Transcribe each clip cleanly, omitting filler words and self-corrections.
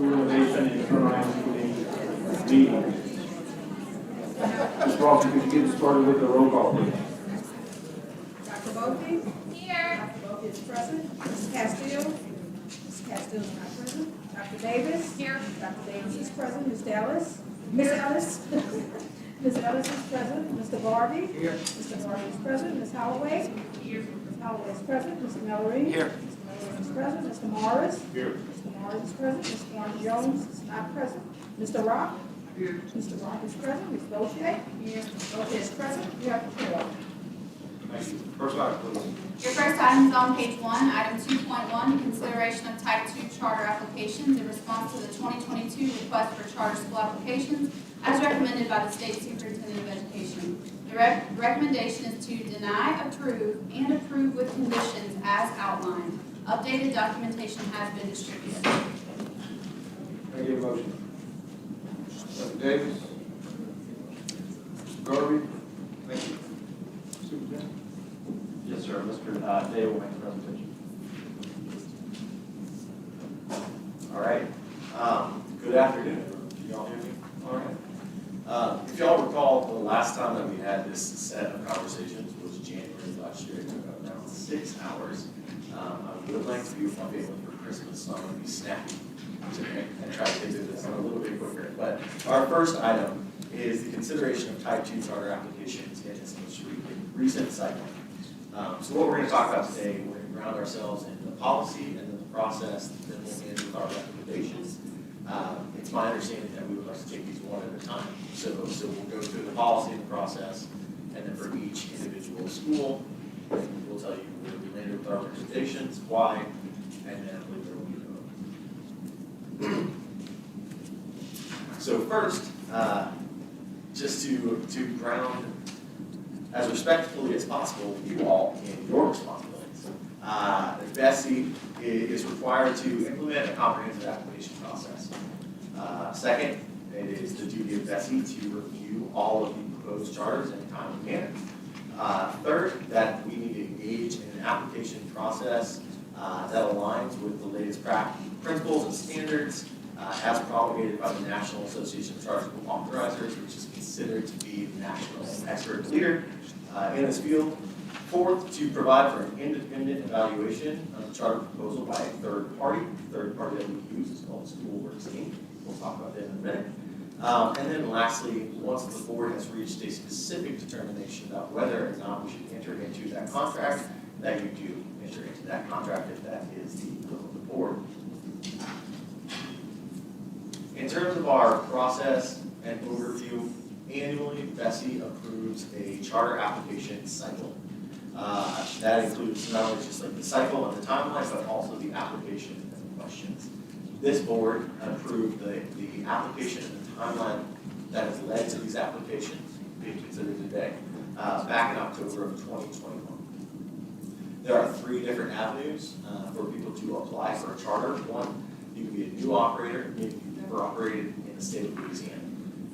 school innovation and turnaround committee meeting. Ms. Rossi, could you get us started with the roll call, please? Dr. Bolte? Here. Dr. Bolte is present. Mrs. Castile? Mrs. Castile is not present. Dr. Davis? Here. Dr. Davis is present. Ms. Dallas? Ms. Ellis? Ms. Ellis is present. Mr. Barbie? Here. Mr. Barbie is present. Ms. Holloway? Here. Ms. Holloway is present. Mr. Mallory? Here. Mr. Mallory is present. Mr. Morris? Here. Mr. Morris is present. Mr. Warren Jones is not present. Mr. Rock? Here. Mr. Rock is present. Ms. Bochet? Here. Ms. Bochet is present. You have the floor. Thank you. First item, please. Your first item is on page 1, item 2.1, consideration of type 2 charter applications in response to the 2022 request for charter school applications as recommended by the State Superintendent of Education. The recommendation is to deny, approve, and approve with conditions as outlined. Updated documentation has been distributed. Can I get a motion? Dr. Davis? Mr. Garvey? Thank you. Superintendent? Yes, sir. Mr. Day will make the presentation. All right. Good afternoon. Can y'all hear me? All right. If y'all recall, the last time that we had this set of conversations was January last year. It took around 6 hours. I would like to be with my family for Christmas, so I'm going to be snappy today and try to get through this a little bit quicker. But our first item is the consideration of type 2 charter applications in its most recent cycle. So what we're going to talk about today, we're going to ground ourselves in the policy and then the process, then we'll end with our recommendations. It's my understanding that we would like to take these one at a time. So we'll go through the policy and the process, and then for each individual school, we'll tell you where we landed with our recommendations, why, and then where will we go. So first, just to ground as respectfully as possible you all in your responsibilities. Bessie is required to implement a comprehensive application process. Second, it is the duty of Bessie to review all of the proposed charters in a timely manner. Third, that we need to engage in an application process that aligns with the latest principles and standards as promulgated by the National Association of Charter School Authorizers, which is considered to be the national expert leader in this field. Fourth, to provide for an independent evaluation of the charter proposal by a third party. The third party that we use is called the School Works Team. We'll talk about that in a minute. And then lastly, once the board has reached a specific determination about whether or not we should enter into that contract, that you do enter into that contract if that is the will of the board. In terms of our process and overview, annually, Bessie approves a charter application cycle. That includes not only just like the cycle and the timeline, but also the application and the questions. This board approved the application and the timeline that has led to these applications being considered today, back in October of 2021. There are 3 different avenues for people to apply for a charter. One, you can be a new operator, meaning you've never operated in the state of Louisiana.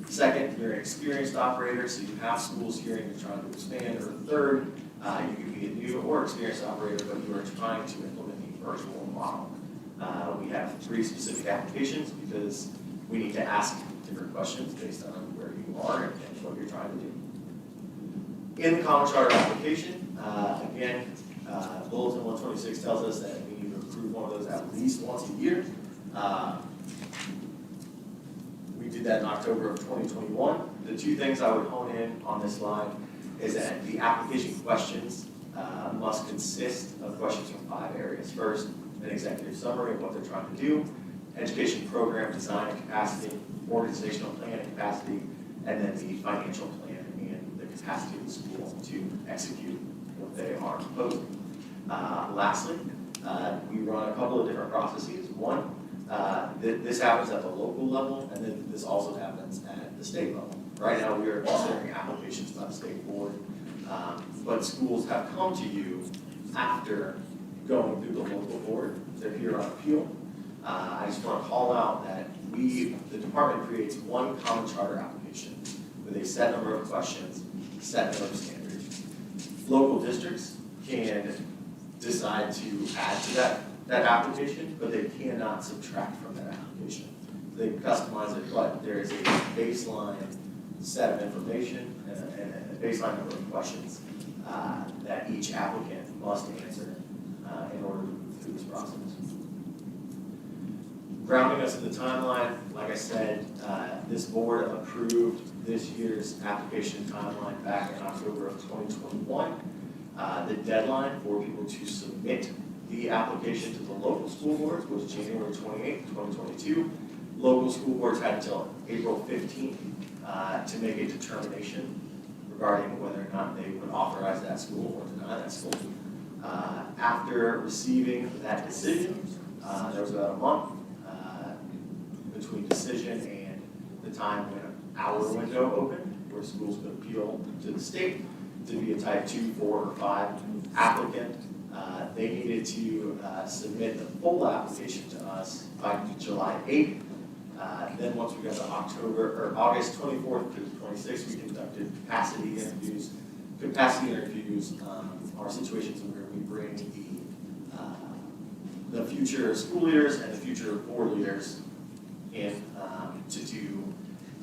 Second, you're an experienced operator, so you have schools here and you're trying to expand. Or third, you could be a new or experienced operator, but you are trying to implement a virtual model. We have 3 specific applications because we need to ask different questions based on where you are and what you're trying to do. In the Common Charter application, again, Bulletin 126 tells us that we need to approve one of those at least once a year. We did that in October of 2021. The 2 things I would hone in on this slide is that the application questions must consist of questions from 5 areas. First, an executive summary of what they're trying to do, education program design and capacity, organizational plan and capacity, and then the financial plan and the capacity of the school to execute what they are proposing. Lastly, we run a couple of different processes. One, this happens at the local level, and then this also happens at the state level. Right now, we are considering applications by the state board, but schools have come to you after going through the local board. They're here on appeal. I just want to call out that the department creates one common charter application with a set number of questions, set number of standards. Local districts can decide to add to that application, but they cannot subtract from that application. can customize it, but there is a baseline set of information and a baseline number of questions that each applicant must answer in order to move through this process. Grounding us in the timeline, like I said, this board approved this year's application timeline back in October of 2021. The deadline for people to submit the application to the local school boards was January 28th, 2022. Local school boards had until April 15th to make a determination regarding whether or not they would authorize that school or deny that school. After receiving that decision, there was about a month between decision and the time when our window opened, where schools could appeal to the state to be a type 2, 4, or 5 applicant. They needed to submit the full application to us by July 8th. Then once we got to August 24th to 26th, we conducted capacity interviews. Capacity interviews are situations where we bring the future school leaders and the future board leaders in to do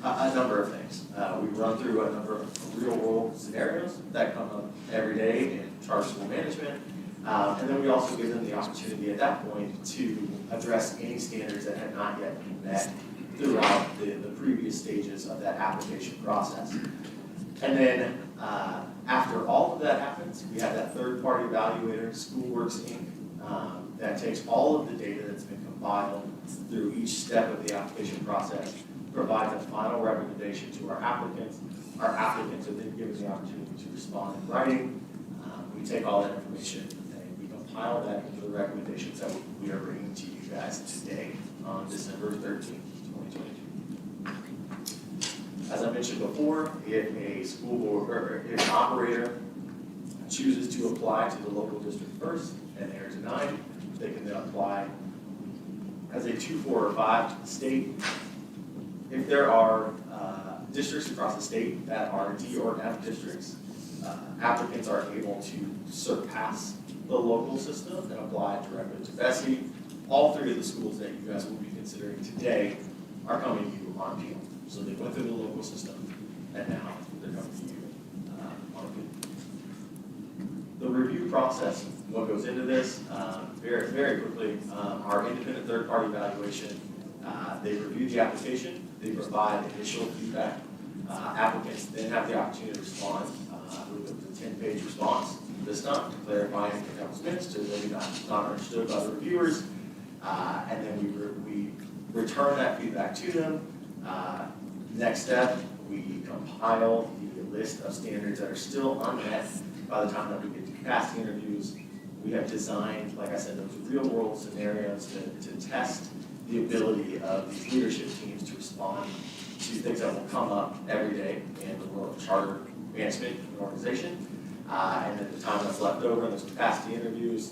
a number of things. We run through a number of real-world scenarios that come up every day in charter school management. And then we also give them the opportunity at that point to address any standards that had not yet been met throughout the previous stages of that application process. And then after all of that happens, we have that third-party evaluator, Schoolworks Inc., that takes all of the data that's been compiled through each step of the application process, provides a final recommendation to our applicants. Our applicants are then given the opportunity to respond in writing. We take all that information and we compile that into the recommendations that we are bringing to you guys today on December 13th, 2022. As I mentioned before, if a school board or if an operator chooses to apply to the local district first and they are denied, they can then apply as a 2, 4, or 5 to the state. If there are districts across the state that are D or F districts, applicants are able to surpass the local system and apply directly to Bessie. All 3 of the schools that you guys will be considering today are coming to you on appeal. So they went through the local system and now they're coming to you on appeal. The review process, what goes into this, very, very quickly, our independent third-party evaluation, they review the application, they provide initial feedback. Applicants then have the opportunity to respond with a 10-page response this time, clarifying that was missed or maybe not understood by the reviewers. And then we return that feedback to them. Next step, we compile the list of standards that are still unmet by the time that we get to capacity interviews. We have designed, like I said, those real-world scenarios to test the ability of these leadership teams to respond to things that will come up every day in the world of charter management and organization. And then the time that's left over in those capacity interviews,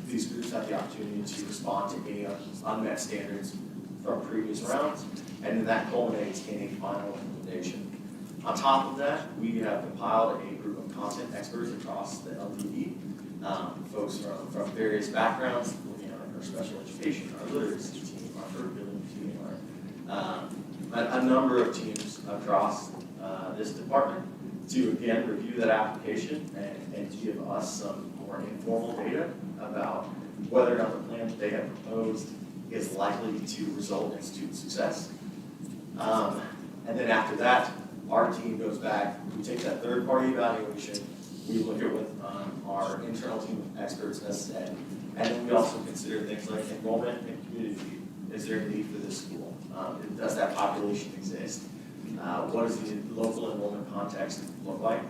these groups have the opportunity to respond to any unmet standards from previous rounds, and then that culminates in a final recommendation. On top of that, we have compiled a group of content experts across the LTE, folks from various backgrounds, looking at our special education, our literacy team, our curriculum team, a number of teams across this department to, again, review that application and to give us some more informal data about whether or not the plan that they have proposed is likely to result in student success. And then after that, our team goes back, we take that third-party evaluation, we look at what our internal team of experts has said, and then we also consider things like enrollment and community. Is there a need for this school? Does that population exist? What does the local enrollment context look like?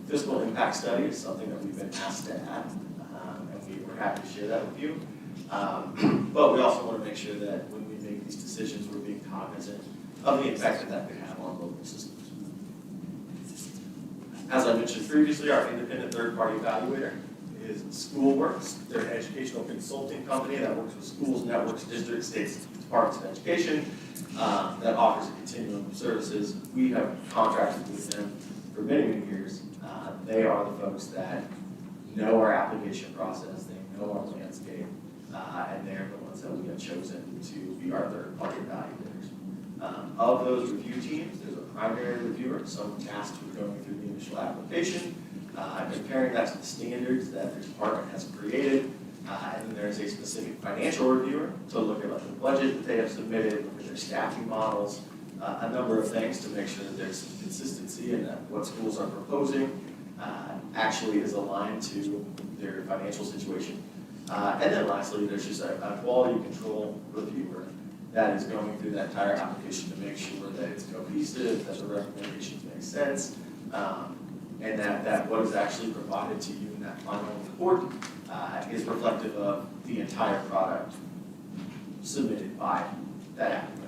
Fiscal impact study is something that we've been asked to add, and we're happy to share that with you. But we also want to make sure that when we make these decisions, we're being cognizant of the impact that that could have on local systems. As I mentioned previously, our independent third-party evaluator is Schoolworks. They're an educational consulting company that works with schools, networks, districts, states, departments of education that offers a continuum of services. We have contracted with them for many, many years. They are the folks that know our application process, they know our landscape, and they're the ones that we have chosen to be our third-party evaluator. Of those review teams, there's a primary reviewer, someone tasked with going through the initial application, comparing that to the standards that the department has created, and then there's a specific financial reviewer to look at like the budget that they have submitted, look at their staffing models, a number of things to make sure that there's some consistency and that what schools are proposing actually is aligned to their financial situation. And then lastly, there's just a quality control reviewer that is going through that entire application to make sure that it's cohesive, that the recommendations make sense, and that what is actually provided to you in that final report is reflective of the entire product submitted by that applicant.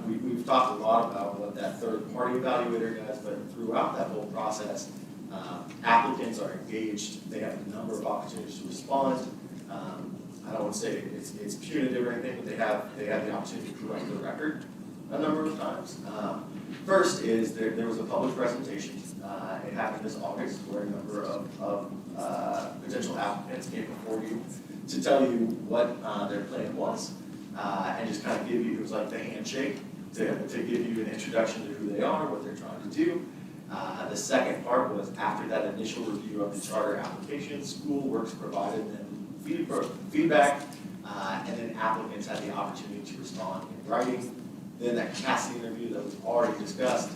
We've talked a lot about what that third-party evaluator does, but throughout that whole process, applicants are engaged. They have a number of opportunities to respond. I don't want to say it's punitive or anything, but they have the opportunity to correct the record a number of times. First is there was a public presentation. It happened this August where a number of potential applicants came before you to tell you what their plan was and just kind of give you, it was like the handshake to give you an introduction to who they are, what they're trying to do. The second part was after that initial review of the charter application, School Works provided them feedback, and then applicants had the opportunity to respond in writing. Then that capacity interview that was already discussed,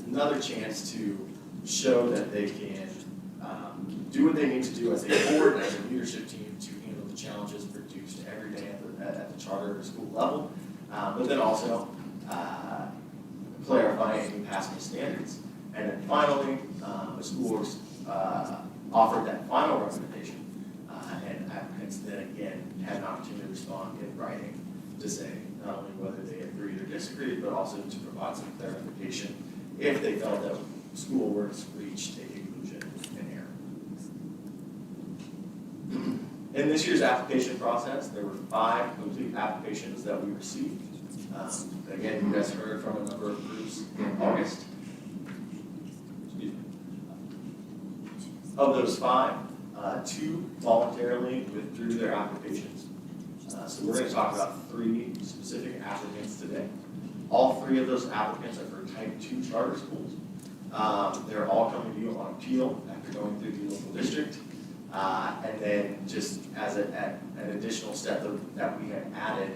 another chance to show that they can do what they need to do as a board and as a leadership team to handle the challenges produced every day at the charter or school level, but then also clarify any passing standards. And then finally, the School Works offered that final recommendation, and applicants then again had an opportunity to respond in writing to say not only whether they agreed or disagreed, but also to provide some clarification if they felt that School Works reached a conclusion in error. In this year's application process, there were 5 complete applications that we received. Again, you guys heard from a number of groups in August. Excuse me. Of those 5, 2 voluntarily withdrew their applications. So we're going to talk about 3 specific applicants today. All 3 of those applicants are for Type 2 charter schools. They're all coming to you on appeal after going through the local district. And then just as an additional step that we had added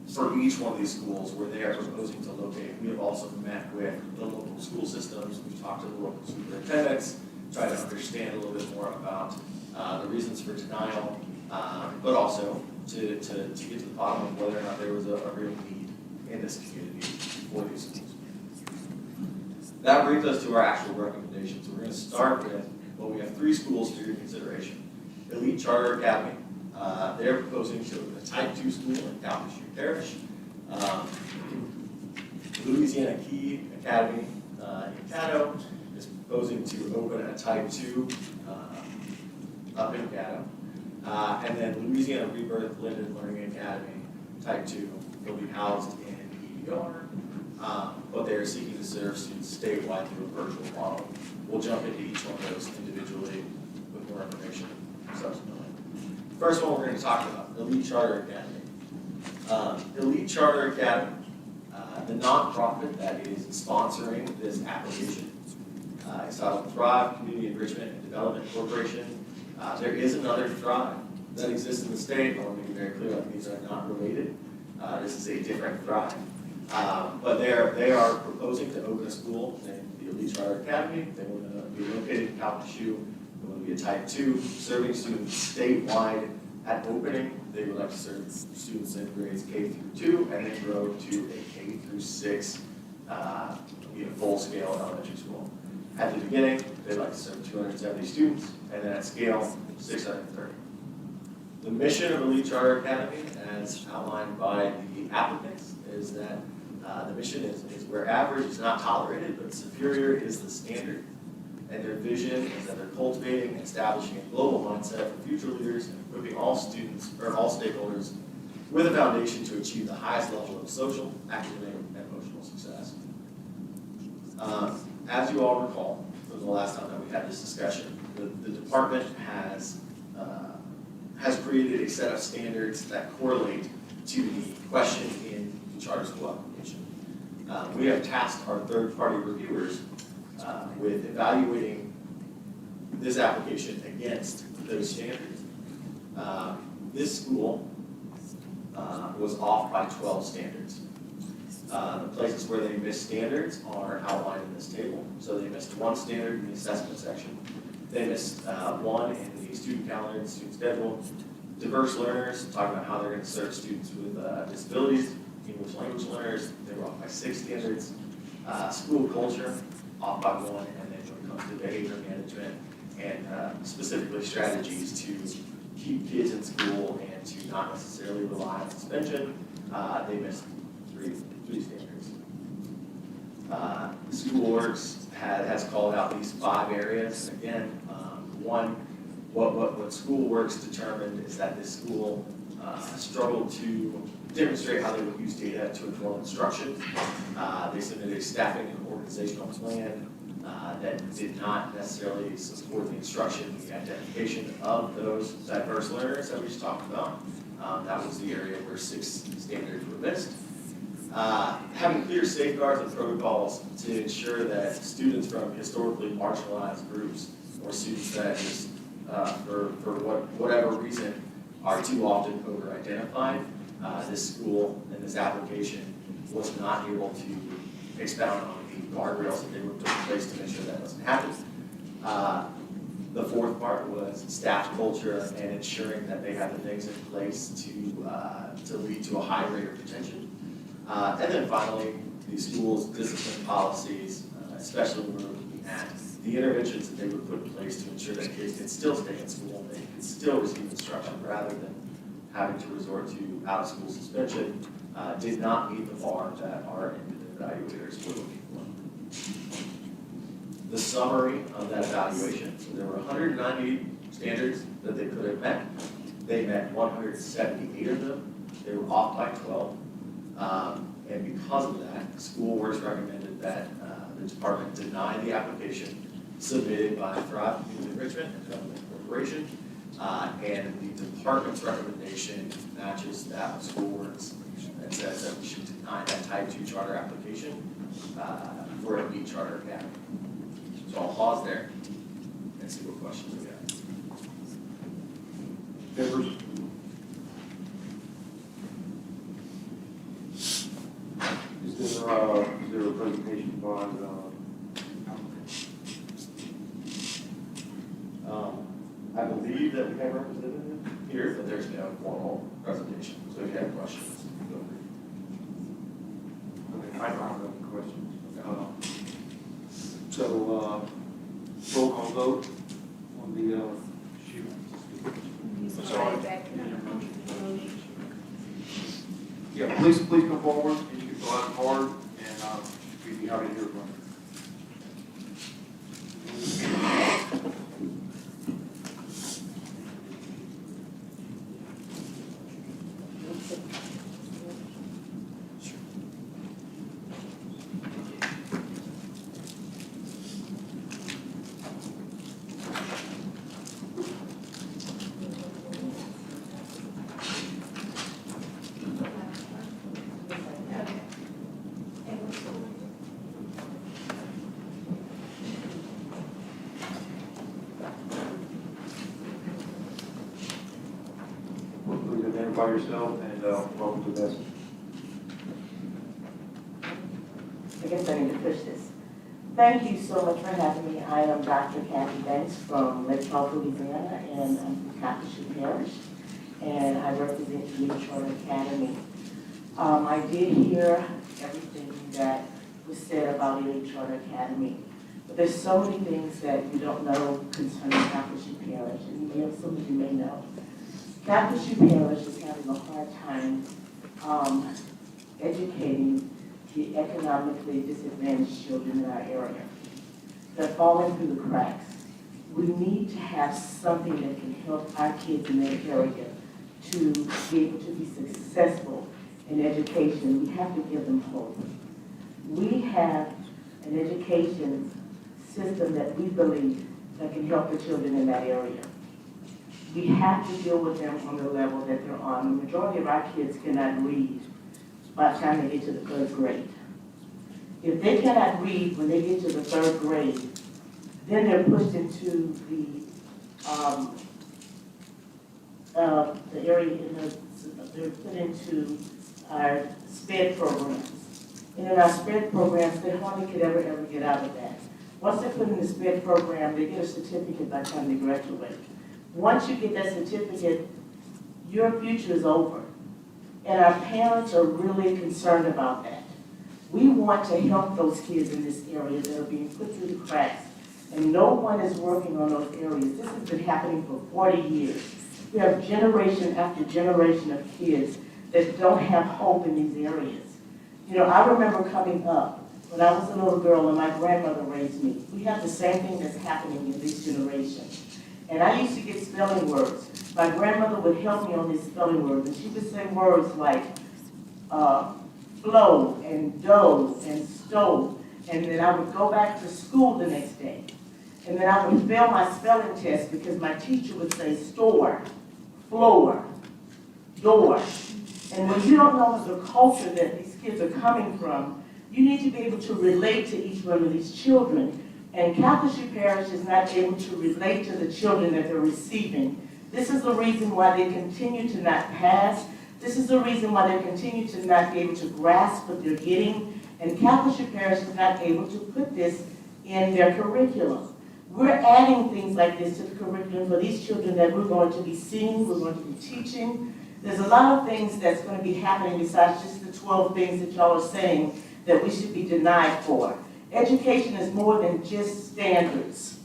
for each one of these schools where they are proposing to locate, we have also met with the local school systems. We've talked to the local superintendents, try to understand a little bit more about the reasons for denial, but also to get to the bottom of whether or not there was a real need in this community for these schools. That brings us to our actual recommendations. We're going to start with, well, we have 3 schools for your consideration. Elite Charter Academy. They're proposing to open a Type 2 school in Calcasieu Parish. Louisiana Key Academy in Caddo is proposing to open a Type 2 up in Caddo. And then Louisiana Rebirth Blended Learning Academy, Type 2, will be housed in EDR, but they are seeking to serve students statewide through a virtual model. We'll jump into each one of those individually with more information subsequently. First one we're going to talk about, Elite Charter Academy. Elite Charter Academy, the nonprofit that is sponsoring this application, is titled Thrive Community Enrichment and Development Corporation. There is another Thrive that exists in the state. I want to make it very clear that these are not related. This is a different Thrive. But they are proposing to open a school named the Elite Charter Academy. They want to be located in Calcasieu. They want to be a Type 2, serving students statewide. At opening, they would like to serve students in grades K through 2 and then grow to a K through 6 full-scale elementary school. At the beginning, they'd like to serve 270 students, and then at scale, 630. The mission of Elite Charter Academy, as outlined by the applicants, is that the mission is where average is not tolerated, but superior is the standard. And their vision is that they're cultivating and establishing a global mindset for future leaders and equipping all students, or all stakeholders, with a foundation to achieve the highest level of social, academic, and emotional success. As you all recall from the last time that we had this discussion, the department has created a set of standards that correlate to the question in the charter school application. We have tasked our third-party reviewers with evaluating this application against those standards. This school was off by 12 standards. The places where they missed standards are outlined in this table. So they missed one standard in the assessment section. They missed one in the student calendar and student schedule. Diverse learners, talking about how they're going to serve students with disabilities. English language learners, they were off by 6 standards. School culture, off by 1. And then when it comes to behavior management and specifically strategies to keep kids in school and to not necessarily rely on suspension, they missed three standards. SchoolWorks has called out these 5 areas. Again, one, what SchoolWorks determined is that this school struggled to demonstrate how they would use data to inform instruction. They submitted a staffing and organizational plan that did not necessarily support the instruction, the identification of those diverse learners that we just talked about. That was the area where 6 standards were missed. Having clear safeguards and protocols to ensure that students from historically marginalized groups or students that just, for whatever reason, are too often over-identified, this school and this application was not able to expound on the guardrails that they were put in place to make sure that doesn't happen. The 4th part was staff culture and ensuring that they have the things in place to lead to a high rate of retention. And then finally, the school's discipline policies, especially when we're looking at the interventions that they would put in place to ensure that kids can still stay in school, they can still receive instruction rather than having to resort to out-of-school suspension, did not meet the bar that our independent evaluators were looking for. The summary of that evaluation, so there were 190 standards that they could have met. They met 178 of them. They were off by 12. And because of that, SchoolWorks recommended that the department deny the application submitted by Thrive Youth Enrichment and Government Corporation. And the department's recommendation matches that of SchoolWorks that says that we should deny that type 2 charter application for a B charter academy. So I'll pause there and see what questions we got. Members? Is there a presentation by I believe that we have representatives here, but there's no formal presentation. So if you have questions, feel free. okay, I don't have any questions. So, roll call vote on the, yeah, please come forward, and you can fill out a card, and we'd be happy to hear from you. Please identify yourself and welcome to this. I guess I need to push this. Thank you so much for having me. I am Dr. Kathy Banks from Lake Charles, Louisiana, and I'm from Calcasieu Parish, and I represent the Youth Charter Academy. I did hear everything that was said about the Youth Charter Academy, but there's so many things that you don't know concerning Calcasieu Parish, and some of you may know. Calcasieu Parish is having a hard time educating the economically disadvantaged children in our area. They're falling through the cracks. We need to have something that can help our kids in that area to be able to be successful in education. We have to give them hope. We have an education system that we believe that can help the children in that area. we have to deal with them on the level that they're on. The majority of our kids cannot read by the time they get to the 3rd grade. If they cannot read when they get to the 3rd grade, then they're pushed into the area, they're put into our SPED programs. And in our SPED programs, they hardly could ever get out of that. Once they're put in the SPED program, they get a certificate by the time they graduate. Once you get that certificate, your future is over. And our parents are really concerned about that. We want to help those kids in this area that are being put through the cracks. And no one is working on those areas. This has been happening for 40 years. We have generation after generation of kids that don't have hope in these areas. You know, I remember coming up when I was a little girl and my grandmother raised me. We have the same thing that's happening in this generation. And I used to get spelling words. My grandmother would help me on these spelling words, and she would say words like flow and dough and stove. And then I would go back to school the next day. And then I would fail my spelling test because my teacher would say store, floor, door. And when you don't know the culture that these kids are coming from, you need to be able to relate to each one of these children. And Calcasieu Parish is not able to relate to the children that they're receiving. This is the reason why they continue to not pass. This is the reason why they continue to not be able to grasp what they're getting. And Calcasieu Parish is not able to put this in their curriculum. We're adding things like this to the curriculum for these children that we're going to be seeing, we're going to be teaching. There's a lot of things that's going to be happening besides just the 12 things that y'all are saying that we should be denied for. Education is more than just standards.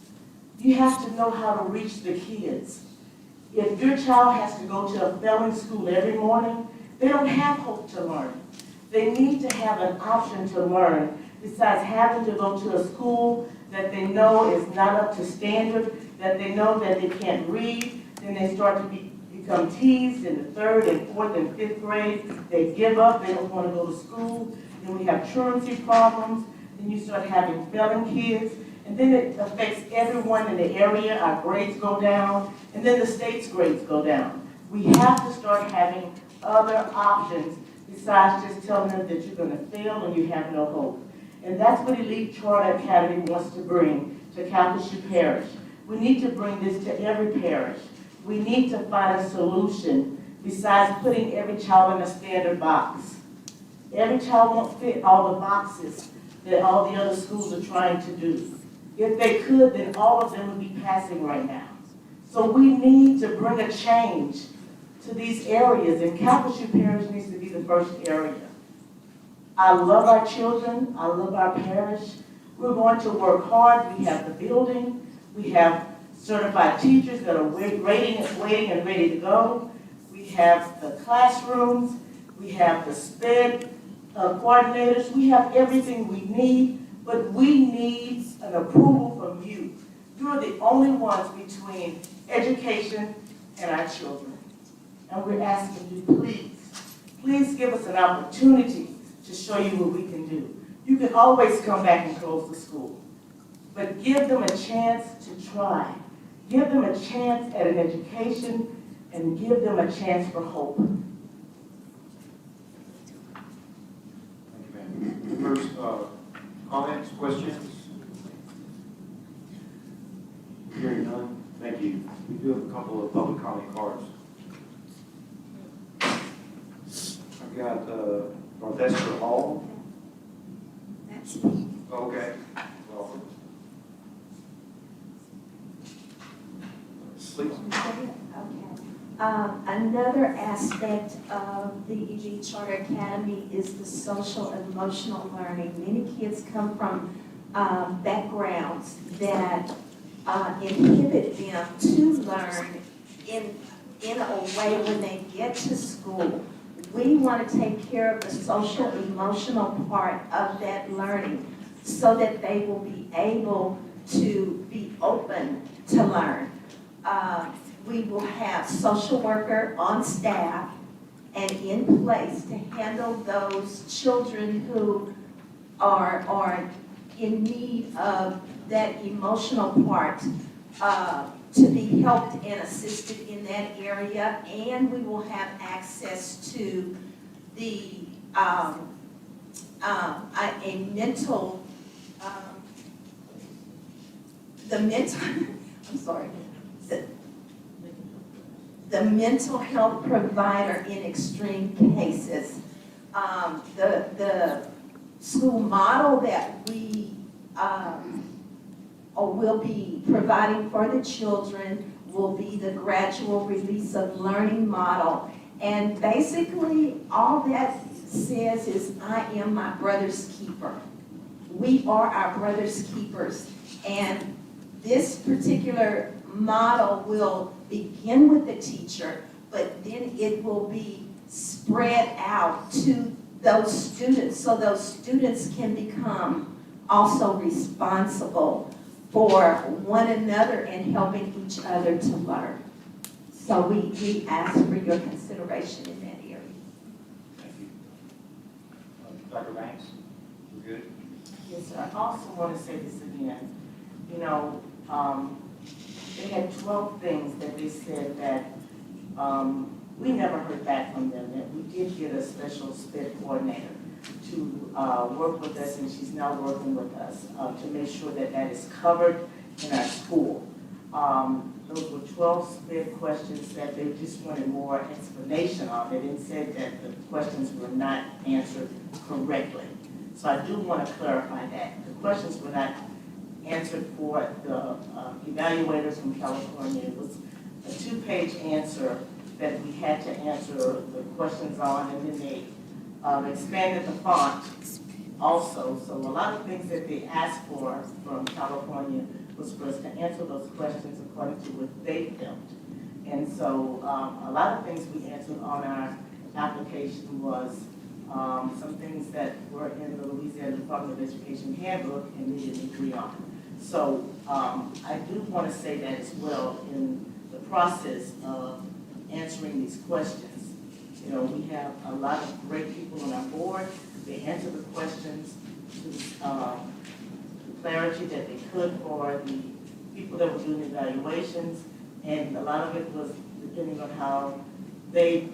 You have to know how to reach the kids. If your child has to go to a failing school every morning, they don't have hope to learn. They need to have an option to learn besides having to go to a school that they know is not up to standard, that they know that they can't read. Then they start to become teased in the 3rd and 4th and 5th grade. They give up, they don't want to go to school. Then we have truancy problems. Then you start having failing kids. And then it affects everyone in the area. Our grades go down. And then the state's grades go down. We have to start having other options besides just telling them that you're going to fail and you have no hope. And that's what Elite Charter Academy wants to bring to Calcasieu Parish. We need to bring this to every parish. We need to find a solution besides putting every child in a standard box. Every child won't fit all the boxes that all the other schools are trying to do. If they could, then all of them would be passing right now. So we need to bring a change to these areas, and Calcasieu Parish needs to be the first area. I love our children. I love our parish. We're going to work hard. We have the building. We have certified teachers that are waiting and ready to go. We have the classrooms. We have the SPED coordinators. We have everything we need, but we need an approval from you. You are the only ones between education and our children. And we're asking you, please give us an opportunity to show you what we can do. You can always come back and close the school, but give them a chance to try. Give them a chance at an education and give them a chance for hope. Thank you, ma'am. First, comments, questions? Hearing none, thank you. We do have a couple of public comment cards. I've got Northester Hall. That's me. Okay. Well, please. Okay. Another aspect of the EG Charter Academy is the social and emotional learning. Many kids come from backgrounds that inhibit them to learn in a way when they get to school. We want to take care of the social emotional part of that learning so that they will be able to be open to learn. We will have social worker on staff and in place to handle those children who are in need of that emotional part to be helped and assisted in that area, and we will have access to the, a mental, the mental, I'm sorry, the mental health provider in extreme cases. The school model that we or will be providing for the children will be the gradual release of learning model. And basically, all that says is, I am my brother's keeper. We are our brother's keepers. And this particular model will begin with the teacher, but then it will be spread out to those students, so those students can become also responsible for one another and helping each other to learn. So we ask for your consideration in that area. Thank you. Dr. Banks, we're good? Yes, sir. I also want to say this again. You know, they had 12 things that they said that we never heard back from them. And we did get a special SPED coordinator to work with us, and she's now working with us to make sure that that is covered in our school. Those were 12 SPED questions that they just wanted more explanation on it, and said that the questions were not answered correctly. So I do want to clarify that. The questions were not answered for the evaluators from California. It was a 2-page answer that we had to answer the questions on, and then they expanded the font also. So a lot of things that they asked for from California was for us to answer those questions according to what they felt. And so a lot of things we answered on our application was some things that were in the Louisiana Department of Education handbook, and we didn't agree on. So I do want to say that as well in the process of answering these questions. You know, we have a lot of great people on our board. They answer the questions to the clarity that they could for the people that were doing evaluations, and a lot of it was depending on how they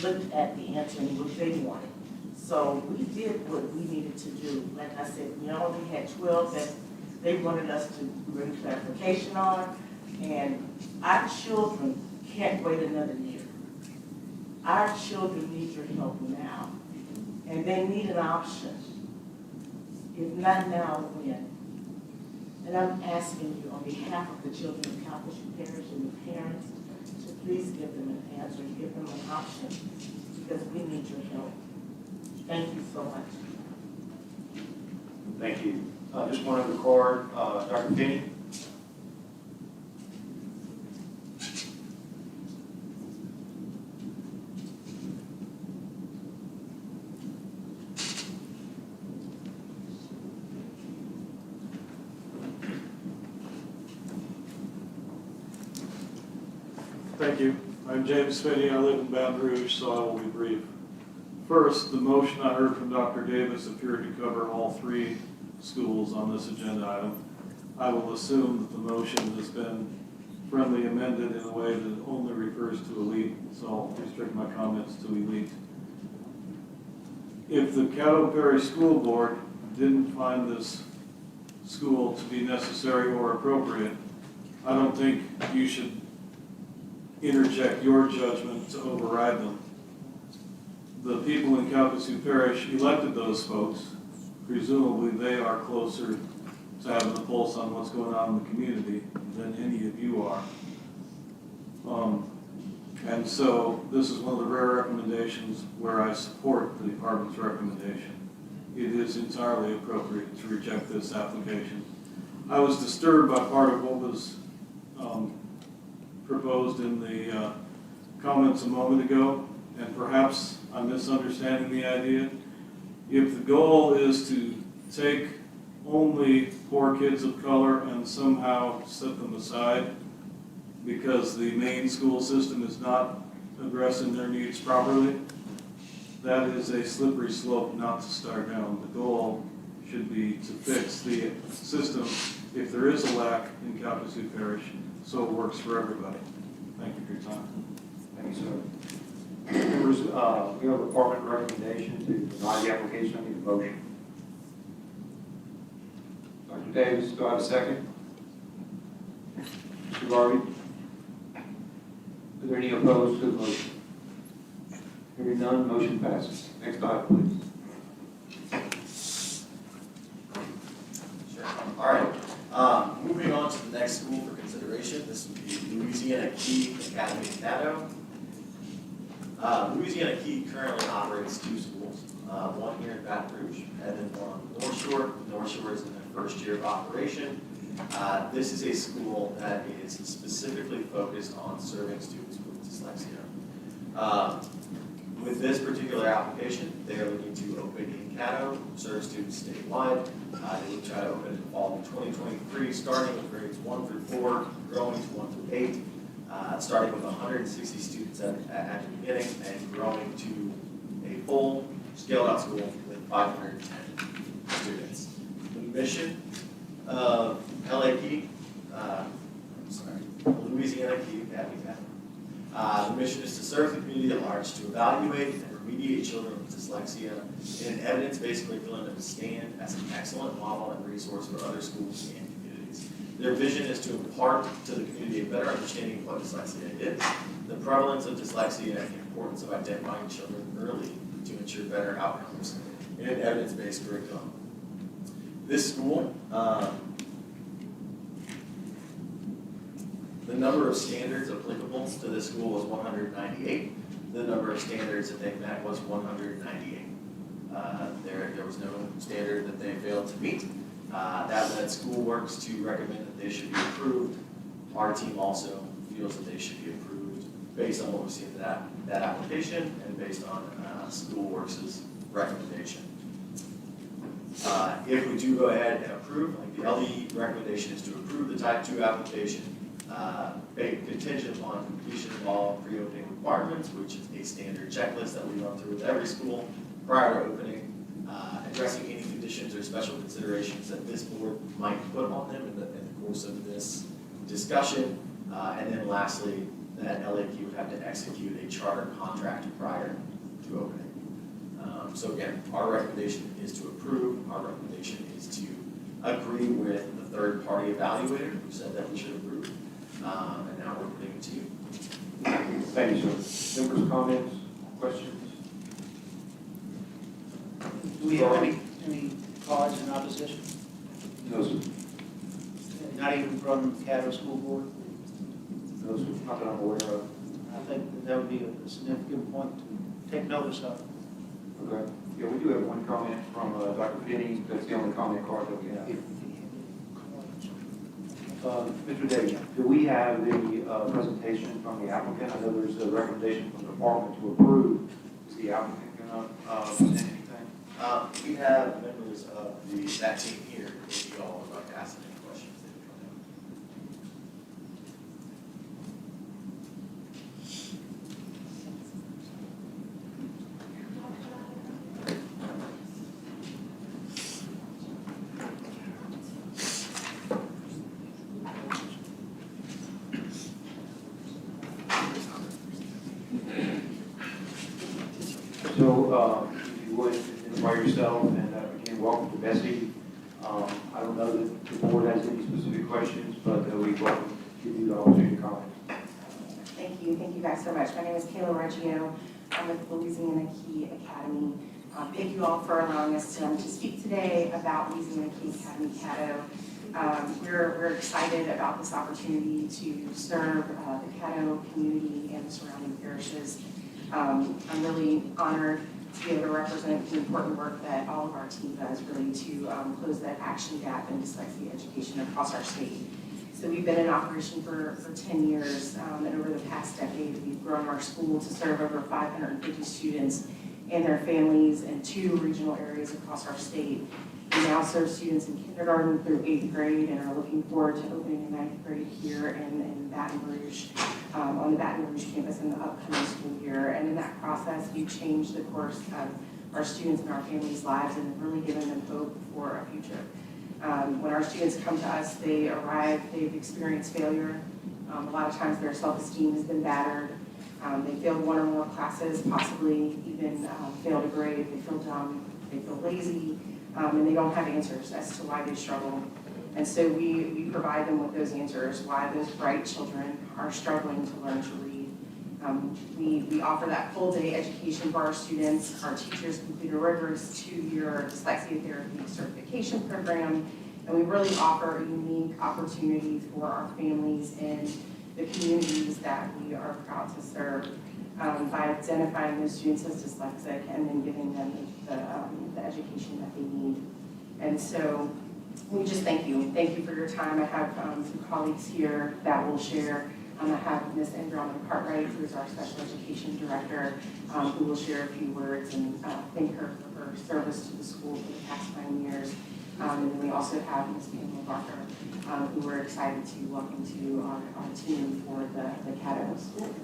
looked at the answer and what they wanted. So we did what we needed to do. Like I said, we only had 12 that they wanted us to bring clarification on, and our children can't wait another year. Our children need your help now, and they need an option. If not now, when? And I'm asking you on behalf of the children of Calcasieu Parish and the parents to please give them an answer, give them an option, because we need your help. Thank you so much. Thank you. Just want to record Dr. Finney. Thank you. I'm James Finney. I live in Baton Rouge, so I will be brief. First, the motion I heard from Dr. Davis appeared to cover all 3 schools on this agenda item. I will assume that the motion has been friendly amended in a way that only refers to elite, so I'll restrict my comments to elite. If the Caddo Perry School Board didn't find this school to be necessary or appropriate, I don't think you should interject your judgment to override them. The people in Calcasieu Parish elected those folks. Presumably they are closer to having a pulse on what's going on in the community than any of you are. And so this is one of the rare recommendations where I support the department's recommendation. It is entirely appropriate to reject this application. I was disturbed by part of what was proposed in the comments a moment ago, and perhaps I'm misunderstanding the idea. If the goal is to take only poor kids of color and somehow set them aside because the main school system is not addressing their needs properly, that is a slippery slope not to start down. The goal should be to fix the system if there is a lack in Calcasieu Parish, so it works for everybody. Thank you for your time. Thank you, sir. Members, we have a department recommendation to deny the application. I need a motion. Dr. Davis, do I have a second? Mr. Garvey? Are there any opposed to the motion? Hearing none, motion passes. Next item, please. Sure. All right. Moving on to the next school for consideration, this would be Louisiana Key Academy in Caddo. Louisiana Key currently operates 2 schools, one here in Baton Rouge and then one on the North Shore. North Shore is in their first year of operation. This is a school that is specifically focused on serving students with dyslexia. With this particular application, they are looking to open in Caddo, serve students statewide. They will try to open in fall of 2023, starting with grades 1 through 4, growing to 1 through 8, starting with 160 students at the beginning and growing to a full scaled-out school with 510 students. The mission of Louisiana Key Academy. The mission is to serve the community at large, to evaluate and remediate children with dyslexia in an evidence-based curriculum that would stand as an excellent model and resource for other schools and communities. Their vision is to impart to the community a better understanding of what dyslexia is, the prevalence of dyslexia, and the importance of identifying children early to ensure better outcomes in an evidence-based curriculum. This school, the number of standards applicable to this school was 198. The number of standards that they met was 198. There was no standard that they failed to meet. That led SchoolWorks to recommend that they should be approved. Our team also feels that they should be approved based on what we see in that application and based on SchoolWorks' recommendation. If we do go ahead and approve, like the LE recommendation is to approve the type 2 application, contingent upon completion of all pre-opening requirements, which is a standard checklist that we run through with every school prior to opening, addressing any conditions or special considerations that this board might put on them in the course of this discussion, and then lastly, that LAQ would have to execute a charter contract prior to opening. So again, our recommendation is to approve. Our recommendation is to agree with the third-party evaluator who said that we should approve. And now we're putting it to you. Thank you, sir. Members, comments, questions? Do we have any cards in opposition? No, sir. Not even from Caddo School Board? No, sir. Not that I'm aware of. I think that would be a significant point to take notice of. Okay. Yeah, we do have one comment from Dr. Finney. That's the only comment card that we have. Mr. Davis, do we have the presentation from the applicant? I know there's a recommendation from the department to approve. Is the applicant going to present anything? We have members of that team here, if you all would like to ask any questions. So, if you would, identify yourself, and again, welcome to Bessie. I don't know that the board has any specific questions, but we welcome to give you the opportunity to comment. Thank you guys so much. My name is Kayla Reggio. I'm with Louisiana Key Academy. Thank you all for allowing us to speak today about Louisiana Key Academy Caddo. We're excited about this opportunity to serve the Caddo community and the surrounding parishes. I'm really honored to be able to represent the important work that all of our team does really to close that action gap in dyslexia education across our state. So we've been in operation for 10 years, and over the past decade, we've grown our school to serve over 550 students and their families in 2 regional areas across our state. We now serve students in kindergarten through 8th grade and are looking forward to opening a 9th grade here in Baton Rouge, on the Baton Rouge campus in the upcoming school year. And in that process, we've changed the course of our students and our families' lives and really given them hope for a future. When our students come to us, they arrive, they've experienced failure. A lot of times their self-esteem has been battered. They failed one or more classes, possibly even failed a grade. They feel dumb, they feel lazy, and they don't have answers as to why they struggle. And so we provide them with those answers, why those bright children are struggling to learn to read. We offer that full day education for our students. Our teachers complete a rigorous 2-year dyslexia therapy certification program, and we really offer a unique opportunity for our families and the communities that we are proud to serve by identifying those students as dyslexic and then giving them the education that they need. And so we just thank you. Thank you for your time. I have some colleagues here that will share. I have Ms. Androna Cartwright, who is our special education director, who will share a few words and thank her for her service to the school for the past 9 years. And then we also have Ms. Pamela Barker, who we're excited to welcome to our team for the Caddo School.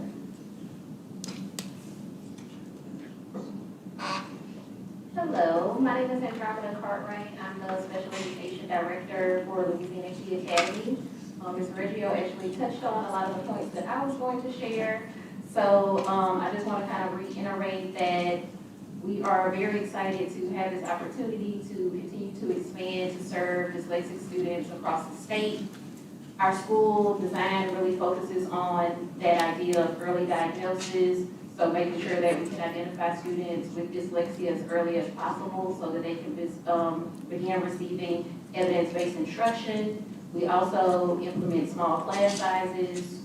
Hello, my name is Andromeda Cartwright. I'm the Special Education Director for Louisiana Key Academy. Ms. Reggio actually touched on a lot of the points that I was going to share. So I just want to kind of reiterate that we are very excited to have this opportunity to continue to expand to serve dyslexic students across the state. Our school design really focuses on that idea of early diagnosis, so making sure that we can identify students with dyslexia as early as possible so that they can begin receiving evidence-based instruction. We also implement small class sizes,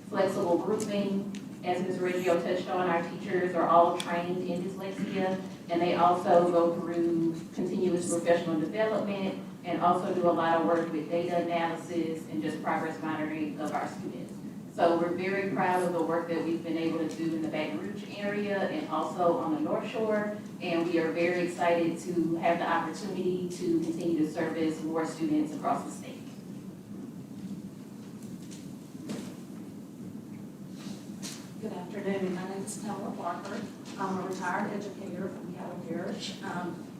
flexible grouping. As Ms. Reggio touched on, our teachers are all trained in dyslexia, and they also go through continuous professional development and also do a lot of work with data analysis and just progress monitoring of our students. So we're very proud of the work that we've been able to do in the Baton Rouge area and also on the North Shore, and we are very excited to have the opportunity to continue to service more students across the state. Good afternoon. My name is Pamela Barker. I'm a retired educator from Caddo Parish.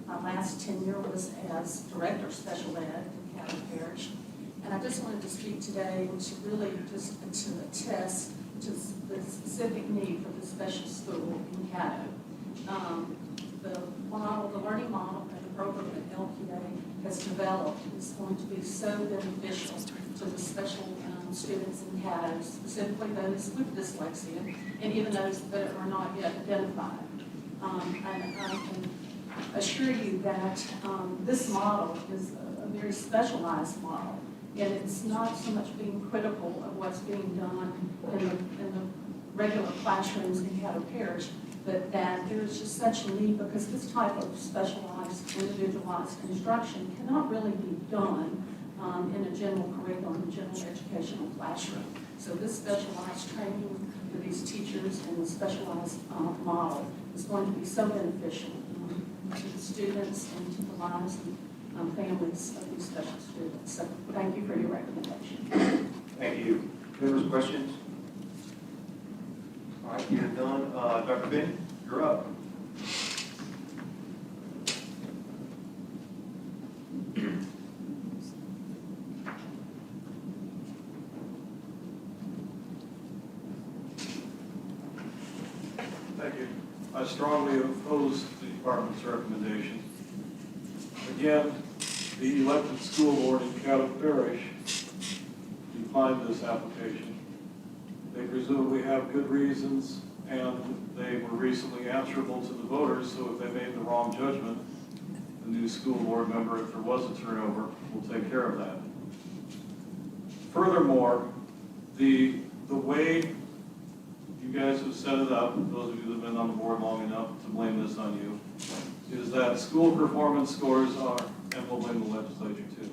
My last tenure was as Director of Special Ed in Caddo Parish. And I just wanted to speak today to really just to attest to the specific need for the special school in Caddo. The learning model and the program that LPA has developed is going to be so beneficial to the special students in Caddo, specifically those with dyslexia, and even those that are not yet identified. And I can assure you that this model is a very specialized model, and it's not so much being critical of what's being done in the regular classrooms in Caddo Parish, but that there's just such a need because this type of specialized, individualized instruction cannot really be done in a general curriculum, general educational classroom. So this specialized training for these teachers and the specialized model is going to be so beneficial to the students and to the lives and families of these special students. So thank you for your recommendation. Thank you. Members, questions? All right, you're done. Dr. Finn, you're up. Thank you. I strongly oppose the department's recommendation. Again, the elected school board in Caddo Parish declined this application. They presumably have good reasons, and they were recently answerable to the voters, so if they made the wrong judgment, the new school board member, if there was a turnover, will take care of that. Furthermore, the way you guys have set it up, those of you that have been on the board long enough to blame this on you, is that school performance scores are, and we'll blame the legislature too.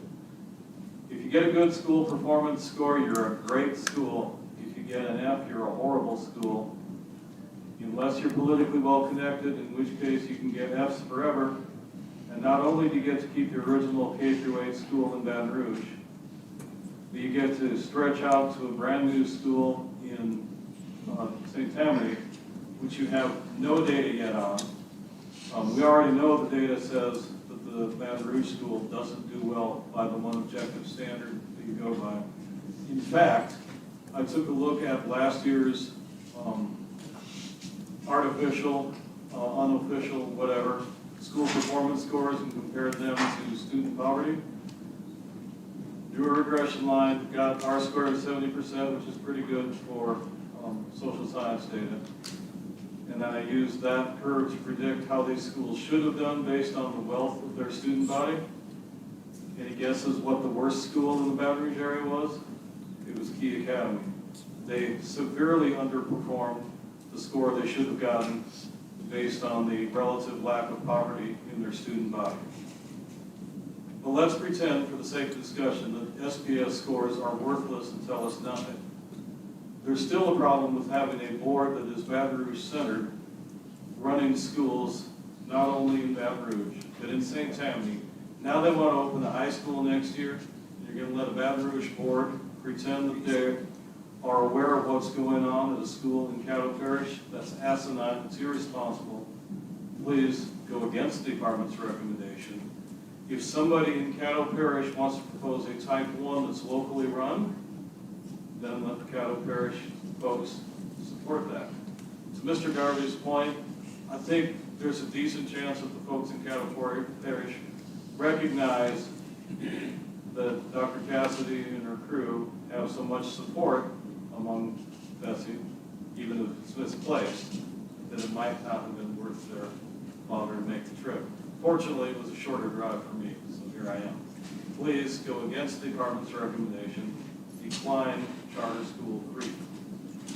If you get a good school performance score, you're a great school. If you get an F, you're a horrible school. Unless you're politically well connected, in which case you can get Fs forever. And not only do you get to keep your original K-8 school in Baton Rouge, but you get to stretch out to a brand new school in St. Tammany, which you have no data yet on. We already know the data says that the Baton Rouge school doesn't do well by the one objective standard that you go by. In fact, I took a look at last year's artificial, unofficial, whatever, school performance scores and compared them to student poverty. Drew a regression line, got our score at 70%, which is pretty good for social science data. And then I used that curve to predict how these schools should have done based on the wealth of their student body. Any guesses what the worst school in the Baton Rouge area was? It was Key Academy. They severely underperformed the score they should have gotten based on the relative lack of poverty in their student body. But let's pretend, for the sake of discussion, that SPS scores are worthless and tell us nothing. There's still a problem with having a board that is Baton Rouge-centered, running schools not only in Baton Rouge, but in St. Tammany. Now they want to open a high school next year. You're going to let a Baton Rouge board pretend that they are aware of what's going on at a school in Caddo Parish? That's asinine, it's irresponsible. Please go against the department's recommendation. If somebody in Caddo Parish wants to propose a type 1 that's locally run, then let the Caddo Parish folks support that. To Mr. Garvey's point, I think there's a decent chance that the folks in Caddo Parish recognize that Dr. Cassidy and her crew have so much support among Bessie, even if it's misplaced, that it might not have been worth their longer to make the trip. Fortunately, it was a shorter drive for me, so here I am. Please go against the department's recommendation, decline charter school 3.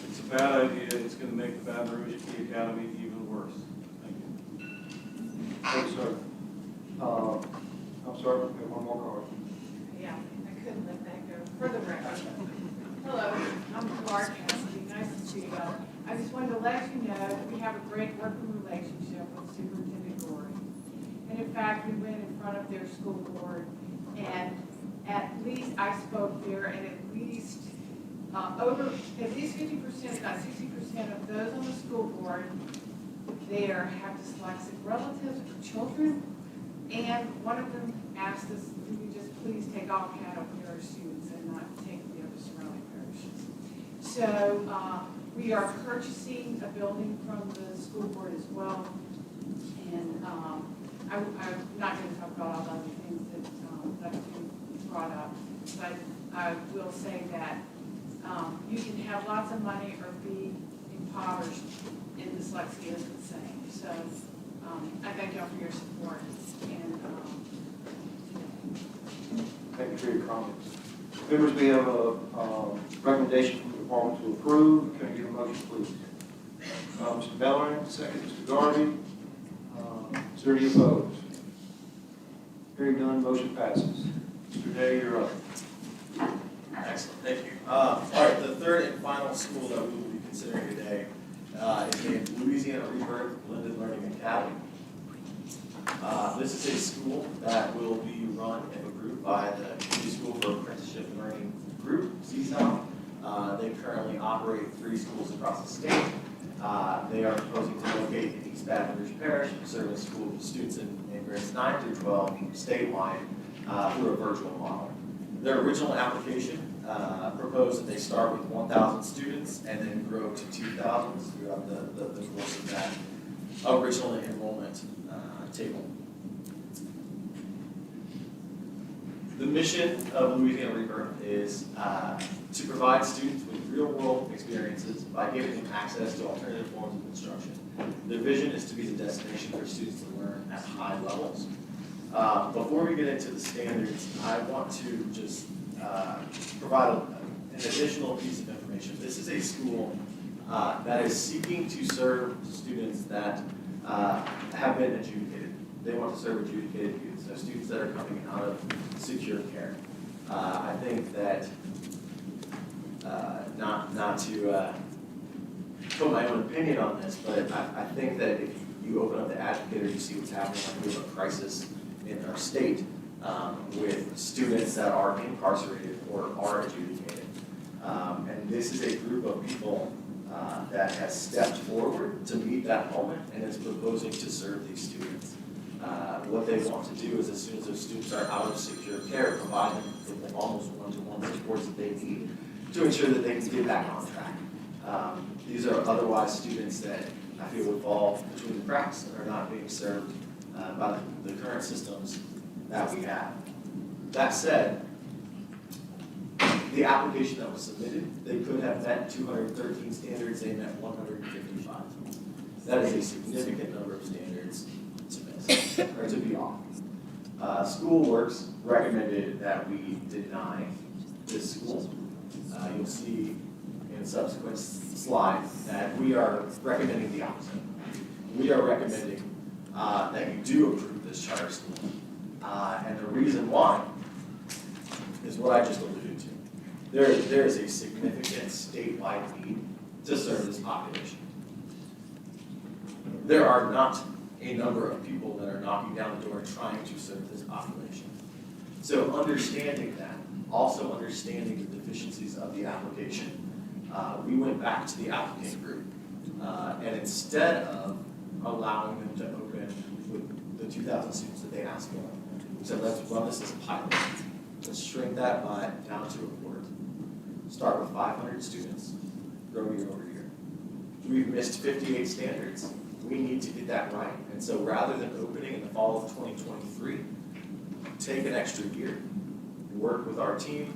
It's a bad idea, it's going to make the Baton Rouge Key Academy even worse. Thank you. Thanks, sir. I'm sorry, we have one more card. Yeah, I couldn't let that go. For the record. Hello, I'm Clark Cassidy. Nice to see you. I just wanted to let you know that we have a great working relationship with Superintendent Gorey. And in fact, we went in front of their school board, and at least I spoke there, and at least 50%, about 60% of those on the school board there have dyslexic relatives or children. And one of them asked us, "Can we just please take all Caddo Parish students and not take the other surrounding parishes?" So we are purchasing a building from the school board as well. And I'm not going to talk about all the other things that you brought up, but I will say that you can have lots of money or be impoverished, and dyslexia is the same. So I thank y'all for your support. And Thank you for your comments. Members, we have a recommendation from the department to approve. Can I get a motion, please? Mr. Bellerin, second. Mr. Garvey. Is there any opposed? Hearing none, motion passes. Mr. Day, you're up. Excellent, thank you. All right, the third and final school that we will be considering today is named Louisiana Rebirth Blended Learning Academy. This is a school that will be run and approved by the Community School for Apprenticeship Learning Group, CSAL. They currently operate 3 schools across the state. They are proposing to locate in East Baton Rouge Parish, serving school students in grades 9 through 12 statewide through a virtual model. Their original application proposed that they start with 1,000 students and then grow to 2,000 throughout the course of that original enrollment table. The mission of Louisiana Rebirth is to provide students with real-world experiences by giving them access to alternative forms of instruction. The vision is to be the destination for students to learn at high levels. Before we get into the standards, I want to just provide an additional piece of information. This is a school that is seeking to serve students that have been adjudicated. They want to serve adjudicated youth, so students that are coming out of secure care. I think that, not to put my own opinion on this, but I think that if you open up the Agitator, you see what's happening. Like we have a crisis in our state with students that are incarcerated or are adjudicated. And this is a group of people that has stepped forward to meet that moment and is proposing to serve these students. What they want to do is as soon as those students are out of secure care, provide them with almost one-to-one supports that they need to ensure that they can get back on track. These are otherwise students that I feel would fall between the cracks and are not being served by the current systems that we have. That said, the application that was submitted, they could have met 213 standards, they met 155. That is a significant number of standards to miss, or to be off. Schoolworks recommended that we deny this school. You'll see in subsequent slides that we are recommending the opposite. We are recommending that you do approve this charter school. And the reason why is what I just alluded to. There is a significant statewide need to serve this population. There are not a number of people that are knocking down the door trying to serve this population. So understanding that, also understanding the deficiencies of the application, we went back to the applicant group. And instead of allowing them to open with the 2,000 students that they asked for, we said, let's run this as a pilot. Let's shrink that down to a quarter. Start with 500 students, grow year over year. We've missed 58 standards. We need to get that right. And so rather than opening in the fall of 2023, take an extra year, work with our team,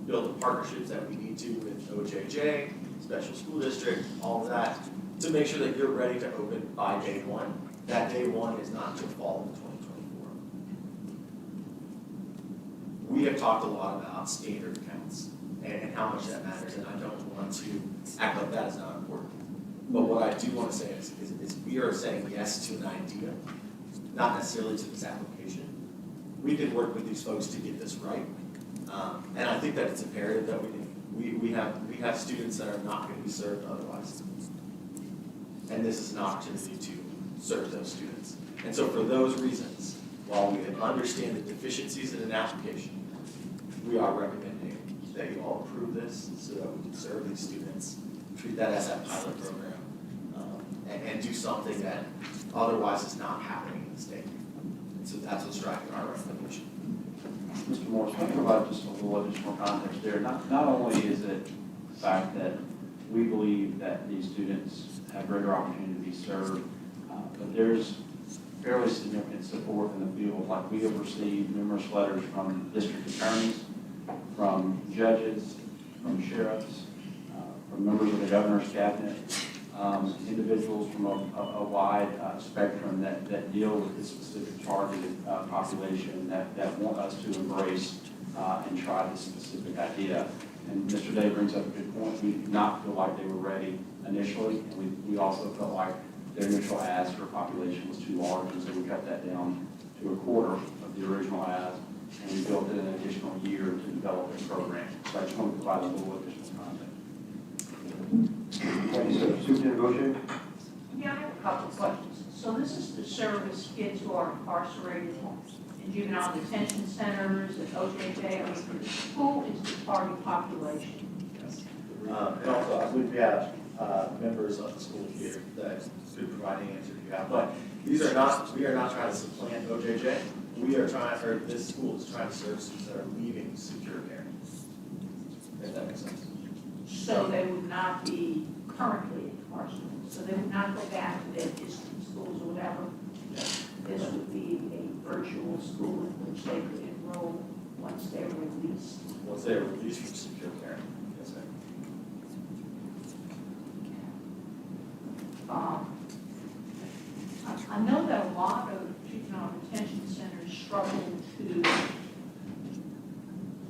build the partnerships that we need to with OJJ, special school district, all of that, to make sure that you're ready to open by day one. That day one is not until fall of 2024. We have talked a lot about standard counts and how much that matters, and I don't want to act like that is not important. But what I do want to say is we are saying yes to an idea, not necessarily to this application. We can work with these folks to get this right. And I think that it's imperative that we have students that are not going to be served otherwise. And this is an opportunity to serve those students. And so for those reasons, while we understand the deficiencies in an application, we are recommending that you all approve this so that we can serve these students, treat that as that pilot program, and do something that otherwise is not happening in the state. And so that's what's driving our recommendation. Mr. Morris, can I provide just a little additional context there? Not only is it the fact that we believe that these students have greater opportunity to be served, but there's fairly significant support in the field. Like, we have received numerous letters from district attorneys, from judges, from sheriffs, from members of the governor's cabinet, individuals from a wide spectrum that deal with this specific targeted population that want us to embrace and try this specific idea. And Mr. Day brings up a good point. We did not feel like they were ready initially, and we also felt like their initial ask for population was too large, and so we cut that down to a quarter of the original ask, and we built in an additional year to develop a program. So I just want to provide a little additional context. Thank you, sir. Superintendent Boucher? Yeah, I have a couple of questions. So this is to service kids who are incarcerated in juvenile detention centers and OJJ. I mean, who is the target population? Yes. And also, I believe we have members of the school here that could provide any answer if you have. But we are not trying to supplant OJJ. This school is trying to serve students that are leaving secure care. If that makes sense. So they would not be currently incarcerated. So they would not go back to their district schools or whatever. Yes. This would be a virtual school in which they could enroll once they were released. Once they are released from secure care. Yes, ma'am. I know that a lot of juvenile detention centers struggle to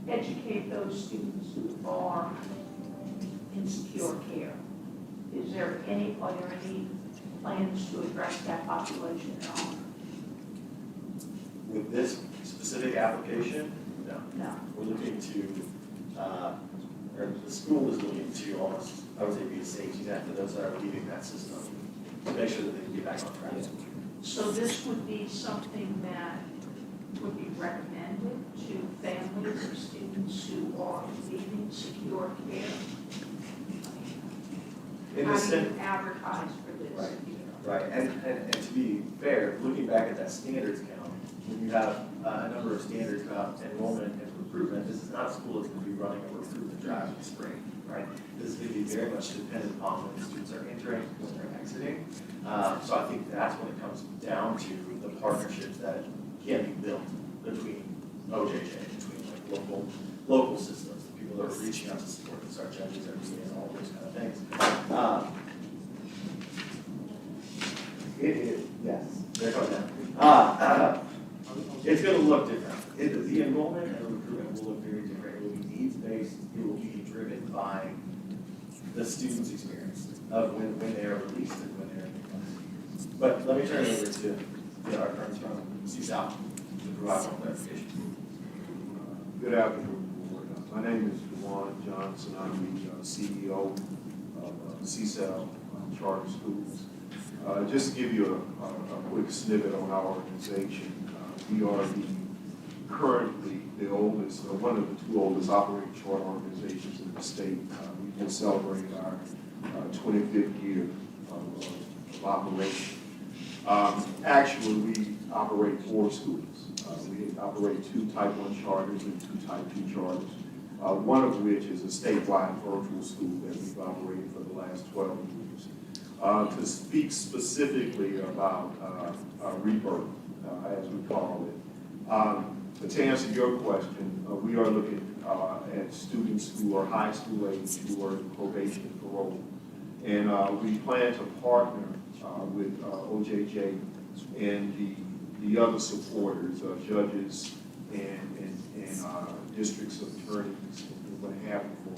educate those students who are in secure care. Are there any plans to address that population at all? With this specific application, no. No. We're looking to, or the school is looking to almost, I would say, be a safety net for those that are leaving that system to make sure that they can get back on track. So this would be something that would be recommended to families of students who are leaving secure care? In How the do sense, you advertise for this? right. Right, and to be fair, looking back at that standards count, when you have a number of standards about enrollment and recruitment, this is not a school that's going to be running a recruitment drive in the spring, right? This is going to be very much dependent upon when the students are entering, when they're exiting. So I think that's when it comes down to the partnerships that can be built between OJJ, between like local systems, the people that are reaching out to support us, our judges, our DAs, all those kind of things. Yes, they're coming down. It's going to look different. The enrollment and the recruitment will look very different. It will be needs-based. It will be driven by the student's experience of when they are released and when they're in the class. But let me turn it over to our friends from CSAL to provide more clarification. Good afternoon, Board. My name is Juwan Johnson. I'm the CEO of CSAL Charter Schools. Just to give you a quick snippet on our organization, we are currently the oldest, one of the two oldest operating charter organizations in the state. We just celebrated our 25th year of operation. Actually, we operate 4 schools. We operate 2 Type 1 charters and 2 Type 2 charters, one of which is a statewide virtual school that we've operated for the last 12 years. To speak specifically about rebirth, as we call it, to answer your question, we are looking at students who are high school age, who are in probation and parole. And we plan to partner with OJJ and the other supporters, judges and districts attorneys and what have you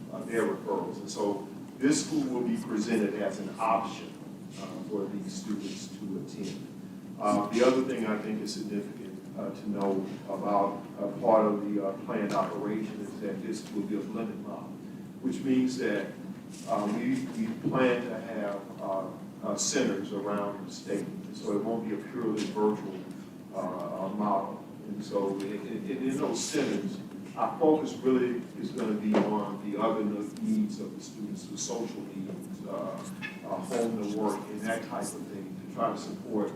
for their referrals. And so this school will be presented as an option for these students to attend. The other thing I think is significant to know about part of the planned operation is that this will be a blended model, which means that we plan to have centers around the state, so it won't be a purely virtual model. And so in those centers, our focus really is going to be on the other needs of the students, the social needs, home to work, and that type of thing, to try to support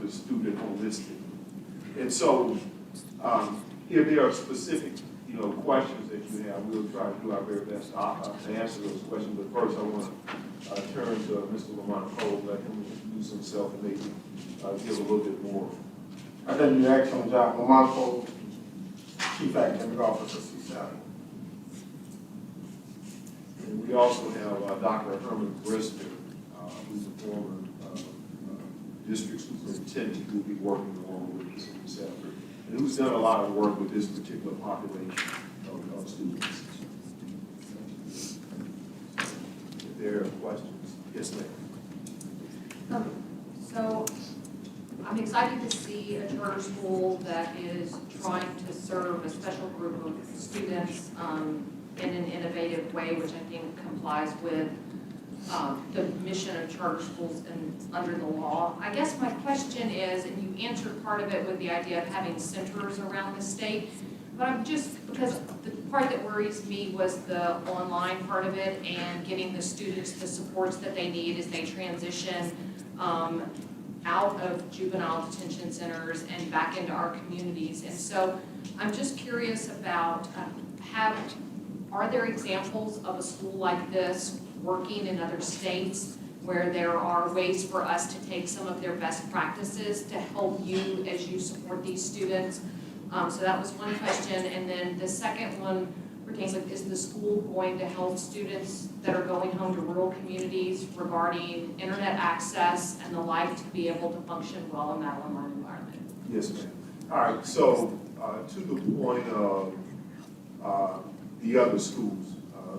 the student holistically. And so, if there are specific, questions that you have, we'll try to do our very best to answer those questions. But first, I want to turn to Mr. Lamont Cole, let him introduce himself and maybe give a little bit more. I think you asked on job. Lamont Cole, Chief Academic Officer, CSAL. And we also have Dr. Herman Brister, who's a former district superintendent who will be working along with us in this effort, and who's done a lot of work with this particular population of students. If there are questions, yes, ma'am. So I'm excited to see a charter school that is trying to serve a special group of students in an innovative way, which I think complies with the mission of charter schools and under the law. I guess my question is, and you answered part of it with the idea of having centers around the state, but I'm just, because the part that worries me was the online part of it and getting the students the supports that they need as they transition out of juvenile detention centers and back into our communities. And so I'm just curious about, are there examples of a school like this working in other states where there are ways for us to take some of their best practices to help you as you support these students? So that was one question. And then the second one pertains, like, is the school going to help students that are going home to rural communities regarding internet access and the like to be able to function well in that online environment? Yes, ma'am. All right, so to the point of the other schools,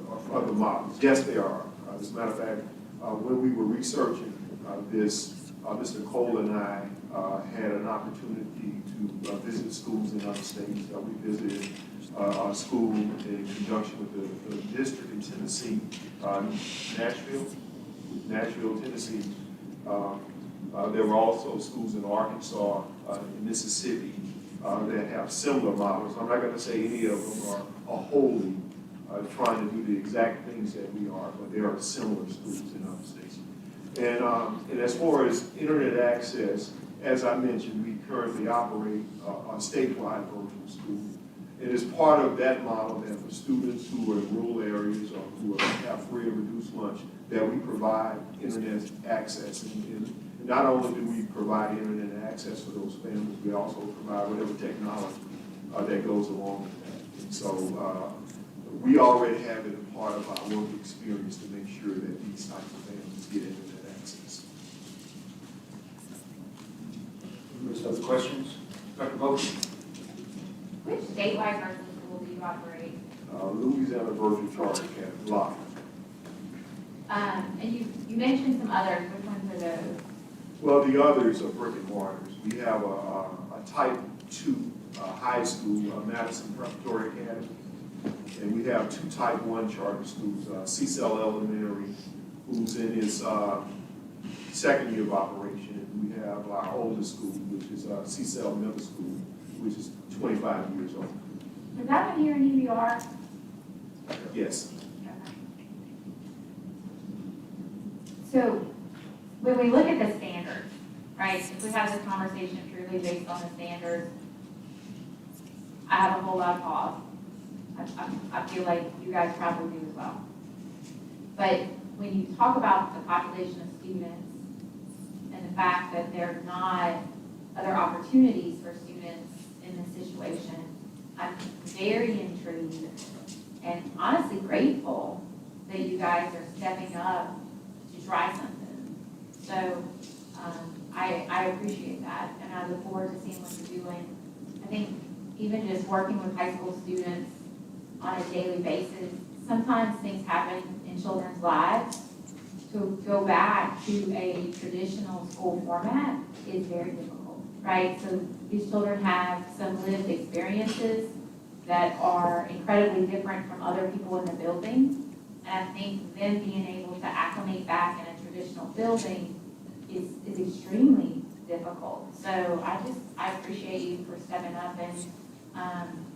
or other models, yes, they are. As a matter of fact, when we were researching this, Mr. Cole and I had an opportunity to visit schools in other states. We visited a school in conjunction with the district in Tennessee, Nashville, Tennessee. There were also schools in Arkansas, in Mississippi, that have similar models. I'm not going to say any of them are wholly trying to do the exact things that we are, but there are similar schools in other states. And as far as internet access, as I mentioned, we currently operate a statewide virtual school. It is part of that model that for students who are in rural areas or who have free or reduced lunch, that we provide internet access. And not only do we provide internet access for those families, we also provide whatever technology that goes along with that. And so we already have it a part of our work experience to make sure that these types of families get internet access. Any other questions? Dr. Bowden? Which statewide virtual school do you operate? Louisiana Virtual Charter Academy, LOC. And you mentioned some others. Which ones are those? Well, the others are brick and mortars. We have a type 2 high school, Madison Preparatory Academy. And we have 2 type 1 charter schools, CCL Elementary, who's in its second year of operation. And we have our oldest school, which is CCL Middle School, which is 25 years old. Is that one here in UVR? Yes. So when we look at the standards, right, if we have this conversation purely based on the standards, I have a whole lot of pause. I feel like you guys probably do as well. But when you talk about the population of students and the fact that there are not other opportunities for students in this situation, I'm very intrigued and honestly grateful that you guys are stepping up to try something. So I appreciate that, and I look forward to seeing what you're doing. I think even just working with high school students on a daily basis, sometimes things happen in children's lives. To go back to a traditional school format is very difficult, right? So these children have some lived experiences that are incredibly different from other people in the building. And I think them being able to acclimate back in a traditional building is extremely difficult. So I appreciate you for stepping up and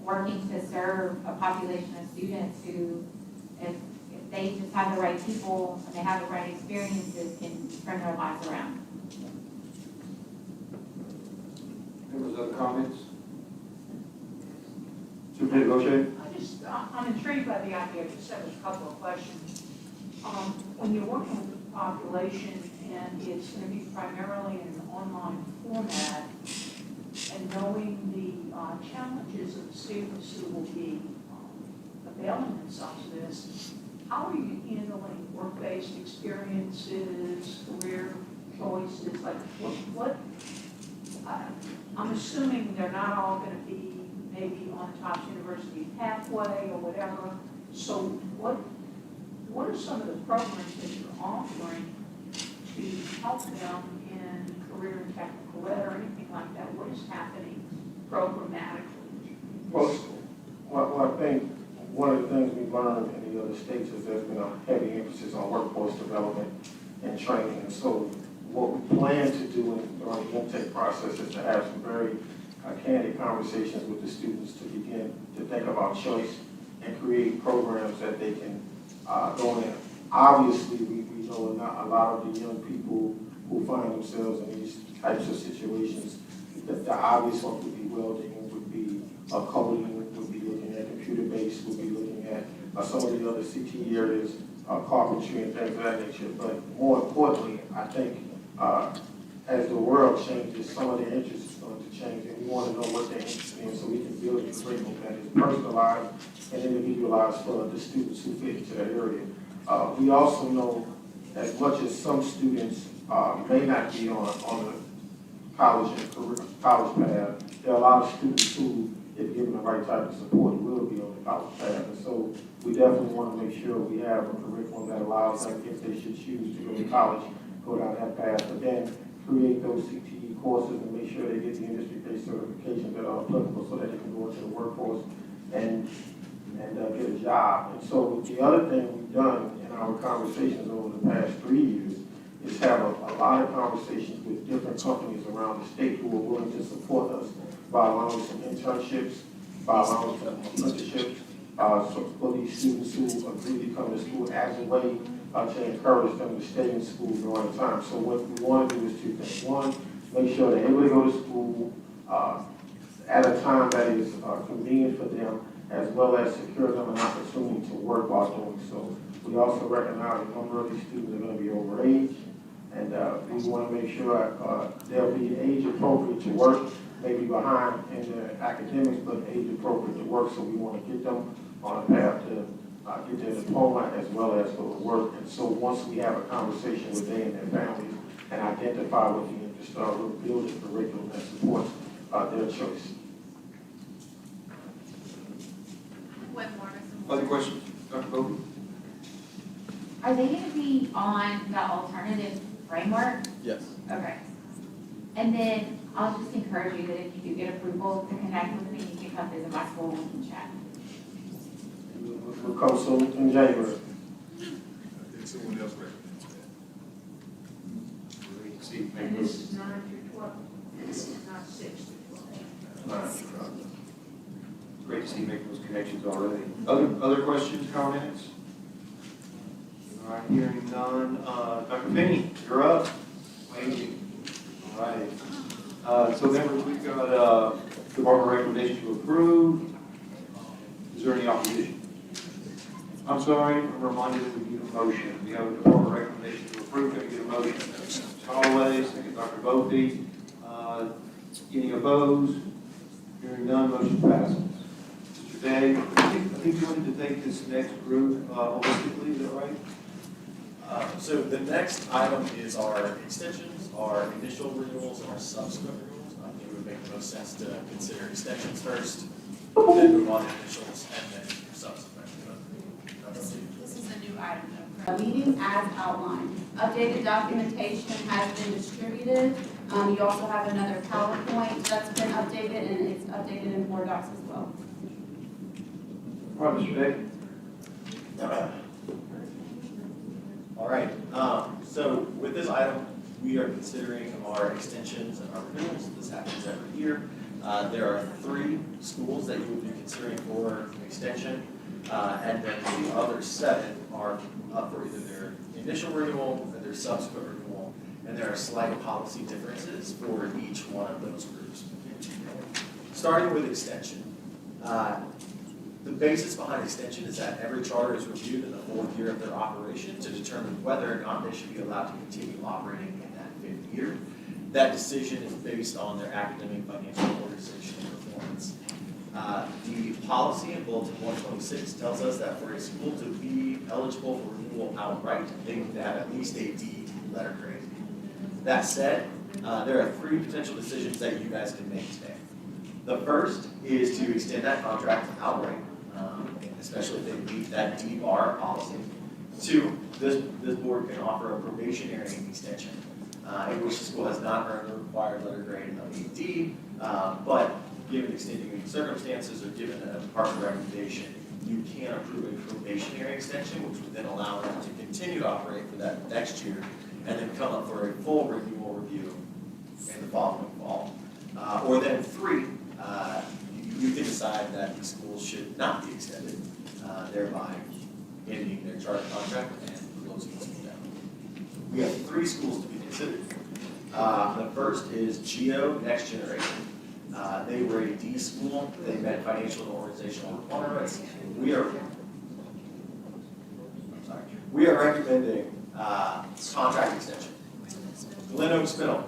working to serve a population of students who, if they just have the right people and they have the right experiences, can turn their lives around. Members, other comments? Superintendent Gaucher? I'm intrigued by the idea, I just have a couple of questions. When you're working with the population and it's going to be primarily in an online format, and knowing the challenges of the students who will be availing themselves of this, how are you handling work-based experiences, career choices? Like, I'm assuming they're not all going to be maybe on the top university pathway or whatever. So what are some of the programs that you're offering to help them in career and technical ed or anything like that? What is happening programmatically? Well, I think one of the things we've learned in the other states is there's been a heavy emphasis on workforce development and training. And so what we plan to do during the intake process is to have some very candid conversations with the students to begin to think about choice and create programs that they can go in. Obviously, we know a lot of the young people who find themselves in these types of situations, that the obvious one would be welding, would be coding, would be looking at computer-based, would be looking at some of the other CT areas, carpentry and things of that nature. But more importantly, I think as the world changes, some of their interests is going to change, and we want to know what they're interested in so we can build a curriculum that is personalized and individualized for the students who fit into that area. We also know, as much as some students may not be on the college path, there are a lot of students who, if given the right type of support, will be on the college path. And so we definitely want to make sure we have a curriculum that allows them, if they should choose to go to college, go down that path, but then create those CTE courses and make sure they get the industry-based certifications that are applicable so that they can go into the workforce and get a job. And so the other thing we've done in our conversations over the past 3 years is have a lot of conversations with different companies around the state who are willing to support us by allowing some internships, by allowing some apprenticeships, so for these students who agree to come to school as a way to encourage them to stay in school during the time. So what we want to do is two things. One, make sure they're able to go to school at a time that is convenient for them, as well as secure them an opportunity to work while doing so. We also recognize a number of these students are going to be over age, and we want to make sure they'll be age appropriate to work, maybe behind in their academics, but age appropriate to work. So we want to get them on a path to get their diploma as well as go to work. And so once we have a conversation with they and their families and identify what the interests are, we'll build a curriculum that supports their choice. Other questions? Dr. Bowden? Are they going to be on the alternative framework? Yes. Okay. And then I'll just encourage you that if you do get approval to connect with me, you can come visit my school and we can chat. We'll come soon in January. I think someone else recommends that. Great to see you make And those. this is 9 to 12, this is not 6 to 12. Great to see you making those connections already. Other questions, comments? All right, hearing none. Dr. Finney, you're up. Thank you. All right. So members, we've got department recommendation to approve. Is there any opposition? I'm sorry, I'm reminded that we need a motion. We have a department recommendation to approve. Can we get a motion? Mr. Holloway, second Dr. Bopey. Any opposed? Hearing none, motion passes. Mr. Day, I think you wanted to take this next group holistically, is that right? So the next item is our extensions, our initial renewals, and our subsequent renewals. I think it would make the most sense to consider extensions first, then move on to initials, and then subsequent. This is a new item. Meeting as outlined. Updated documentation has been distributed. You also have another PowerPoint that's been updated, and it's updated in Board Docs as well. All right, Mr. Day. All right, so with this item, we are considering our extensions and our renewals. This happens every year. There are 3 schools that you will be considering for extension, and then the other 7 are up for either their initial renewal or their subsequent renewal, and there are slight policy differences for each one of those groups. Starting with extension. The basis behind extension is that every charter is reviewed in the 4th year of their operation to determine whether or not they should be allowed to continue operating in that 5th year. That decision is based on their academic, financial, organization, and performance. The policy in Bulletin 126 tells us that for a school to be eligible for renewal outright, they need to have at least a D letter grade. That said, there are 3 potential decisions that you guys can make today. The first is to extend that contract outright, especially if they meet that D bar policy. 2, this board can offer a probationary extension, in which the school has not earned the required letter grade of a D, but given extenuating circumstances or given a department recommendation, you can approve a probationary extension, which would then allow them to continue to operate for that next year, and then come up for a full renewal review in the following fall. Or then 3, you can decide that the schools should not be extended, thereby ending their charter contract and closing the school down. We have 3 schools to be considered. The first is GEO Next Generation. They were a D school. They met financial and organizational requirements. We are recommending contract extension. Glen Oaks Middle.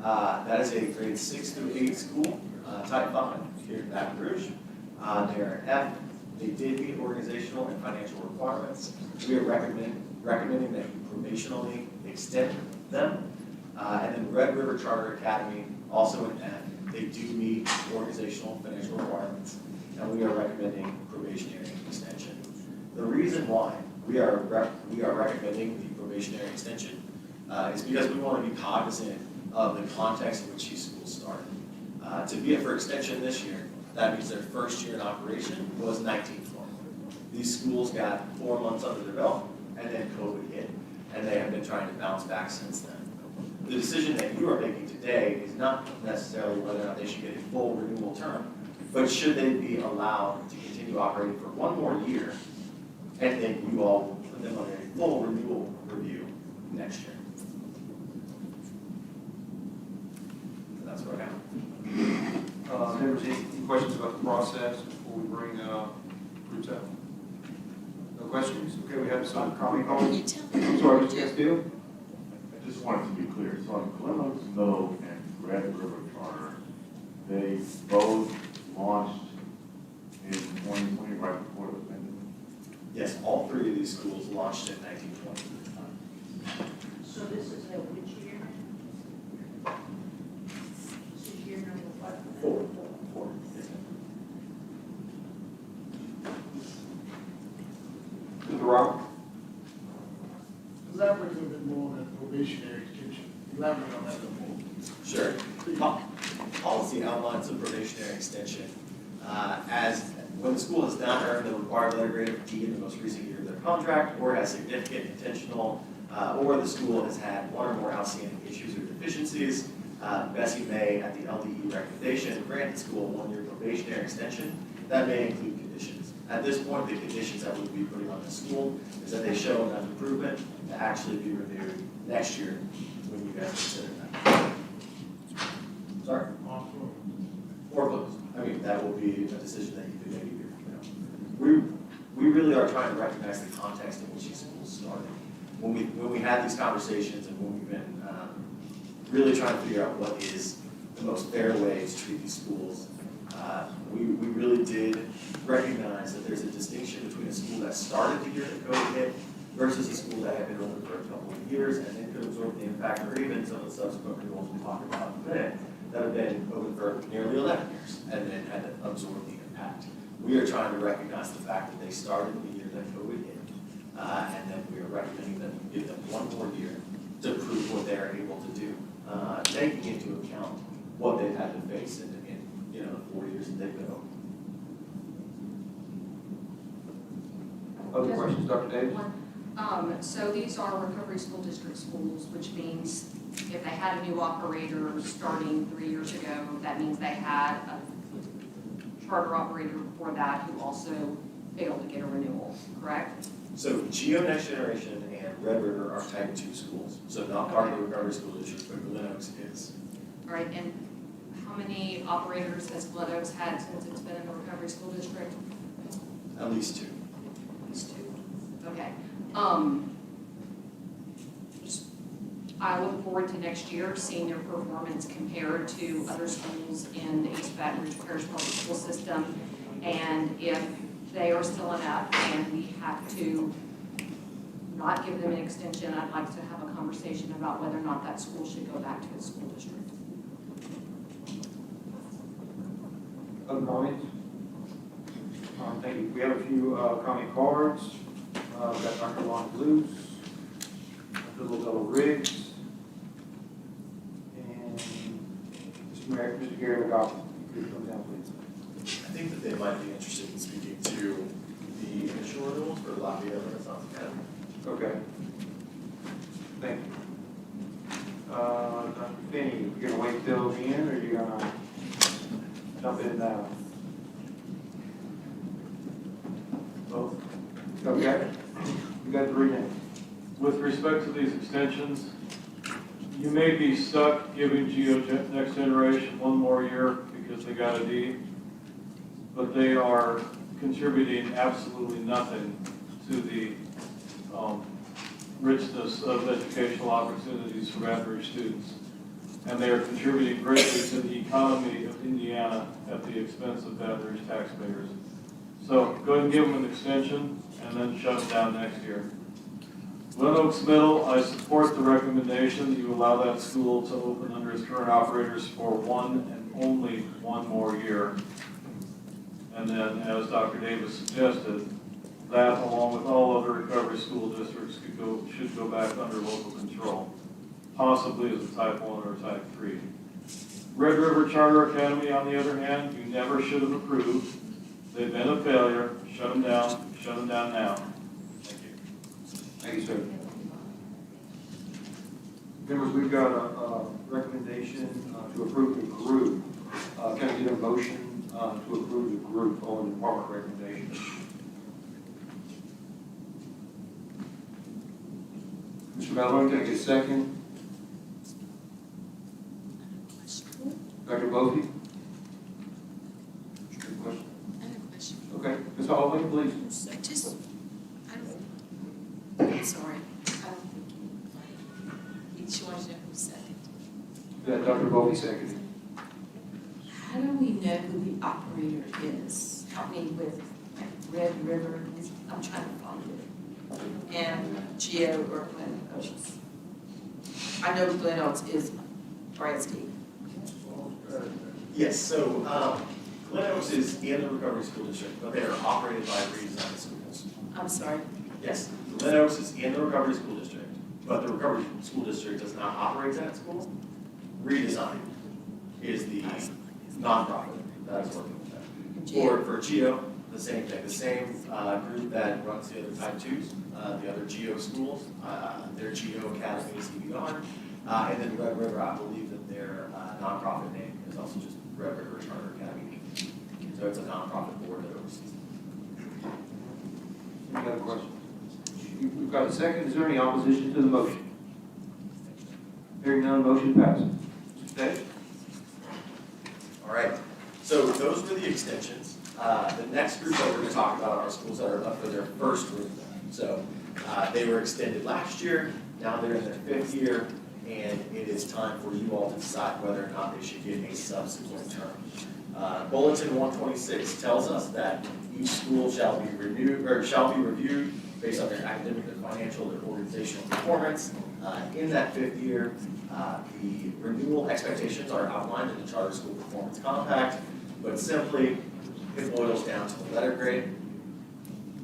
That is a grade 6 through 8 school, type 5 here in Baton Rouge. They're F. They did meet organizational and financial requirements. We are recommending that you probationally extend them. And then Red River Charter Academy, also an F. They do meet organizational and financial requirements, and we are recommending probationary extension. The reason why we are recommending the probationary extension is because we want to be cognizant of the context in which these schools started. To be up for extension this year, that means their first year in operation was 1920. These schools got 4 months under their belt, and then COVID hit, and they have been trying to bounce back since then. The decision that you are making today is not necessarily whether or not they should get a full renewal term, but should they be allowed to continue operating for 1 more year, and then you all put them on a full renewal review next year. And that's where I am. Members, any questions about the process before we bring groups out? No questions? Okay, we have some comment cards. I'm sorry, Mr. Castillo? I just wanted to be clear, so on Glen Oaks Middle and Red River Charter, they both launched in 2020, right before the pandemic? Yes, all three of these schools launched in 1920. So this is a which year? This is year number what? Four. Yes, ma'am. Mr. Rob? Elaborate a little bit more on that probationary extension. Elaborate on that a little more. Sure. Policy outlines a probationary extension as when the school has not earned the required letter grade of D in the most recent year of their contract, or has significant intentional, or the school has had one or more outstanding issues or deficiencies, Bessie may, at the LDE recommendation, grant the school a one-year probationary extension. That may include conditions. At this point, the conditions that we would be putting on the school is that they show enough improvement to actually be renewed next year when you guys consider that. Sorry? Or closed. I mean, that will be a decision that you can make a year from now. We really are trying to recognize the context in which these schools started. When we had these conversations and when we've been really trying to figure out what is the most fair way to treat these schools, we really did recognize that there's a distinction between a school that started the year that COVID hit versus a school that had been open for a couple of years and then could absorb the impact, or even some of the subsequent renewals we talked about in a minute that have been open for nearly 11 years and then had to absorb the impact. We are trying to recognize the fact that they started the year that COVID hit, and then we are recommending that we give them one more year to prove what they're able to do, taking into account what they've had to face in the 4 years that they've been open. Other questions, Dr. Davis? So these are recovery school district schools, which means if they had a new operator starting 3 years ago, that means they had a charter operator before that who also failed to get a renewal, correct? So Geo Next Generation and Red River are type 2 schools, so not part of the recovery school district, but Glen Oaks is. All right, and how many operators has Glen Oaks had since it's been in the recovery school district? At least 2. At least 2. Okay. I look forward to next year seeing their performance compared to other schools in the East Baton Rouge Parish Public School System. And if they are still inept and we have to not give them an extension, I'd like to have a conversation about whether or not that school should go back to its school district. Other comments? Thank you. We have a few comment cards. We've got Dr. Ron Blues, Dr. Lobella Riggs, and Mr. Gary McGoffin. Could you come down, please? I think that they might be interested in speaking to the initial renewals for Lafayette Renaissance Academy. Okay. Thank you. Dr. Finney, you gonna wait till the end, or you gonna jump in now? Both? Okay. You got 3 minutes. With respect to these extensions, you may be stuck giving Next Generation one more year because they got a D, but they are contributing absolutely nothing to the richness of educational opportunities for Baton Rouge students. And they are contributing greatly to the economy of Indiana at the expense of Baton Rouge taxpayers. So go ahead and give them an extension and then shut them down next year. Glen Oaks Middle, I support the recommendation that you allow that school to open under its current operators for one and only one more year. And then, as Dr. Davis suggested, that along with all other recovery school districts should go back under local control, possibly as a type 1 or type 3. Red River Charter Academy, on the other hand, you never should have approved. They've been a failure. Shut them down now. Thank you, sir. Members, we've got a recommendation to approve the group. Can I get a motion to approve the group on the department recommendation? Mr. Malone, can I get a second? Dr. Bovee? Good question. I have a question. Okay, Ms. Holloway, please. Just, I'm sorry. She wants to know who's second. Dr. Bovee seconded. How do we know who the operator is? Help me with Red River, I'm trying to follow it. And Geo or Glen Oaks. I know Glen Oaks is Brightscape. Yes, so Glen Oaks is in the Recovery School District, but they are operated by redesigned schools. I'm sorry. Yes, Glen Oaks is in the Recovery School District, but the Recovery School District does not operate that school. Redesign is the nonprofit that is working with them. For GEO, the same thing, the same group that runs the other type 2s, the other GEO schools, their GEO Academy is EBR, and then Red River, I believe that their nonprofit name is also just Red River Charter Academy. So it's a nonprofit board that oversees it. Any other questions? We've got a second. Is there any opposition to the motion? Hearing none, motion passes. Mr. Day? All right, so those were the extensions. The next group that we're going to talk about are schools that are up for their first group. So they were extended last year, now they're in their 5th year, and it is time for you all to decide whether or not they should get a subsequent term. Bulletin 126 tells us that each school shall be reviewed based on their academic, their financial, their organizational performance. In that 5th year, the renewal expectations are outlined in the Charter School Performance Compact, but simply it boils down to the letter grade.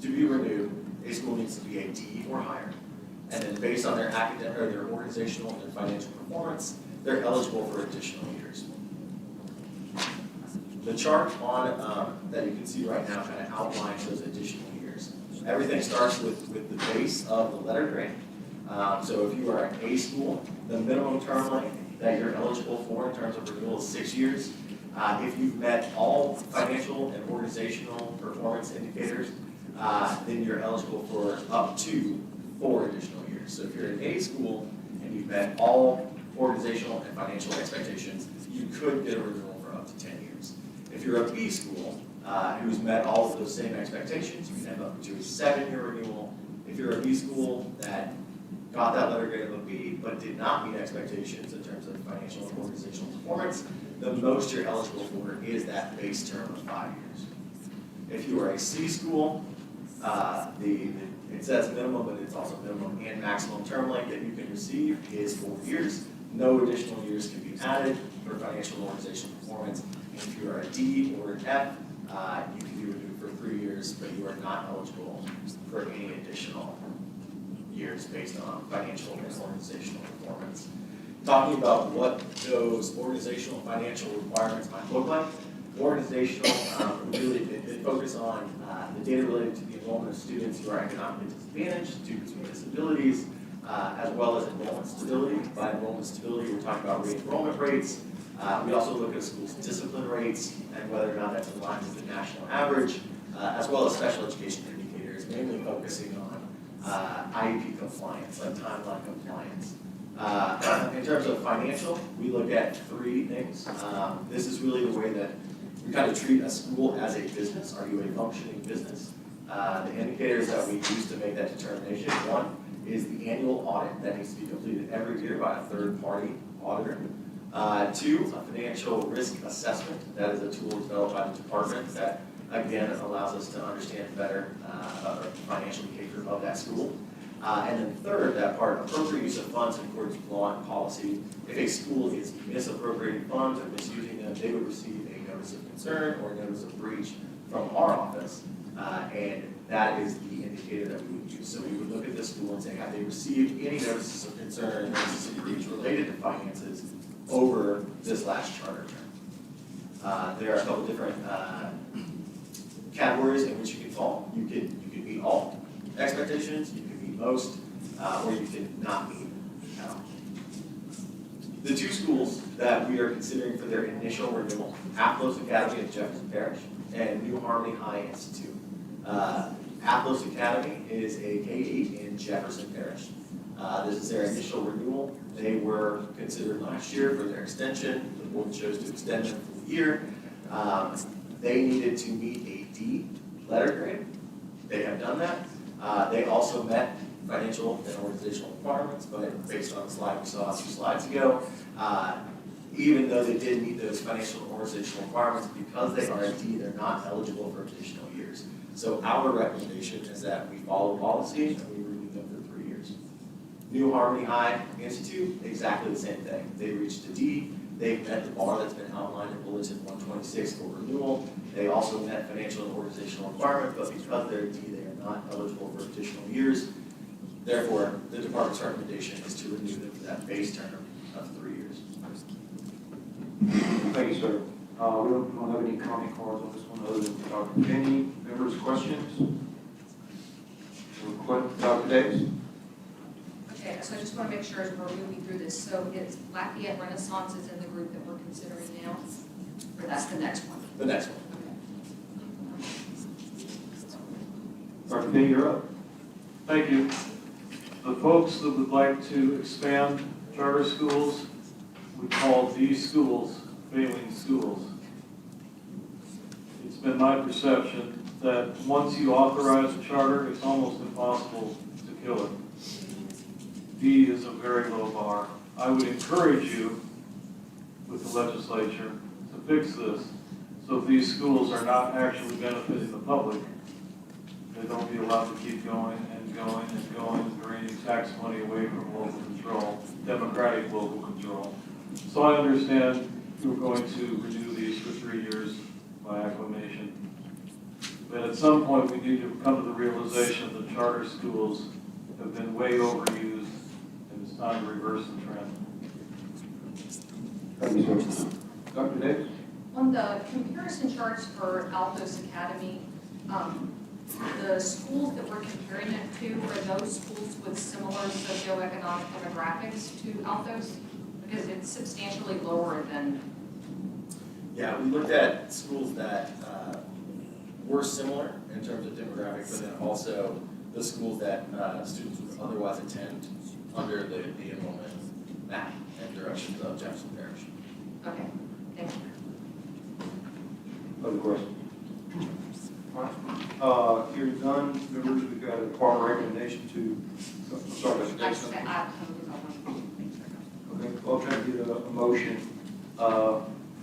To be renewed, a school needs to be a D or higher. And then based on their academic or their organizational and their financial performance, they're eligible for additional years. The chart on that you can see right now kind of outlines those additional years. Everything starts with the base of the letter grade. So if you are an A school, the minimum term length that you're eligible for in terms of renewal is 6 years. If you've met all financial and organizational performance indicators, then you're eligible for up to 4 additional years. So if you're an A school and you've met all organizational and financial expectations, you could get a renewal for up to 10 years. If you're a B school who's met all of those same expectations, you can have up to a 7-year renewal. If you're a B school that got that letter grade of a B but did not meet expectations in terms of financial and organizational performance, the most you're eligible for is that base term of 5 years. If you are a C school, it says minimum, but it's also minimum and maximum term length that you can receive is 4 years. No additional years can be added for financial and organizational performance. And if you are a D or an F, you can be renewed for 3 years, but you are not eligible for any additional years based on financial and organizational performance. Talking about what those organizational and financial requirements might look like. Organizational, really, they focus on the data related to the enrollment of students who are economically disadvantaged, students with disabilities, as well as enrollment stability. By enrollment stability, we're talking about re-enrollment rates. We also look at schools' discipline rates and whether or not that's in line with the national average, as well as special education indicators, mainly focusing on IEP compliance, like timeline compliance. In terms of financial, we look at 3 things. This is really the way that we kind of treat a school as a business. Are you a functioning business? The indicators that we use to make that determination, 1 is the annual audit that needs to be completed every year by a third-party auditor. 2, a financial risk assessment. That is a tool developed by the department that, again, allows us to understand better the financial behavior of that school. And then 3rd, that part, appropriate use of funds in accordance with law and policy. If a school is misappropriating funds or misusing them, they would receive a notice of concern or a notice of breach from our office. And that is the indicator that we would use. So we would look at the school and say, have they received any notices of concern or notices of breach related to finances over this last charter term? There are a couple different categories in which you can fall. You can meet all expectations, you can meet most, or you can not meet at all. The 2 schools that we are considering for their initial renewal, Athlos Academy of Jefferson Parish and New Harmony High Institute. Athlos Academy is a K-8 in Jefferson Parish. This is their initial renewal. They were considered last year for their extension. The board chose to extend them for the year. They needed to meet a D letter grade. They have done that. They also met financial and organizational requirements, but based on the slide we saw 2 slides ago, even though they did meet those financial and organizational requirements, because they are a D, they're not eligible for additional years. So our recommendation is that we follow policy and we renew them for 3 years. New Harmony High Institute, exactly the same thing. They reached a D. They've met the bar that's been outlined in Bulletin 126 for renewal. They also met financial and organizational requirements, but because they're a D, they are not eligible for additional years. Therefore, the department's recommendation is to renew them for that base term of 3 years. Thank you, sir. We don't have any comment cards on this one other than Dr. Kenny. Members, questions? Dr. Davis? Okay, so I just want to make sure as we're moving through this, so it's Lafayette Renaissance is in the group that we're considering now? Or that's the next one? The next one. Dr. Kenny, you're up. Thank you. The folks that would like to expand charter schools, we call these schools failing schools. It's been my perception that once you authorize a charter, it's almost impossible to kill it. D is a very low bar. I would encourage you with the legislature to fix this so if these schools are not actually benefiting the public, they don't be allowed to keep going and going and going and draining tax money away from local control, democratic local control. So I understand you're going to renew these for 3 years by acclamation. But at some point, we need to come to the realization that charter schools have been way overused, and it's time to reverse the trend. Thank you, sir. Dr. Davis? On the comparison charts for Altos Academy, the schools that we're comparing it to, are those schools with similar socioeconomic demographics to Altos? Because it's substantially lower than. Yeah, we looked at schools that were similar in terms of demographic, but then also the schools that students would otherwise attend under the enrollment map and directions of Jefferson Parish. Okay, thank you. Other questions? All right. Hearing none, members, we've got a department recommendation to, sorry, Dr. Davis. Okay, well, I'm trying to get a motion.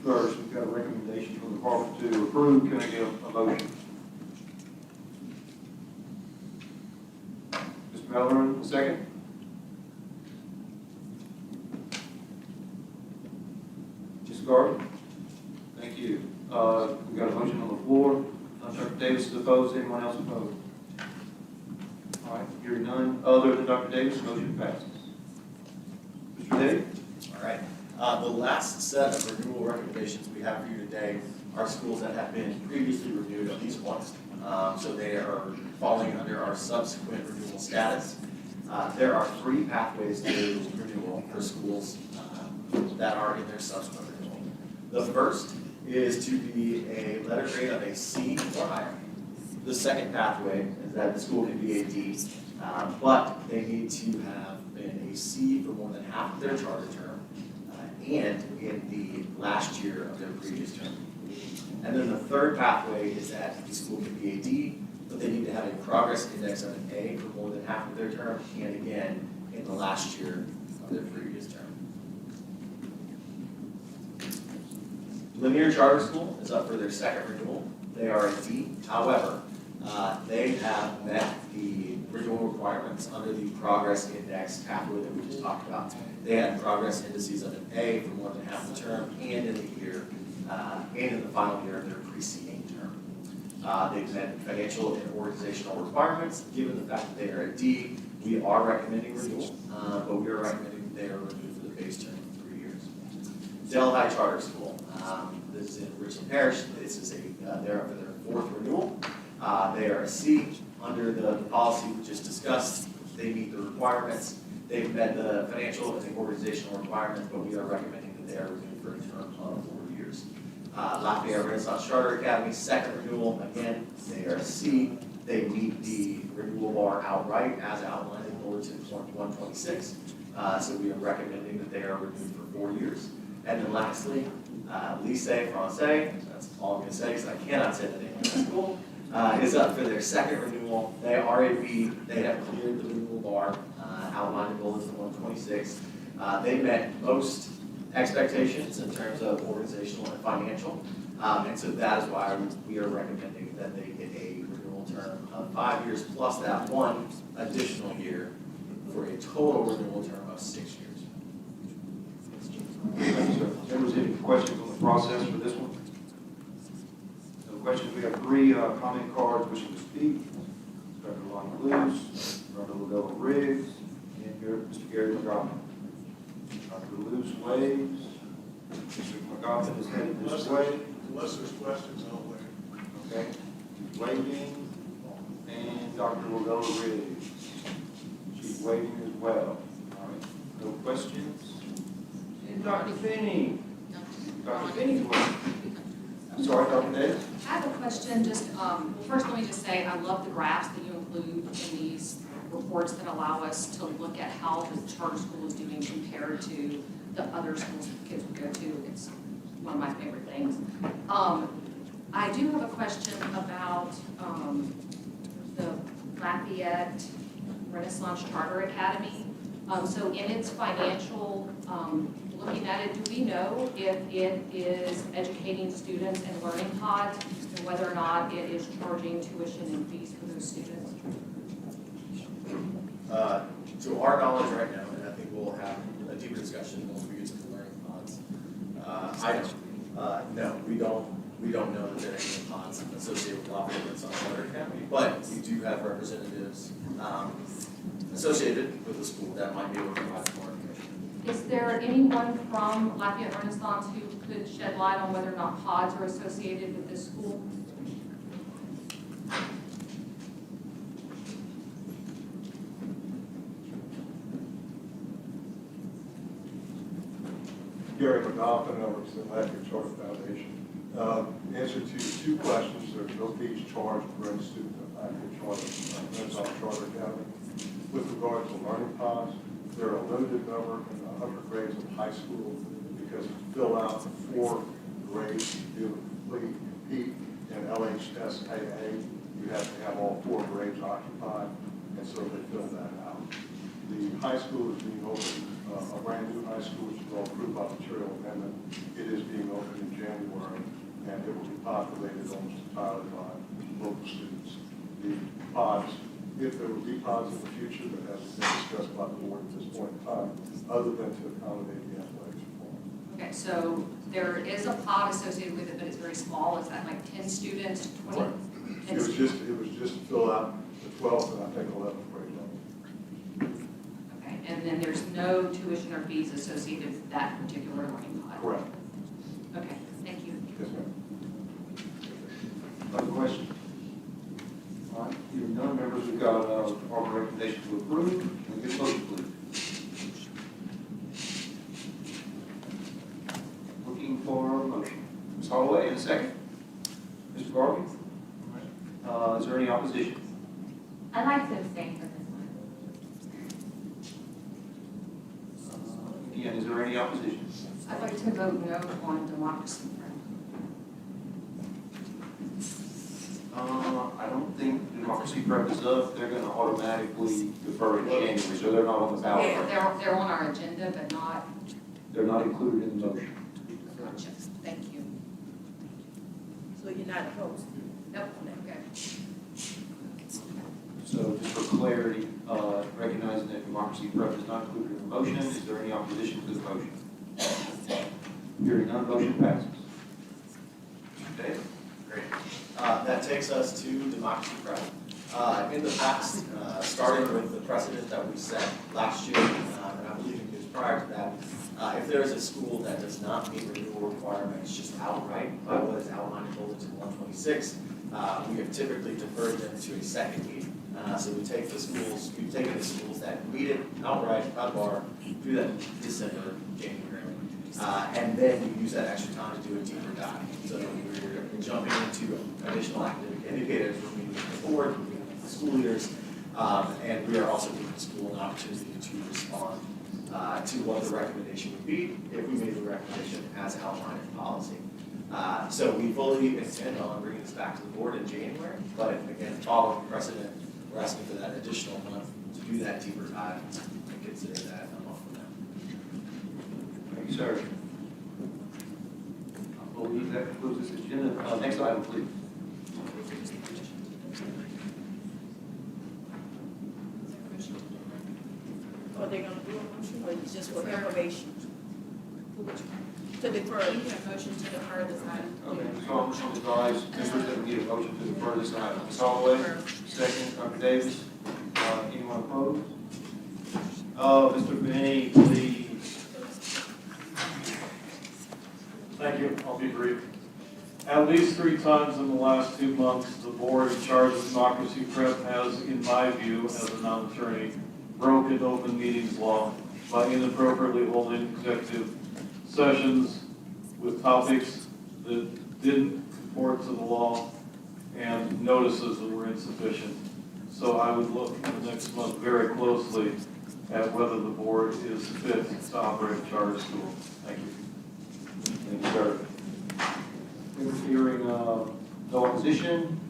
First, we've got a recommendation from the department to approve. Can I get a motion? Mr. Mellerin, a second. Ms. Garvin? Thank you. We've got a motion on the floor. Dr. Davis is opposed. Anyone else opposed? All right. Hearing none other than Dr. Davis, motion passes. Mr. Davis? All right. The last set of renewal recommendations we have for you today are schools that have been previously renewed at least once. So they are falling under our subsequent renewal status. There are 3 pathways to renewal for schools that are in their subsequent renewal. The first is to be a letter grade of a C or higher. The second pathway is that the school can be a D, but they need to have been a C for more than half of their charter term and in the last year of their previous term. And then the third pathway is that the school can be a D, but they need to have a progress index of an A for more than half of their term and again in the last year of their previous term. Linear Charter School is up for their second renewal. They are a D. However, they have met the renewal requirements under the progress index pathway that we just talked about. They had progress indices of an A for more than half the term and in the year, and in the final year of their preceding term. They've met financial and organizational requirements. Given the fact that they are a D, we are recommending renewal, but we are recommending they are renewed for the base term of 3 years. Delhi Charter School. This is in Richland Parish. This is they're up for their 4th renewal. They are a C under the policy we just discussed. They meet the requirements. They've met the financial and the organizational requirements, but we are recommending that they are renewed for a term of 4 years. Lafayette Renaissance Charter Academy, 2nd renewal. Again, they are a C. they meet the renewal bar outright as outlined in Bulletin 126. So we are recommending that they are renewed for 4 years. And then lastly, Lycée Français, that's all I'm going to say because I cannot say the name of the school, is up for their second renewal. They are a B. They have cleared the renewal bar outlined in Bulletin 126. They met most expectations in terms of organizational and financial. And so that is why we are recommending that they get a renewal term of 5 years plus that one additional year for a total renewal term of 6 years. Thank you, sir. Members, any questions on the process for this one? No questions. We have 3 comment cards wishing to speak. Dr. Lonnie Luce, Dr. Lavella Riggs, and Mr. Gary McGoffin. Dr. Luce waves. Mr. McGoffin is headed this way. Unless there's questions, I'll wait. Okay. He's waving. And Dr. Lavella Riggs. She's waving as well. All right. No questions. And Dr. Finney. Dr. Finney's waving. I'm sorry, Dr. Davis. I have a question, just, first let me just say, I love the graphs that you include in these reports that allow us to look at how the charter school is doing compared to the other schools that kids would go to. It's one of my favorite things. I do have a question about the Lafayette Renaissance Charter Academy. So in its financial, looking at it, do we know if it is educating students and learning pods and whether or not it is charging tuition and fees for those students? To our knowledge right now, and I think we'll have a deeper discussion once we get to the learning pods. No, we don't know that there are any pods associated with Lafayette Renaissance Charter Academy, but we do have representatives associated with the school that might be able to provide more information. Is there anyone from Lafayette Renaissance who could shed light on whether or not pods are associated with this school? Gary McGoffin, I represent Lafayette Charter Foundation. Answer to your 2 questions, there's no fees charged for any student at Lafayette Renaissance Charter Academy. With regard to learning pods, there are a limited number in the upper grades of high school because to fill out the 4 grades to be able to compete in LHSAA, you have to have all 4 grades occupied, and so they fill that out. The high school is being opened, a brand new high school, which is all approved by material amendment. It is being opened in January, and it will be populated almost entirely by local students. The pods, if there will be pods in the future, that hasn't been discussed by the board at this point in time, other than to accommodate the athletics reform. Okay, so there is a pod associated with it, but it's very small. Is that like 10 students, 20? Right. It was just to fill out the 12th and I think 11th grade level. Okay, and then there's no tuition or fees associated with that particular learning pod? Correct. Okay, thank you. Yes, ma'am. Other questions? All right, hearing none, members, we've got our recommendation to approve. Can we get a motion, please? Looking for a motion. Ms. Holloway, in a second. Mr. Garvey? Is there any opposition? I'd like to abstain from this one. Again, is there any opposition? I'd like to vote no on democracy. I don't think democracy prep is up. They're going to automatically defer in January, so they're not on the ballot. Yeah, they're on our agenda, but not. They're not included in the motion. Gotcha. Thank you. So you're not opposed? Nope. Okay. So just for clarity, recognizing that democracy prep is not included in the motion, is there any opposition to the motion? Hearing none, motion passes. Okay. Great. That takes us to democracy prep. In the past, starting with the precedent that we set last year, and I believe in years prior to that, if there is a school that does not meet renewal requirements just outright by what is outlined in Bulletin 126, we have typically deferred them to a second meeting. So we've taken the schools that meet it outright by the bar, do that in December, January, and then you use that extra time to do a deeper dive. So we're jumping into additional academic indicators, we're meeting with the board, we're school leaders. And we are also giving the school an opportunity to respond to what the recommendation would be if we made the recommendation as outlined in policy. So we fully intend on bringing this back to the board in January, but again, following precedent, we're asking for that additional month to do that deeper dive and consider that a month from now. Thank you, sir. I believe that concludes this agenda. Next item, please. Are they gonna do a motion or just for information? To defer. You need a motion to defer this item. Okay, so I'm going to advise members that we need a motion to defer this item. Ms. Holloway, second, Dr. Davis. Anyone opposed? Mr. Benny, please. Thank you, I'll be brief. At least 3 times in the last 2 months, the board in charge of Democracy Prep has, in my view, as a non-attorney, broken open meetings law by inappropriately holding executive sessions with topics that didn't comport to the law and notices that were insufficient. So I would look in the next month very closely at whether the board is fit to operate a charter school. Thank you. Thank you, sir. Members hearing no opposition,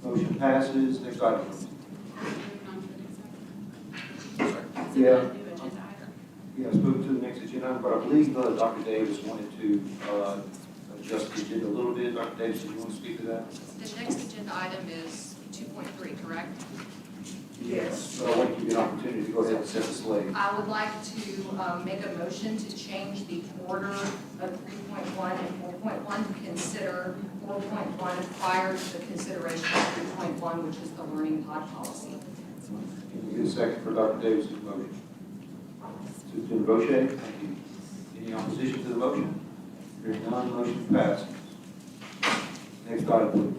motion passes. Next item, please. Yeah. Yeah, let's move to the next agenda item, but I believe Dr. Davis wanted to adjust the agenda a little bit. Dr. Davis, do you want to speak to that? The next agenda item is 2.3, correct? Yes. So I want to give you an opportunity to go ahead and set the slate. I would like to make a motion to change the order of 3.1 and 4.1 to consider 4.1 prior to the consideration of 3.1, which is the learning pod policy. Can we get a second for Dr. Davis' motion? To negotiate? Thank you. Any opposition to the motion? Hearing none, motion passes. Next item, please.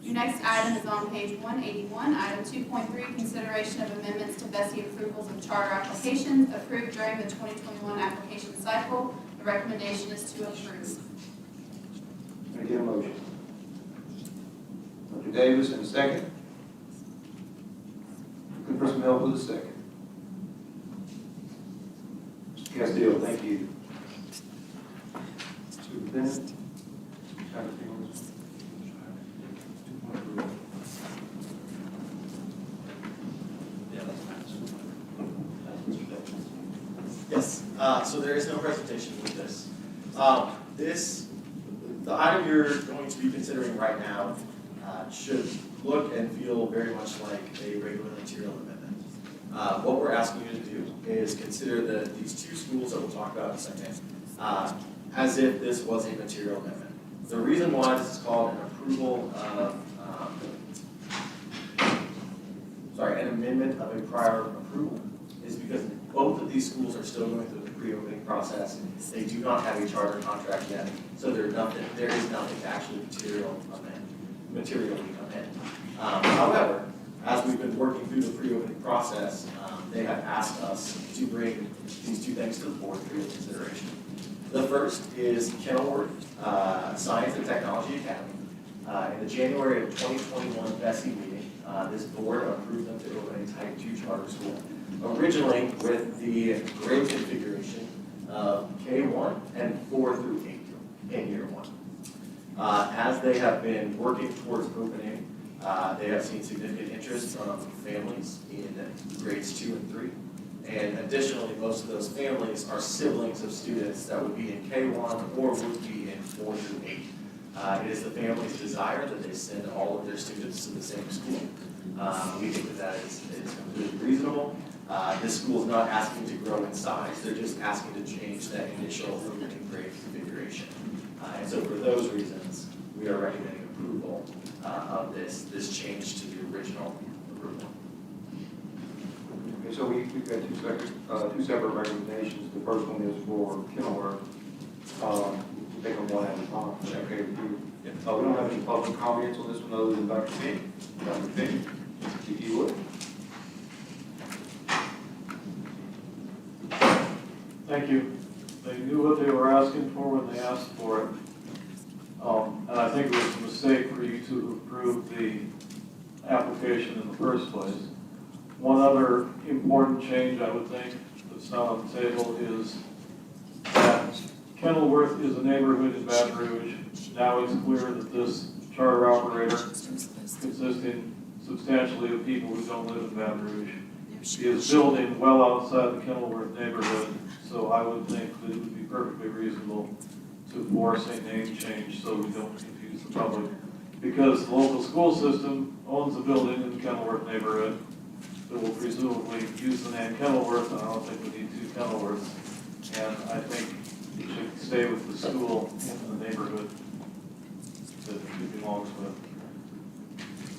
Your next item is on page 181, item 2.3, consideration of amendments to Bessie approvals of charter applications approved during the 2021 application cycle. The recommendation is to approve. Can I get a motion? Dr. Davis, and a second. Looking for some help with a second. Mr. Castillo, thank you. Superintendent? Yes, so there is no presentation with this. The item you're going to be considering right now should look and feel very much like a regular material amendment. What we're asking you to do is consider these 2 schools that we'll talk about in a second as if this was a material amendment. The reason why this is called an approval of, an amendment of a prior approval is because both of these schools are still going through the pre-opening process. They do not have a charter contract yet, so there is nothing to actually materially amend. However, as we've been working through the pre-opening process, they have asked us to bring these 2 things to the board for your consideration. The first is Kenilworth Science and Technology Academy. In the January of 2021 Bessie meeting, this board approved them to open a Type 2 charter school, originally with the grade configuration of K1 and 4 through 8 in year 1. As they have been working towards opening, they have seen significant interest from families in grades 2 and 3. And additionally, most of those families are siblings of students that would be in K1 or would be in 4 through 8. It is the family's desire that they send all of their students to the same school. We think that is completely reasonable. This school is not asking to grow in size, they're just asking to change that initial opening grade configuration. And so for those reasons, we are recommending approval of this change to the original approval. Okay, so we've got 2 separate recommendations. The first one is for Kenilworth. We'll take them one at a time. Is that okay with you? We don't have any public comments on this one other than Dr. Finney. Dr. Finney, if you would. Thank you. They knew what they were asking for when they asked for it. And I think it was a mistake for you to approve the application in the first place. One other important change I would think that's not on the table is that Kenilworth is a neighborhood in Baton Rouge. Now it's clear that this charter operator, consisting substantially of people who don't live in Baton Rouge, is building well outside the Kenilworth neighborhood. So I would think that it would be perfectly reasonable to force a name change so we don't confuse the public. Because the local school system owns a building in the Kenilworth neighborhood that will presumably use the name Kenilworth, and I don't think we need two Kenilworths. And I think it should stay with the school in the neighborhood that it belongs with.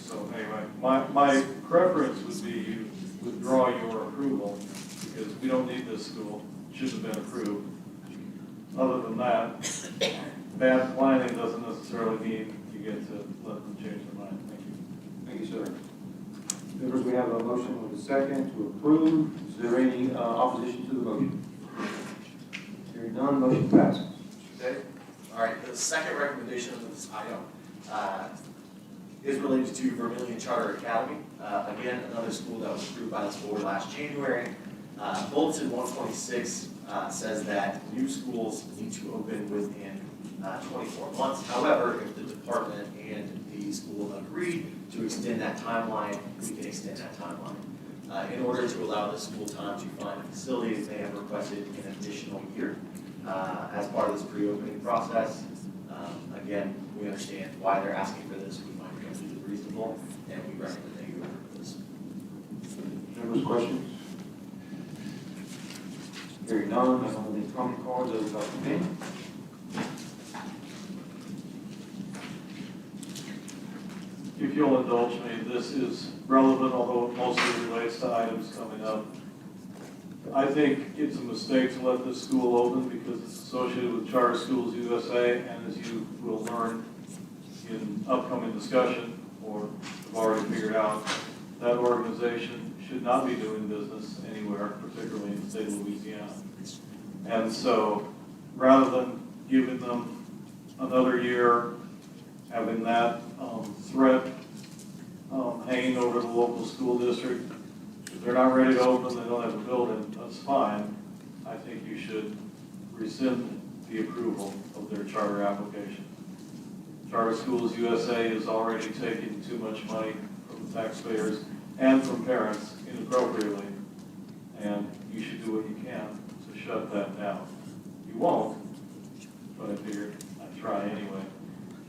So anyway, my preference would be you withdraw your approval, because we don't need this school, it shouldn't have been approved. Other than that, bad planning doesn't necessarily mean you get to let them change their mind. Thank you. Thank you, sir. Members, we have a motion with a second to approve. Is there any opposition to the motion? Hearing none, motion passes. Okay. All right, the second recommendation of this item is related to Vermilion Charter Academy. Again, another school that was approved by this board last January. Bulletin 126 says that new schools need to open within 24 months. However, if the department and the school agree to extend that timeline, we can extend that timeline. In order to allow the school time to find facilities, they have requested an additional year as part of this pre-opening process. Again, we understand why they're asking for this. We find it completely reasonable, and we recommend that you approve this. Members, questions? Hearing none, I'm on the comment cards, those about the name. If you'll indulge me, this is relevant, although it mostly relates to items coming up. I think it's a mistake to let this school open because it's associated with Charter Schools USA, and as you will learn in upcoming discussion, or have already figured out, that organization should not be doing business anywhere, particularly in the state of Louisiana. And so, rather than giving them another year, having that threat hanging over the local school district, if they're not ready to open, they don't have a building, that's fine. I think you should rescind the approval of their charter application. Charter Schools USA is already taking too much money from the taxpayers and from parents inappropriately, and you should do what you can to shut that down. You won't, but I figured I'd try anyway.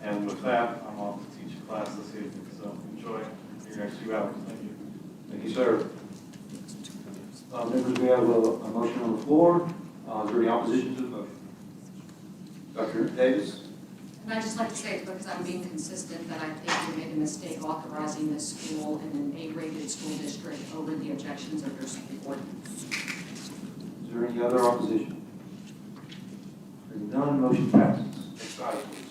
And with that, I'm off to teach a class this evening, so enjoy your next few hours. Thank you. Thank you, sir. Members, we have a motion on the floor. Is there any opposition to the motion? Dr. Davis? And I'd just like to say, it's because I'm being consistent, that I think we made a mistake authorizing this school in an A-rated school district over the objections of their school board. Is there any other opposition? Hearing none, motion passes. Next item, please.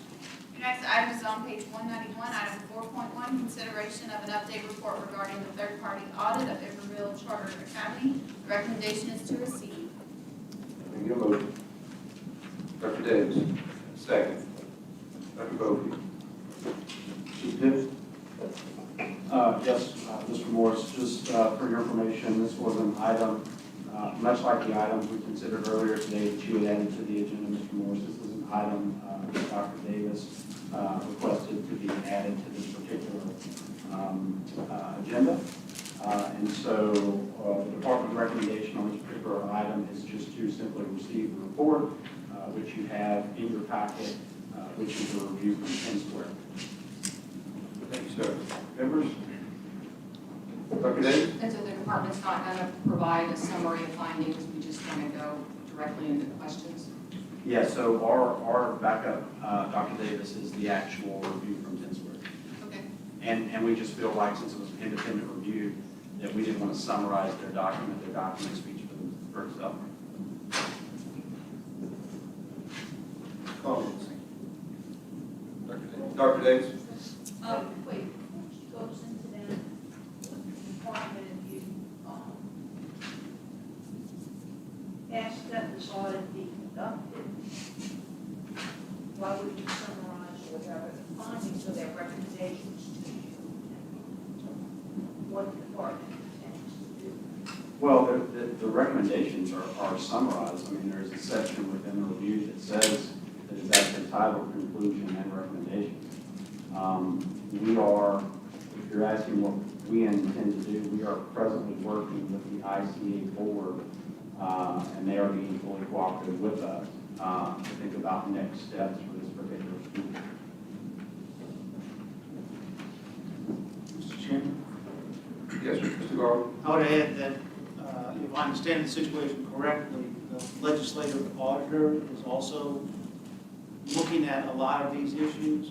Your next item is on page 191, item 4.1, consideration of an update report regarding the third-party audit of Iberville Charter Academy. The recommendation is to receive. Can I get a motion? Dr. Davis, second. Dr. Bovee. Chief Tibbs? Yes, Mr. Morris, just for your information, this was an item, much like the items we considered earlier today that you had added to the agenda, Mr. Morris. This is an item that Dr. Davis requested to be added to this particular agenda. And so the department's recommendation on this particular item is just to simply receive the report, which you have in your packet, which is a review from Penn Square. Thank you, sir. Members? Dr. Davis? And so the department's not going to provide a summary of findings, we just want to go directly into questions. Yeah, so our backup, Dr. Davis, is the actual review from Penn Square. Okay. And we just feel like since it was an independent review, that we didn't want to summarize their document speech for itself. Comments? Dr. Davis? Wait, before she goes into that department, you asked that this audit be conducted. Why would you summarize whatever the findings or their recommendations to you? What the department intends to do? Well, the recommendations are summarized. I mean, there's a section within the review that says that it's actually titled conclusion and recommendations. We are, if you're asking what we intend to do, we are presently working with the ICA board, and they are being fully cooperative with us to think about next steps for this particular school. Mr. Chairman? Yes, sir, Mr. Garber. I would add that, if I understand the situation correctly, the legislative auditor is also looking at a lot of these issues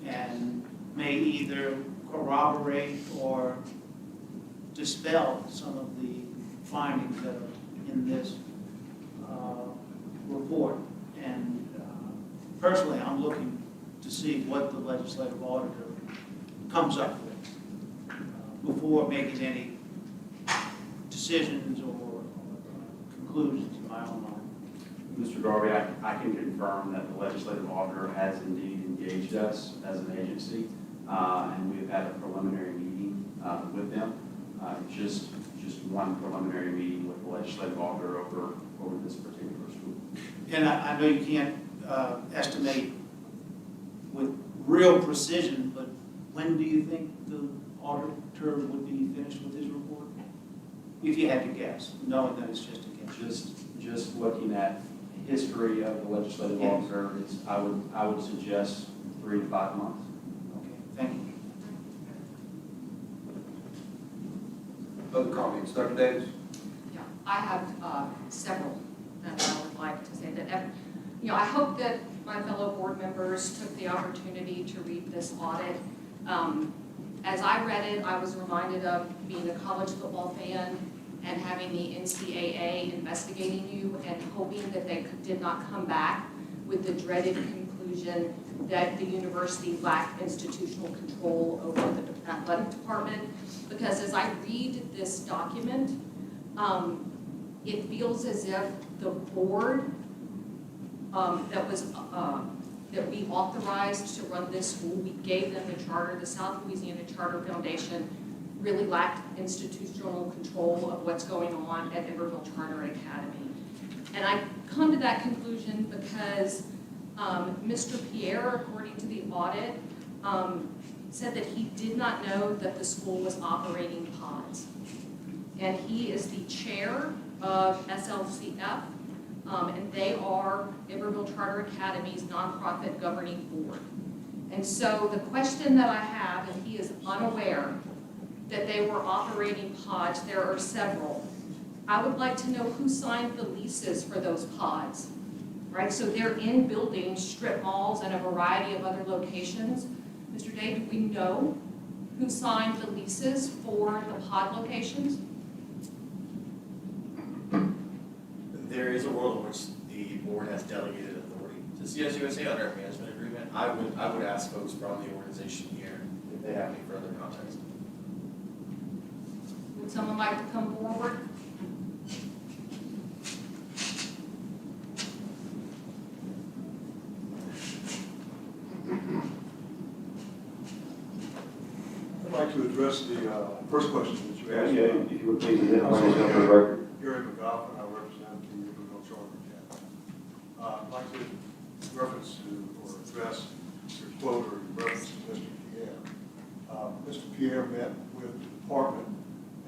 and may either corroborate or dispel some of the findings that are in this report. And personally, I'm looking to see what the legislative auditor comes up with before making any decisions or conclusions in my own mind. Mr. Garvey, I can confirm that the legislative auditor has indeed engaged us as an agency, and we have had a preliminary meeting with them. Just one preliminary meeting with the legislative auditor over this particular school. And I know you can't estimate with real precision, but when do you think the auditor would be finished with his report? If you had to guess, knowing that it's just a guess. Just looking at history of the legislative officer, I would suggest 3 to 5 months. Okay, thank you. Other comments, Dr. Davis? Yeah, I have several that I would like to say that, I hope that my fellow board members took the opportunity to read this audit. As I read it, I was reminded of being a college football fan and having the NCAA investigating you and hoping that they did not come back with the dreaded conclusion that the university lacked institutional control over the athletic department. Because as I read this document, it feels as if the board that we authorized to run this school, we gave them the charter, the South Louisiana Charter Foundation really lacked institutional control of what's going on at Iberville Charter Academy. And I come to that conclusion because Mr. Pierre, according to the audit, said that he did not know that the school was operating pods. And he is the chair of SLCF, and they are Iberville Charter Academy's nonprofit governing board. And so the question that I have, and he is unaware that they were operating pods, there are several. I would like to know who signed the leases for those pods, right? So they're in buildings, strip malls, and a variety of other locations. Mr. Day, do we know who signed the leases for the pod locations? There is a world in which the board has delegated authority to CSUSA under a management agreement. I would ask folks from the organization here if they have any further context. Would someone like to come forward? I'd like to address the first question that you asked. Yeah, if you would please identify yourself for the record. Gary McGoffin, I represent the Iberville Charter Academy. I'd like to reference to or address your quote or your reference to Mr. Pierre. Mr. Pierre met with the department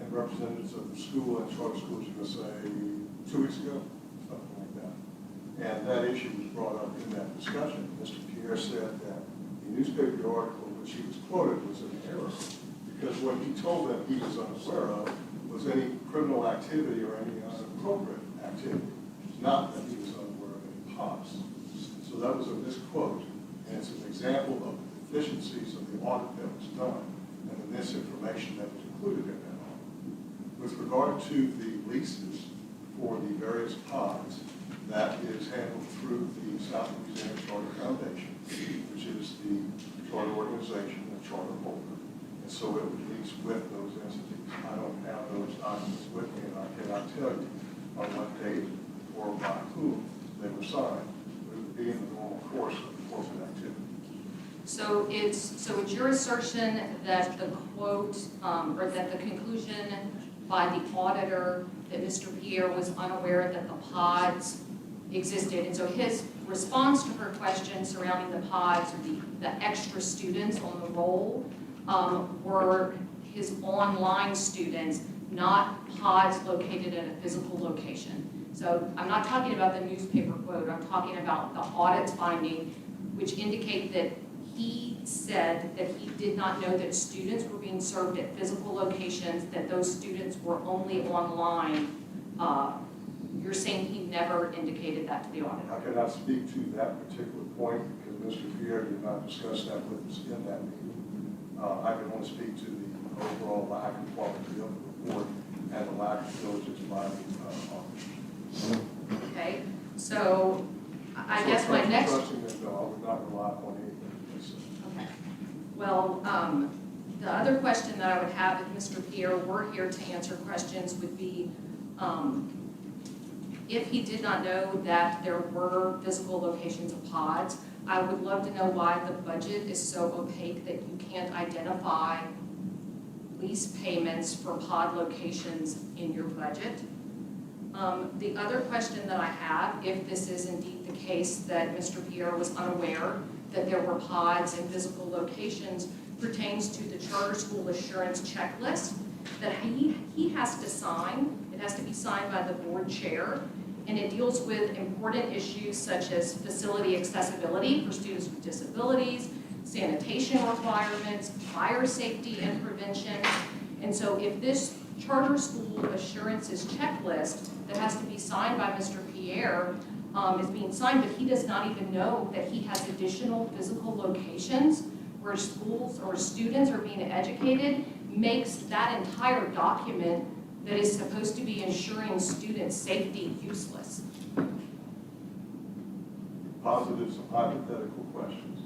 and representatives of the school and Charter Schools USA 2 weeks ago, something like that. And that issue was brought up in that discussion. Mr. Pierre said that the newspaper article which he was quoted was an error because what he told them he was unaware of was any criminal activity or any inappropriate activity, not that he was unaware of any pods. So that was a misquote, and it's an example of the deficiencies of the audit that was done and the misinformation that was included in that audit. With regard to the leases for the various pods, that is handled through the South Louisiana Charter Foundation, which is the charter organization and charter holder. And so it would lease with those entities. I don't have those documents with me, and I cannot tell you on what date or by whom they were signed. It would be in the normal course of the corporate activity. So it's your assertion that the quote, or that the conclusion by the auditor that Mr. Pierre was unaware that the pods existed, and so his response to her question surrounding the pods, or the extra students on the roll, were his online students, not pods located at a physical location. So I'm not talking about the newspaper quote, I'm talking about the audit's finding, which indicate that he said that he did not know that students were being served at physical locations, that those students were only online. You're saying he never indicated that to the auditor? I cannot speak to that particular point because Mr. Pierre did not discuss that with us in that meeting. I can only speak to the overall lack of quality of the report and the lack of diligence by the auditor. Okay, so I guess my next... Trusting that, no, I would not rely upon anything he said. Okay. Well, the other question that I would have if Mr. Pierre were here to answer questions would be, if he did not know that there were physical locations of pods, I would love to know why the budget is so opaque that you can't identify lease payments for pod locations in your budget. The other question that I have, if this is indeed the case that Mr. Pierre was unaware that there were pods in physical locations, pertains to the charter school assurance checklist that he has to sign. It has to be signed by the board chair, and it deals with important issues such as facility accessibility for students with disabilities, sanitation requirements, fire safety and prevention. And so if this charter school assurances checklist that has to be signed by Mr. Pierre is being signed, but he does not even know that he has additional physical locations where schools or students are being educated, makes that entire document that is supposed to be ensuring student safety useless. Positive, some hypothetical questions.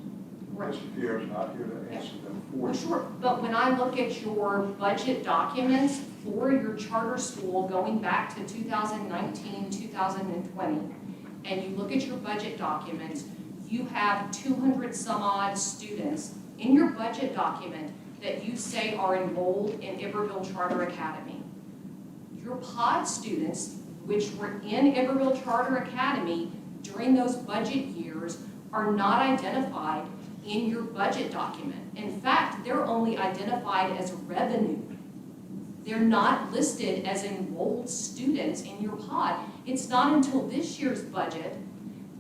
Right. Mr. Pierre is not here to answer them for Well, you. sure, but when I look at your budget documents for your charter school going back to 2019, 2020, and you look at your budget documents, you have 200 some odd students in your budget document that you say are enrolled in Iberville Charter Academy. Your pod students, which were in Iberville Charter Academy during those budget years, are not identified in your budget document. In fact, they're only identified as revenue. They're not listed as enrolled students in your pod. It's not until this year's budget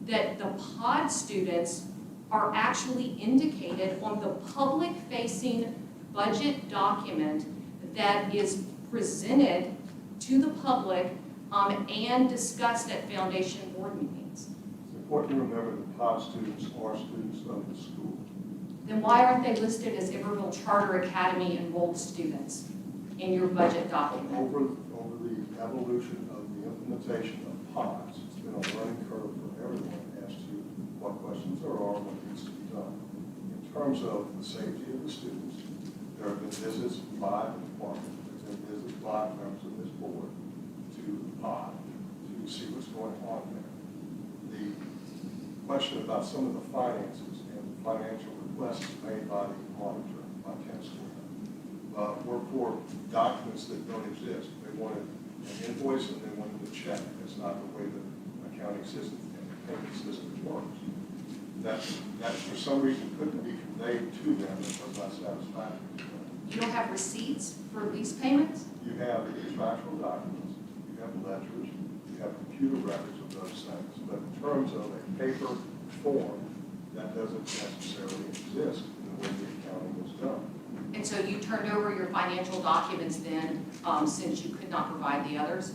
that the pod students are actually indicated on the public-facing budget document that is presented to the public and discussed at foundation board meetings. It's important to remember that pod students are students of the school. Then why aren't they listed as Iberville Charter Academy enrolled students in your budget document? Over the evolution of the implementation of pods, it's been a learning curve for everyone as to what questions there are and what needs to be done. In terms of the safety of the students, there have been visits by the department, there's been visits by members of this board to the pod to see what's going on there. The question about some of the finances and the financial requests made by the auditor, by Ken Square, were for documents that don't exist. They wanted an invoice and they wanted a check. That's not the way the accounting system and the payment system works. That for some reason couldn't be conveyed to them that was not satisfactory to them. You don't have receipts for lease payments? You have contractual documents, you have ledgers, you have computer records of those things, but in terms of a paper form, that doesn't necessarily exist in the way the accounting was done. And so you turned over your financial documents then, since you could not provide the others?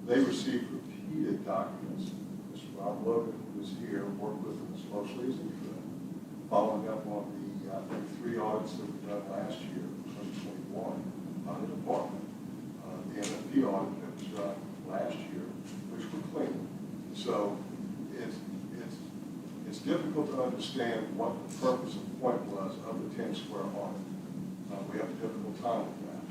They received repeated documents. Mr. Rob Logan, who was here, worked with them as closely as he could, following up on the, I think, 3 audits that were done last year, 2021, by the department. The NFP audit that was done last year, which were clean. So it's difficult to understand what the purpose and point was of the 10 Square audit. We have a difficult time with that.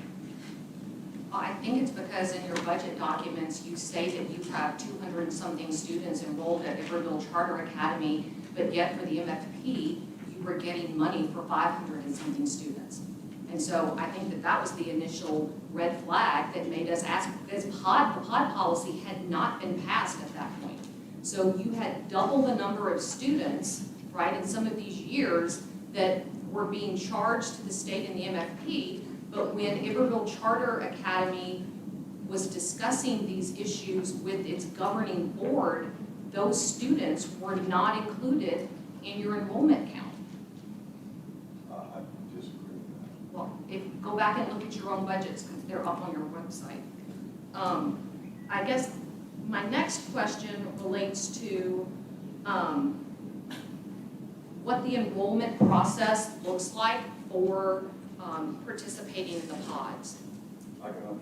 I think it's because in your budget documents, you say that you have 200 and something students enrolled at Iberville Charter Academy, but yet for the MFP, you were getting money for 500 and something students. And so I think that that was the initial red flag that made us ask, because the pod policy had not been passed at that point. So you had double the number of students, right, in some of these years that were being charged to the state and the MFP, but when Iberville Charter Academy was discussing these issues with its governing board, those students were not included in your enrollment count. I disagree with that. Well, go back and look at your own budgets, because they're up on your website. I guess my next question relates to what the enrollment process looks like for participating in the pods. I cannot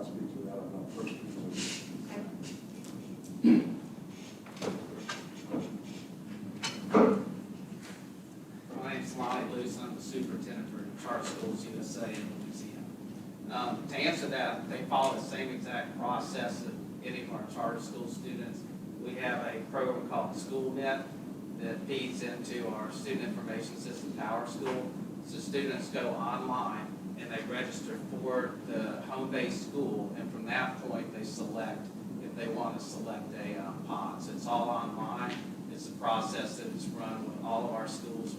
speak to that, I'm not personally. My name's Lonnie Luce, I'm the superintendent for Charter Schools USA in Louisiana. To answer that, they follow the same exact process that any of our charter school students. We have a program called SchoolNet that feeds into our student information system, Power School. So students go online and they register for the home-based school, and from that point they select if they want to select a pod. So it's all online. It's a process that is run with all of our schools,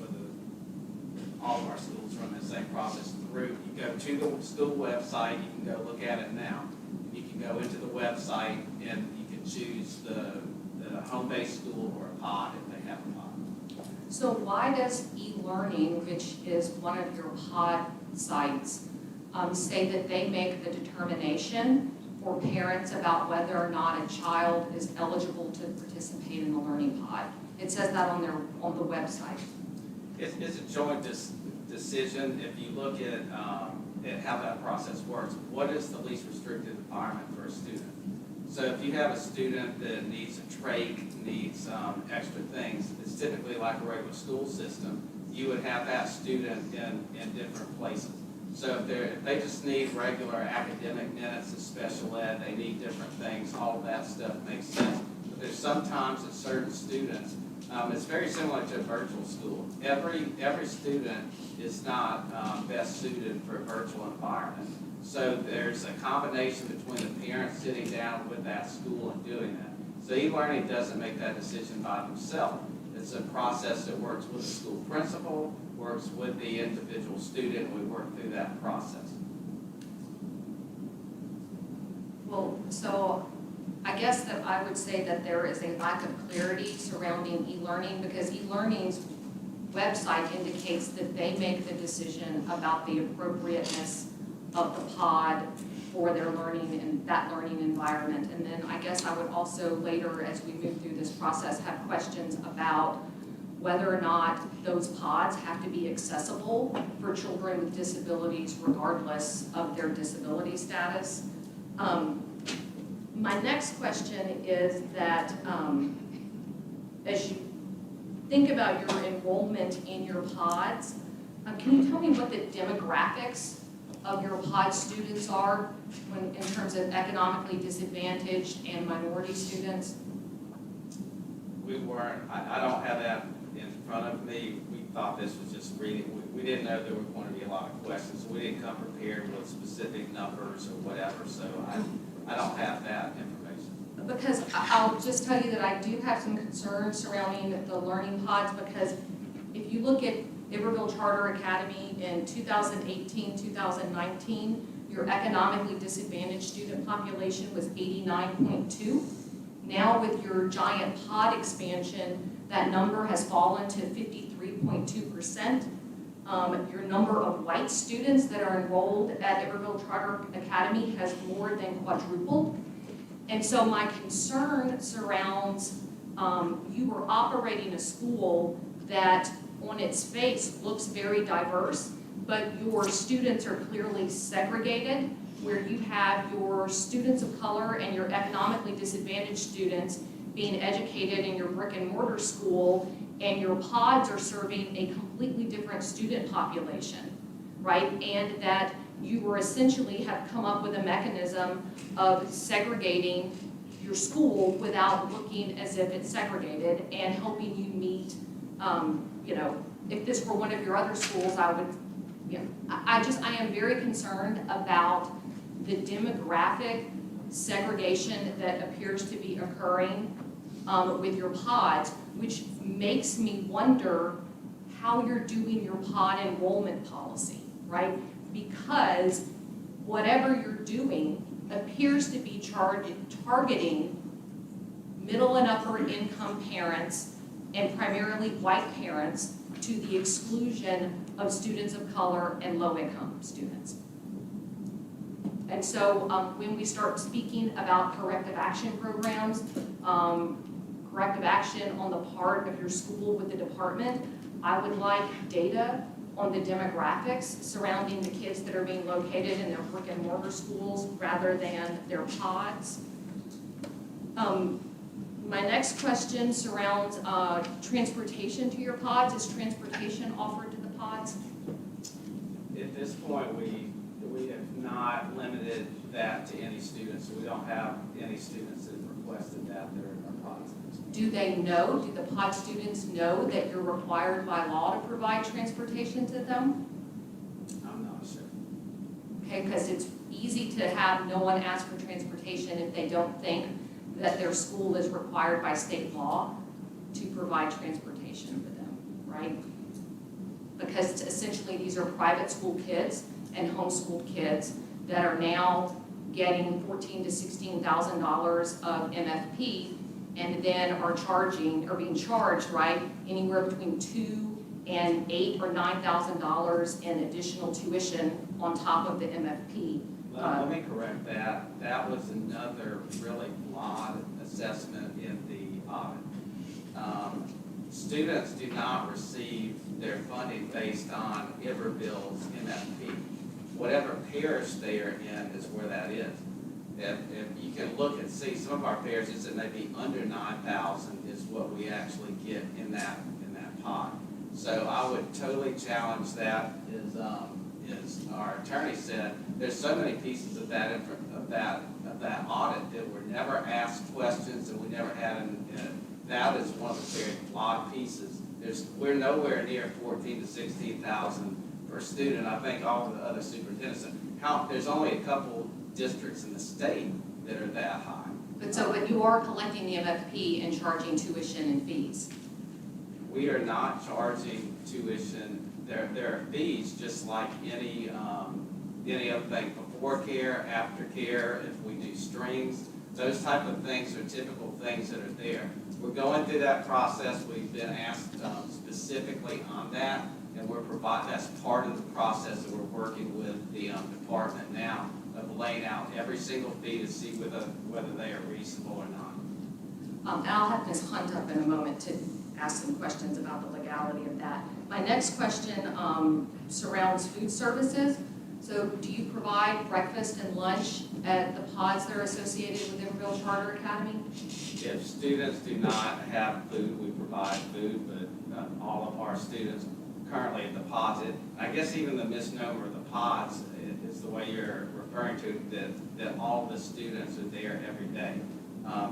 all of our schools run the same process through. You go to the school website, you can go look at it now. You can go into the website and you can choose the home-based school or a pod if they have a pod. So why does e-learning, which is one of your pod sites, say that they make the determination for parents about whether or not a child is eligible to participate in the learning pod? It says that on the website. It's a joint decision. If you look at how that process works, what is the least restrictive environment for a student? So if you have a student that needs a trach, needs extra things, it's typically like a regular school system. You would have that student in different places. So if they just need regular academic minutes and special ed, they need different things, all of that stuff makes sense. But there's sometimes that certain students, it's very similar to a virtual school. Every student is not best suited for a virtual environment. So there's a combination between the parents sitting down with that school and doing that. So e-learning doesn't make that decision by themselves. It's a process that works with the school principal, works with the individual student, and we work through that process. Well, so I guess that I would say that there is a lack of clarity surrounding e-learning, because e-learning's website indicates that they make the decision about the appropriateness of the pod for their learning and that learning environment. And then I guess I would also later, as we move through this process, have questions about whether or not those pods have to be accessible for children with disabilities regardless of their disability status. My next question is that as you think about your enrollment in your pods, can you tell me what the demographics of your pod students are in terms of economically disadvantaged and minority students? We weren't, I don't have that in front of me. We thought this was just reading. We didn't know there were going to be a lot of questions, so we didn't come prepared with specific numbers or whatever, so I don't have that information. Because I'll just tell you that I do have some concerns surrounding the learning pods, because if you look at Iberville Charter Academy in 2018, 2019, your economically disadvantaged student population was 89.2. Now with your giant pod expansion, that number has fallen to 53.2%. Your number of white students that are enrolled at Iberville Charter Academy has more than quadrupled. And so my concern surrounds you are operating a school that on its face looks very diverse, but your students are clearly segregated, where you have your students of color and your economically disadvantaged students being educated in your brick and mortar school, and your pods are serving a completely different student population, right? And that you were essentially have come up with a mechanism of segregating your school without looking as if it's segregated and helping you meet, if this were one of your other schools, I would, you know, I am very concerned about the demographic segregation that appears to be occurring with your pods, which makes me wonder how you're doing your pod enrollment policy, right? Because whatever you're doing appears to be targeting middle and upper income parents and primarily white parents to the exclusion of students of color and low income students. And so when we start speaking about corrective action programs, corrective action on the part of your school with the department, I would like data on the demographics surrounding the kids that are being located in their brick and mortar schools rather than their pods. My next question surrounds transportation to your pods. Is transportation offered to the pods? At this point, we have not limited that to any students. We don't have any students that have requested that they're in our pods. Do they know, do the pod students know that you're required by law to provide transportation to them? I'm not sure. Okay, because it's easy to have no one ask for transportation if they don't think that their school is required by state law to provide transportation for them, right? Because essentially these are private school kids and homeschooled kids that are now getting $14,000 to $16,000 of MFP and then are being charged, right, anywhere between $2,000 and $8,000 or $9,000 in additional tuition on top of the MFP. Let me correct that. That was another really flawed assessment in the audit. Students do not receive their funding based on Iberville's MFP. Whatever parish they are in is where that is. If you can look and see, some of our parishes that may be under 9,000 is what we actually get in that pot. So I would totally challenge that. As our attorney said, there's so many pieces of that audit that were never asked questions and we never had. That is one of the very flawed pieces. We're nowhere near 14,000 to 16,000 per student. I think all of the other superintendents. There's only a couple districts in the state that are that high. But you are collecting the MFP and charging tuition and fees. We are not charging tuition. There are fees just like any other thing. Before care, after care, if we do strings, those type of things are typical things that are there. We're going through that process. We've been asked specifically on that, and that's part of the process that we're working with the department now of laying out every single fee to see whether they are reasonable or not. I'll have Ms. Hunt up in a moment to ask some questions about the legality of that. My next question surrounds food services. So do you provide breakfast and lunch at the pods that are associated with Iberville Charter Academy? If students do not have food, we provide food, but all of our students currently at the pods, I guess even the misnomer of the pods is the way you're referring to, that all the students are there every day.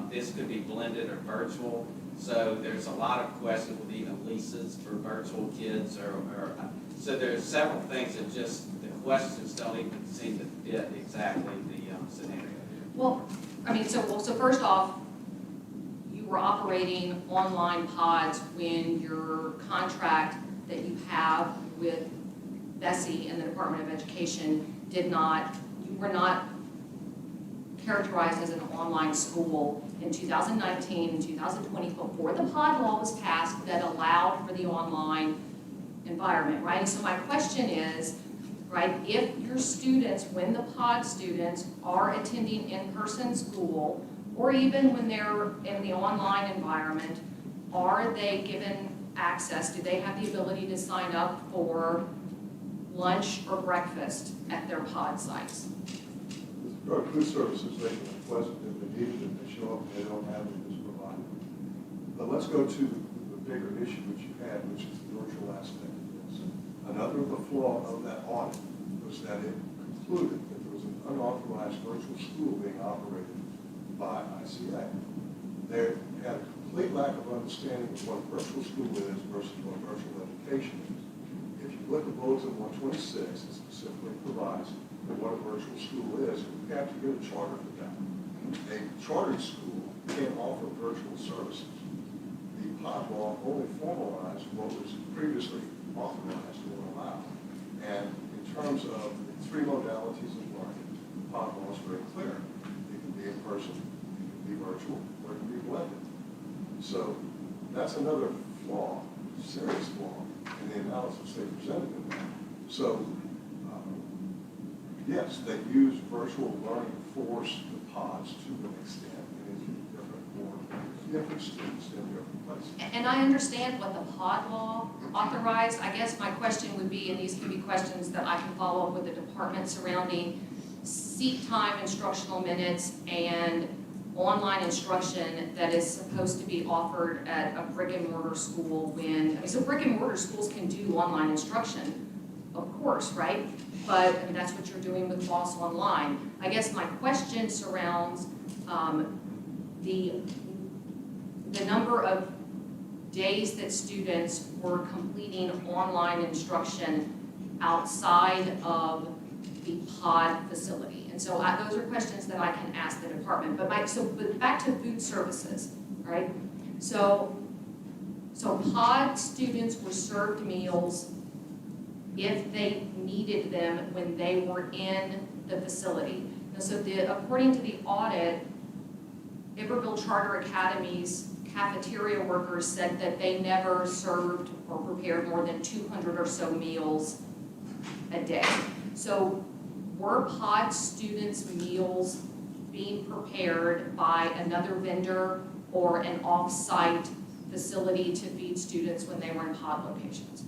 This could be blended or virtual, so there's a lot of questions with even leases for virtual kids, so there's several things that just, the questions don't even seem to fit exactly the scenario. Well, I mean, so first off, you were operating online pods when your contract that you have with Bessie and the Department of Education you were not characterized as an online school in 2019 and 2020 before the pod law was passed that allowed for the online environment, right? And so my question is, right, if your students, when the pod students are attending in-person school, or even when they're in the online environment, are they given access? Do they have the ability to sign up for lunch or breakfast at their pod sites? Food services, they can request it if they need it, if they show up, they don't have it, it's provided. But let's go to the bigger issue which you had, which is the virtual aspect of this. Another of the flaw of that audit was that it concluded that there was an unauthorized virtual school being operated by ICA. They had a complete lack of understanding of what a virtual school is versus what virtual education is. If you look at Bulletin 126, it specifically provides that what a virtual school is, and you have to get a charter for that. A chartered school can't offer virtual services. The POD law only formalized what was previously authorized or allowed. And in terms of the three modalities of learning, the POD law is very clear. It can be in person, it can be virtual, or it can be blended. So that's another flaw, serious flaw, in the analysis they presented in that. So, yes, they use virtual learning to force the pods to an extent, and it's different for different students in different places. And I understand what the pod law authorized. I guess my question would be, and these can be questions that I can follow up with the department surrounding seat time, instructional minutes, and online instruction that is supposed to be offered at a brick and mortar school when, so brick and mortar schools can do online instruction, of course, right? But that's what you're doing with Boss Online. I guess my question surrounds the number of days that students were completing online instruction outside of the pod facility. And so those are questions that I can ask the department. But back to food services, all right? So pod students were served meals if they needed them when they were in the facility. And so according to the audit, Iberville Charter Academy's cafeteria workers said that they never served or prepared more than 200 or so meals a day. So were pod students' meals being prepared by another vendor or an off-site facility to feed students when they were in pod locations?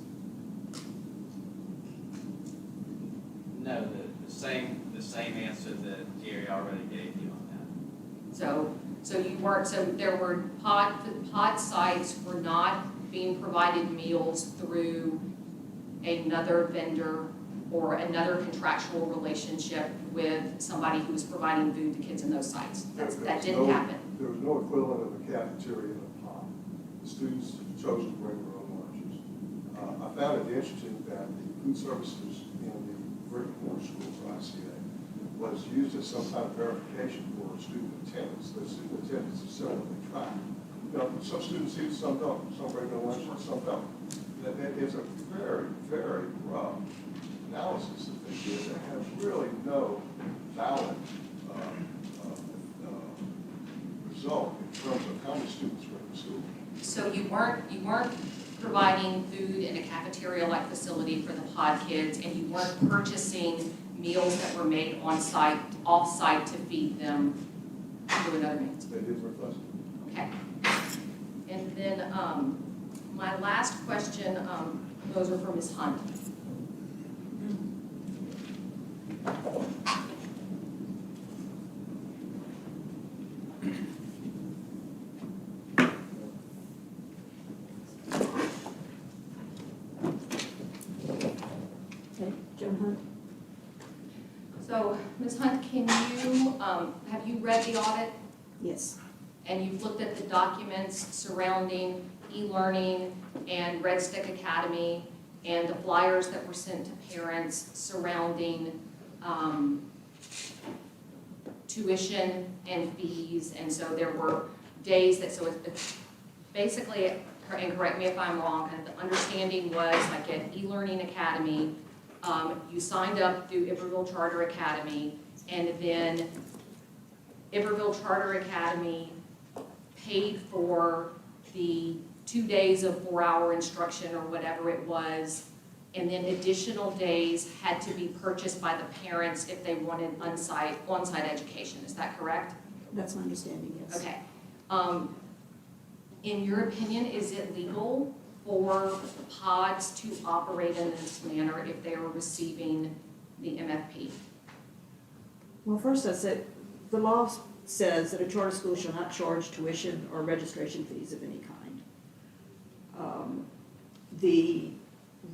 No, the same answer that Gary already gave you on that. So you weren't, so there were pod sites were not being provided meals through another vendor or another contractual relationship with somebody who was providing food to kids in those sites. That didn't happen. There was no equivalent of a cafeteria in a pod. The students chose to bring their own lunches. I found it interesting that the food services in the brick and mortar schools, or ICA, was used as some kind of verification for student attendance. The student attendance is separately tracked. You know, some students eat, some don't. Some bring their lunch, some don't. It's a very, very rough analysis that they did that has really no valid result in terms of how many students were in the school. So you weren't providing food in a cafeteria-like facility for the pod kids, and you weren't purchasing meals that were made on-site, off-site to feed them through another means? They did request it. Okay. And then my last question, those are for Ms. Hunt. Okay, Joan Hunt. So, Ms. Hunt, can you, have you read the audit? Yes. And you've looked at the documents surrounding e-learning and Red Stick Academy and the flyers that were sent to parents surrounding tuition and fees. And so there were days that, so it's basically, and correct me if I'm wrong, and the understanding was like at e-learning academy, you signed up through Iberville Charter Academy, and then Iberville Charter Academy paid for the 2 days of 4-hour instruction or whatever it was, and then additional days had to be purchased by the parents if they wanted on-site education. Is that correct? That's my understanding, yes. Okay. In your opinion, is it legal for pods to operate in this manner if they are receiving the MFP? Well, first I said, the law says that a charter school shall not charge tuition or registration fees of any kind. The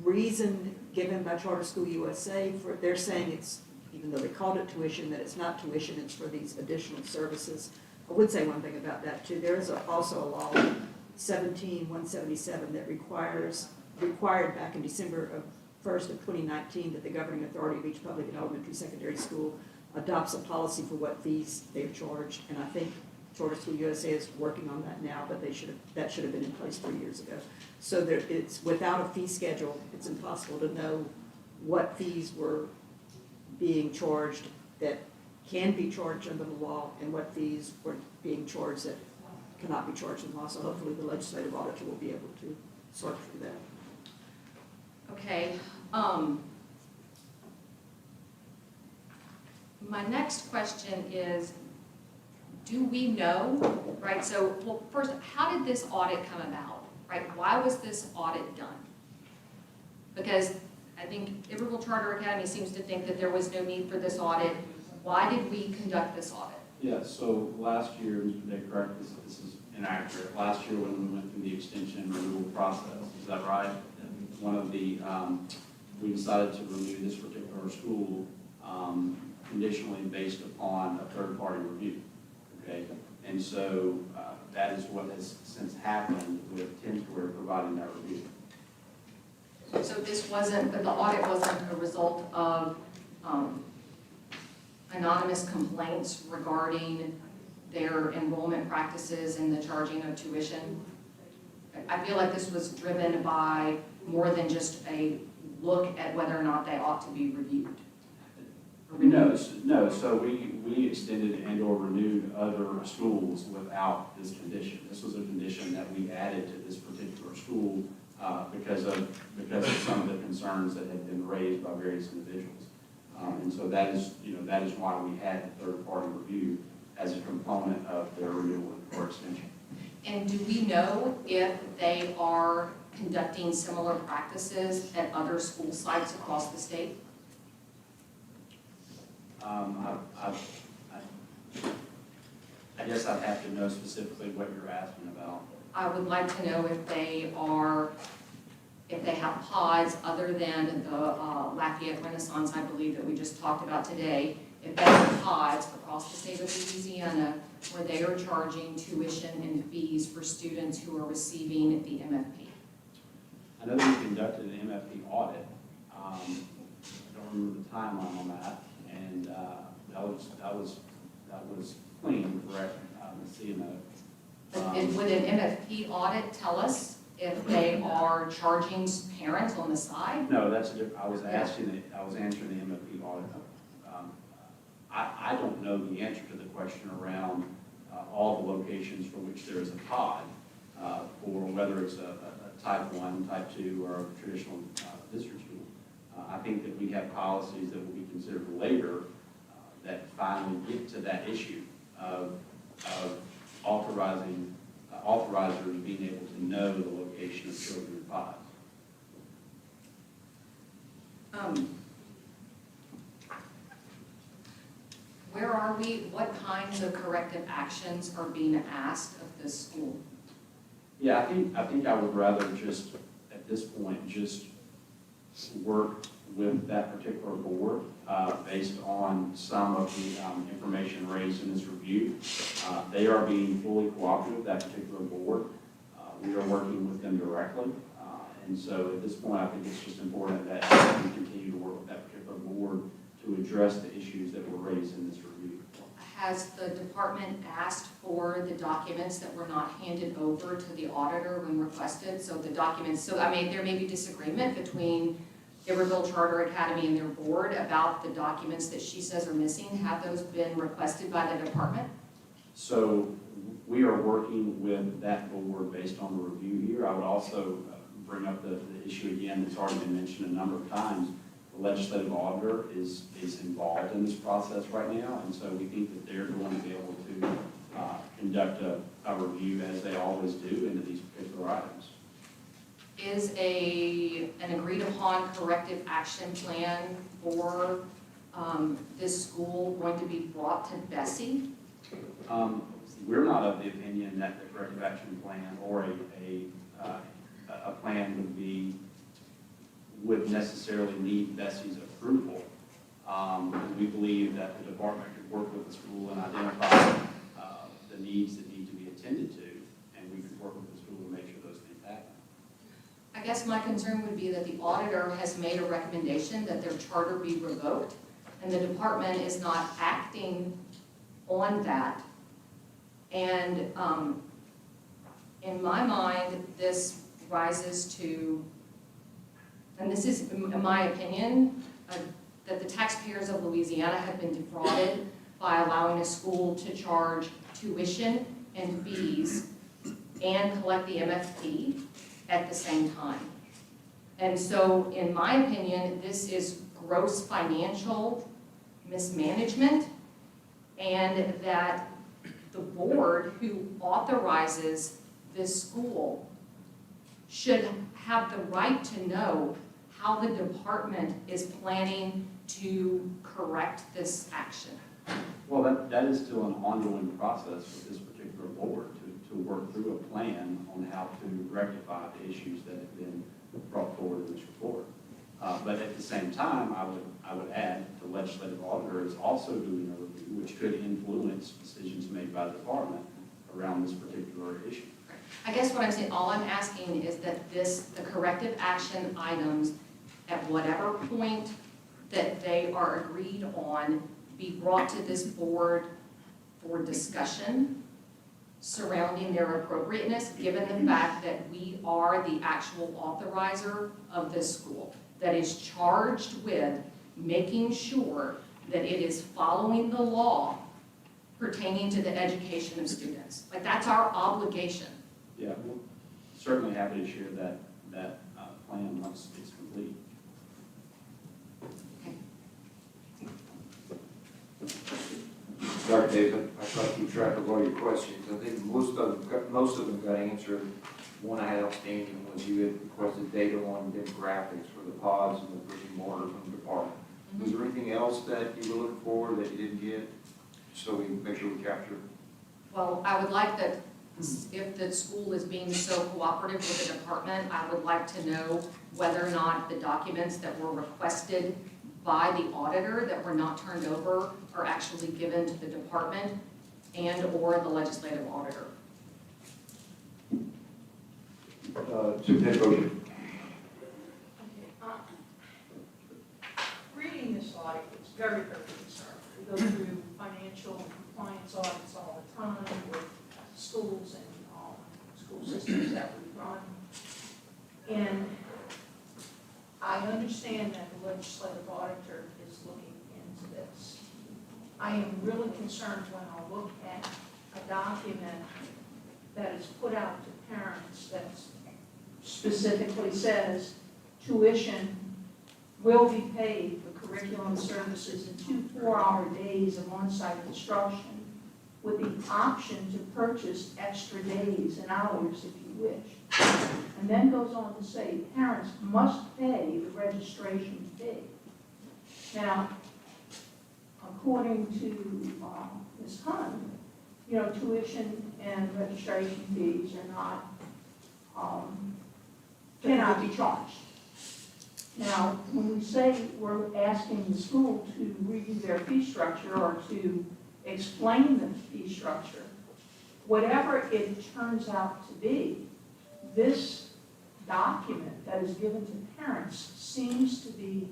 reason given by Charter School USA for, they're saying it's, even though they called it tuition, that it's not tuition, it's for these additional services. I would say one thing about that too. There is also a law 17-177 that required back in December 1st of 2019 that the governing authority of each public and elementary secondary school adopts a policy for what fees they are charged. And I think Charter School USA is working on that now, but that should have been in place 3 years ago. So it's without a fee schedule, it's impossible to know what fees were being charged that can be charged under the law and what fees were being charged that cannot be charged in law. So hopefully the legislative auditor will be able to sort through that. Okay. My next question is, do we know, right? So, well, first, how did this audit come about, right? Why was this audit done? Because I think Iberville Charter Academy seems to think that there was no need for this audit. Why did we conduct this audit? Yeah, so last year, Mr. Day, correct, this is inaccurate. Last year when we went through the extension renewal process, is that right? And one of the, we decided to renew this particular school conditionally based upon a third-party review, okay? And so that is what has since happened with 10 Square providing that review. So this wasn't, the audit wasn't a result of anonymous complaints regarding their enrollment practices and the charging of tuition? I feel like this was driven by more than just a look at whether or not they ought to be reviewed. No, so we extended and or renewed other schools without this condition. This was a condition that we added to this particular school because of some of the concerns that had been raised by various individuals. And so that is why we had the third-party review as a component of their renewal or extension. And do we know if they are conducting similar practices at other school sites across the state? I guess I'd have to know specifically what you're asking about. I would like to know if they have pods other than the Lafayette Renaissance, I believe, that we just talked about today, if they have pods across the state of Louisiana where they are charging tuition and fees for students who are receiving the MFP. I know that we conducted an MFP audit. I don't remember the timeline on that, and that was clean, correct? The CMO. Would an MFP audit tell us if they are charging parents on the side? No, that's a different. I was answering the MFP audit. I don't know the answer to the question around all the locations for which there is a pod, for whether it's a type 1, type 2, or a traditional visitor school. I think that we have policies that will be considered later that finally get to that issue of authorizers being able to know the location of children in pods. Where are we? What kinds of corrective actions are being asked of this school? Yeah, I think I would rather just, at this point, just work with that particular board based on some of the information raised in this review. They are being fully cooperative, that particular board. We are working with them directly. And so at this point, I think it's just important that we continue to work with that particular board to address the issues that were raised in this review. Has the department asked for the documents that were not handed over to the auditor when requested? So the documents, so I mean, there may be disagreement between Iberville Charter Academy and their board about the documents that she says are missing. Have those been requested by the department? So we are working with that board based on the review here. I would also bring up the issue again that's already been mentioned a number of times. The legislative auditor is involved in this process right now, and so we think that they're going to be able to conduct a review as they always do into these particular items. Is an agreed upon corrective action plan for this school going to be brought to Bessie? We're not of the opinion that the corrective action plan or a plan would necessarily need Bessie's approval. We believe that the department could work with the school and identify the needs that need to be attended to, and we could work with the school to make sure those things happen. I guess my concern would be that the auditor has made a recommendation that their charter be revoked, and the department is not acting on that. And in my mind, this rises to, and this is, in my opinion, that the taxpayers of Louisiana have been defrauded by allowing a school to charge tuition and fees and collect the MFP at the same time. And so, in my opinion, this is gross financial mismanagement, and that the board who authorizes this school should have the right to know how the department is planning to correct this action. Well, that is still an ongoing process with this particular board to work through a plan on how to rectify the issues that have been brought forward in this report. But at the same time, I would add the legislative auditor is also doing a review, which could influence decisions made by the department around this particular issue. I guess what I'm saying, all I'm asking is that the corrective action items, at whatever point that they are agreed on, be brought to this board for discussion surrounding their appropriateness, given the fact that we are the actual authorizer of this school that is charged with making sure that it is following the law pertaining to the education of students. Like, that's our obligation. Yeah, we'll certainly happy to share that plan once it's complete. Dr. Davis, I try to keep track of all your questions. I think most of them got answered. One I had outstanding was you had requested data on demographics for the pods and the brick and mortar from the department. Was there anything else that you were looking for that you didn't get, so we make sure we capture? Well, I would like that if the school is being so cooperative with the department, I would like to know whether or not the documents that were requested by the auditor that were not turned over are actually given to the department and or the legislative auditor. Superintendent Bosher. Reading this audit is very, very concerning. We go through financial compliance audits all the time with schools and school systems that we run. And I understand that the legislative auditor is looking into this. I am really concerned when I look at a document that is put out to parents that specifically says tuition will be paid for curriculum services in 2 4-hour days of on-site instruction with the option to purchase extra days and hours if you wish. And then goes on to say parents must pay the registration fee. Now, according to Ms. Hunt, tuition and registration fees are not, cannot be charged. Now, when we say we're asking the school to review their fee structure or to explain the fee structure, whatever it turns out to be, this document that is given to parents seems to be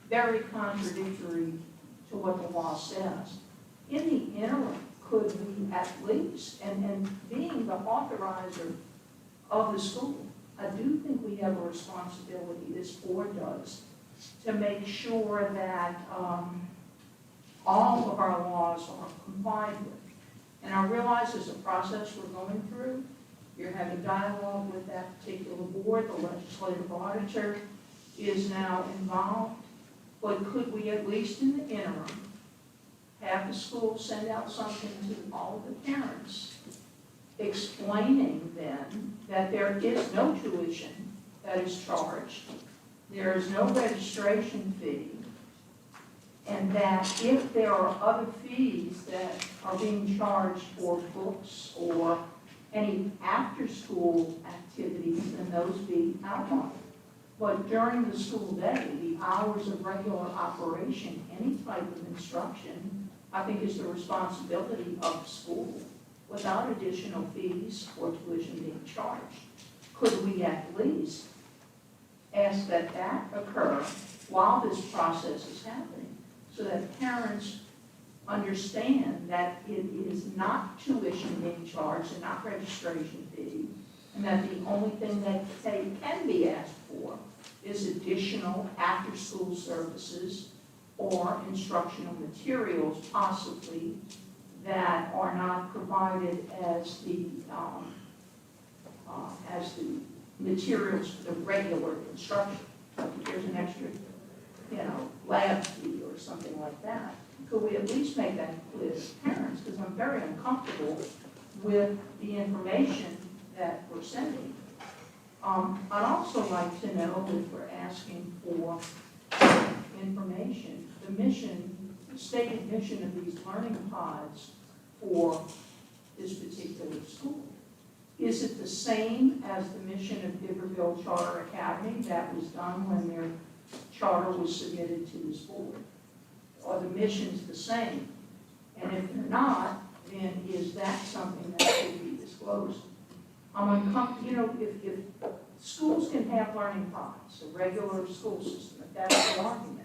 very contradictory to what the law says. In the interim, could we at least, and being the authorizer of the school, I do think we have a responsibility, this board does, to make sure that all of our laws are complied with. And I realize there's a process we're going through. You're having dialogue with that particular board. The legislative auditor is now involved. But could we, at least in the interim, have the school send out something to all of the parents explaining then that there is no tuition that is charged, there is no registration fee, and that if there are other fees that are being charged for books or any after-school activities, then those be outlined. But during the school day, the hours of regular operation, any type of instruction, I think is the responsibility of the school. without additional fees or tuition being charged. Could we at least ask that that occur while this process is happening, so that parents understand that it is not tuition being charged and not registration fee, and that the only thing that they can be asked for is additional after-school services or instructional materials possibly that are not provided as the materials for the regular instruction. There's an extra, lab fee or something like that. Could we at least make that clear to parents? Because I'm very uncomfortable with the information that we're sending. I'd also like to know if we're asking for information, the stated mission of these learning pods for this particular school. Is it the same as the mission of Iberville Charter Academy that was done when their charter was submitted to this board? Are the missions the same? And if they're not, then is that something that should be disclosed? I'm uncomfortable, if schools can have learning pods, a regular school system, if that's the argument,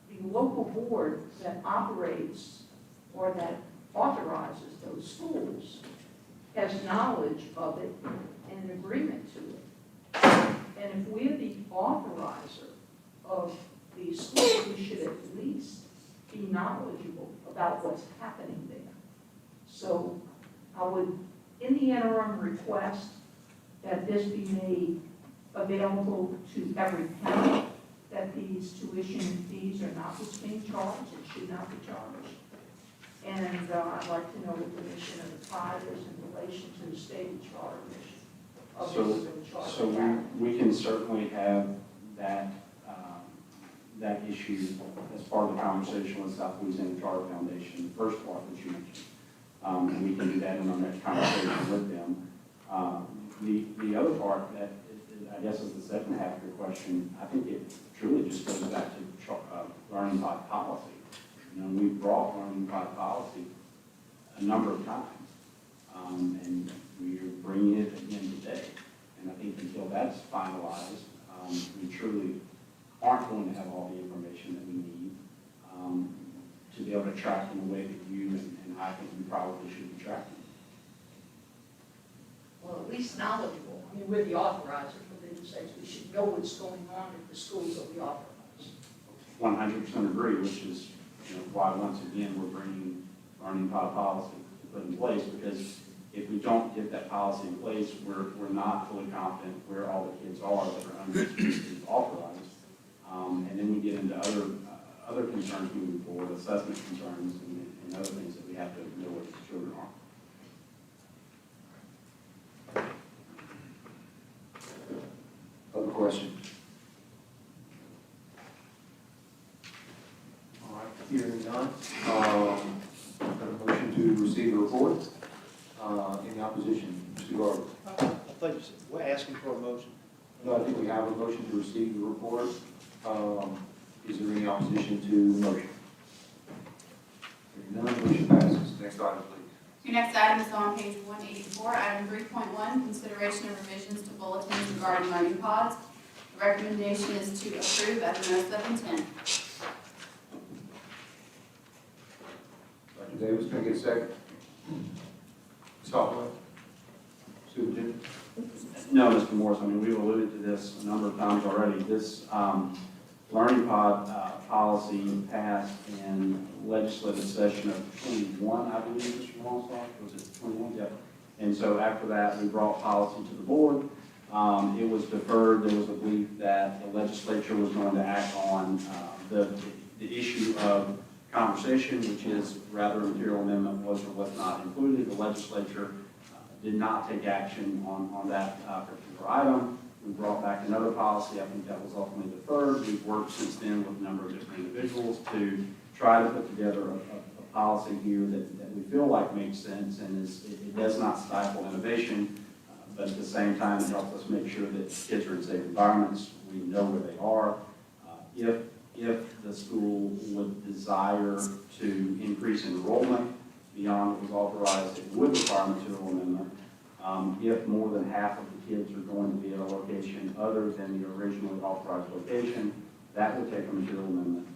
the local board that operates or that authorizes those schools has knowledge of it and an agreement to it. And if we're the authorizer of these schools, we should at least be knowledgeable about what's happening there. So I would, in the interim, request that this be made available to every parent, that these tuition fees are not what's being charged, it should not be charged. And I'd like to know what the mission of the pod is in relation to the stated charter mission of the charter. So we can certainly have that, that issue as part of the conversation with South Louisiana Charter Foundation, the first part that you mentioned. And we can do that in our next conversation with them. The other part that I guess is the second half of your question, I think it truly just goes back to learning by policy. We've brought learning by policy a number of times, and we're bringing it again today. And I think until that's finalized, we truly aren't going to have all the information that we need to be able to track in the way that you and I think we probably should be tracking. Well, at least knowledgeable. I mean, we're the authorizer for the States. We should know what's going on at the schools that we authorize. 100% agree, which is why once again we're bringing learning pod policy to put in place, because if we don't get that policy in place, we're not fully confident where all the kids are that are under authorized. And then we get into other concerns moving forward, assessment concerns and other things that we have to know where the children are. Other questions? All right, hearing none. Got a motion to receive the report. Any opposition? Mr. Gardner? I thought you said, we're asking for a motion. No, I think we have a motion to receive the report. Is there any opposition to the motion? Hearing none, motion passes. Next item, please. Your next item is on page 184, item 3.1, consideration of revisions to bulletins regarding learning pods. The recommendation is to approve at the notes of intent. Dr. Davis, can I get a second? Ms. Holloway? Superintendent? No, Mr. Morris, I mean, we've alluded to this a number of times already. This learning pod policy passed in legislative session of 21, I believe, Mr. Morris, was it 21? Yep. And so after that, we brought policy to the board. It was deferred. There was a belief that the legislature was going to act on the issue of conversation, which is rather a material amendment was or was not included. The legislature did not take action on that particular item. We brought back another policy. I think that was ultimately deferred. We've worked since then with a number of different individuals to try to put together a policy here that we feel like makes sense and it does not stifle innovation, but at the same time, it helps us make sure that kids are in safe environments. We know where they are. If the school would desire to increase enrollment beyond what was authorized, it would require a material amendment. If more than half of the kids are going to be at a location other than the originally authorized location, that would take a material amendment.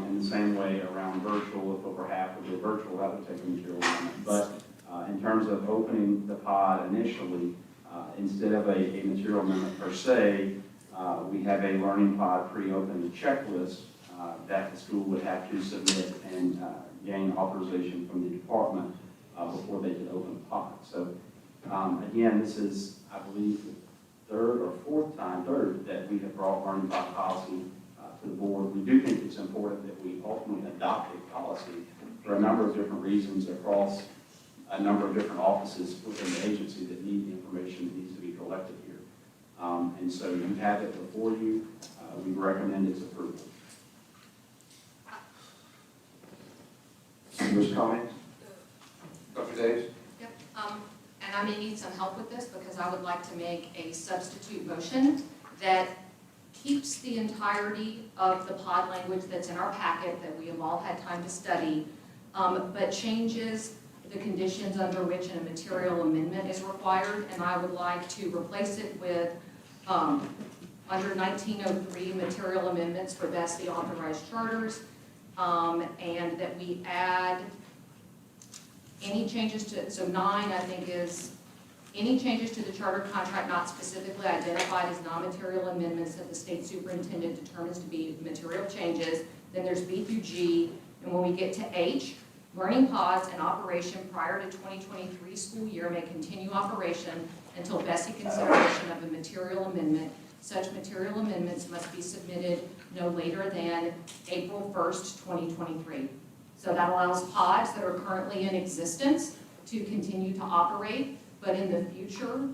In the same way around virtual, if over half would be virtual, that would take a material amendment. But in terms of opening the pod initially, instead of a material amendment per se, we have a learning pod pre-open checklist that the school would have to submit and gain authorization from the department before they can open the pod. So again, this is, I believe, the third that we have brought learning pod policy to the board. We do think it's important that we ultimately adopt a policy for a number of different reasons across a number of different offices within the agency that need the information that needs to be collected here. And so you have it before you. We recommend its approval. Members' comments? Dr. Davis? Yep, and I may need some help with this because I would like to make a substitute motion that keeps the entirety of the pod language that's in our packet that we have all had time to study, but changes the conditions under which a material amendment is required, and I would like to replace it with under 1903 material amendments for BESI authorized charters, and that we add any changes to, so 9 I think is any changes to the charter contract not specifically identified as non-material amendments that the state superintendent determines to be material changes. Then there's B through G, and when we get to H, learning pods in operation prior to 2023 school year may continue operation until BESI consideration of a material amendment. Such material amendments must be submitted no later than April 1st, 2023. So that allows pods that are currently in existence to continue to operate, but in the future,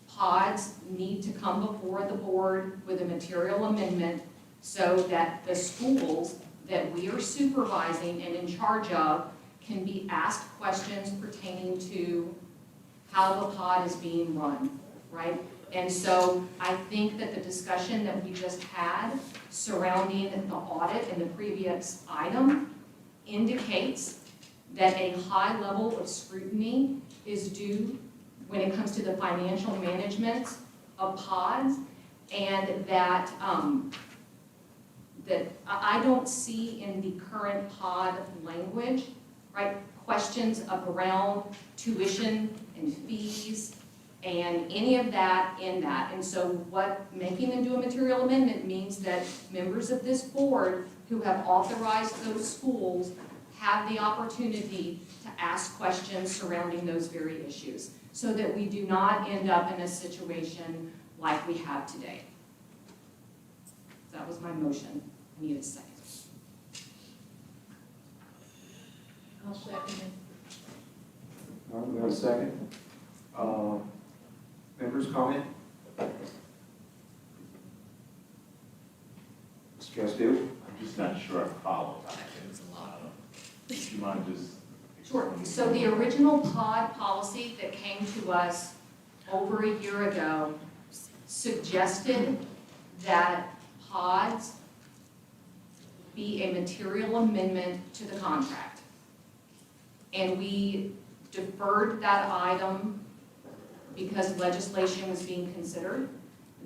pods need to come before the board with a material amendment so that the schools that we are supervising and in charge of can be asked questions pertaining to how the pod is being run, right? And so I think that the discussion that we just had surrounding the audit in the previous item indicates that a high level of scrutiny is due when it comes to the financial management of pods, and that that I don't see in the current pod language, right, questions around tuition and fees and any of that in that. And so what making them do a material amendment means that members of this board who have authorized those schools have the opportunity to ask questions surrounding those very issues so that we do not end up in a situation like we have today. That was my motion. I need a second. I'll second it. All right, we have a second. Members' comment? Mr. Castillo? I'm just not sure I follow that. It's a lot of, would you mind just? Sure. So the original pod policy that came to us over a year ago suggested that pods be a material amendment to the contract. And we deferred that item because legislation was being considered.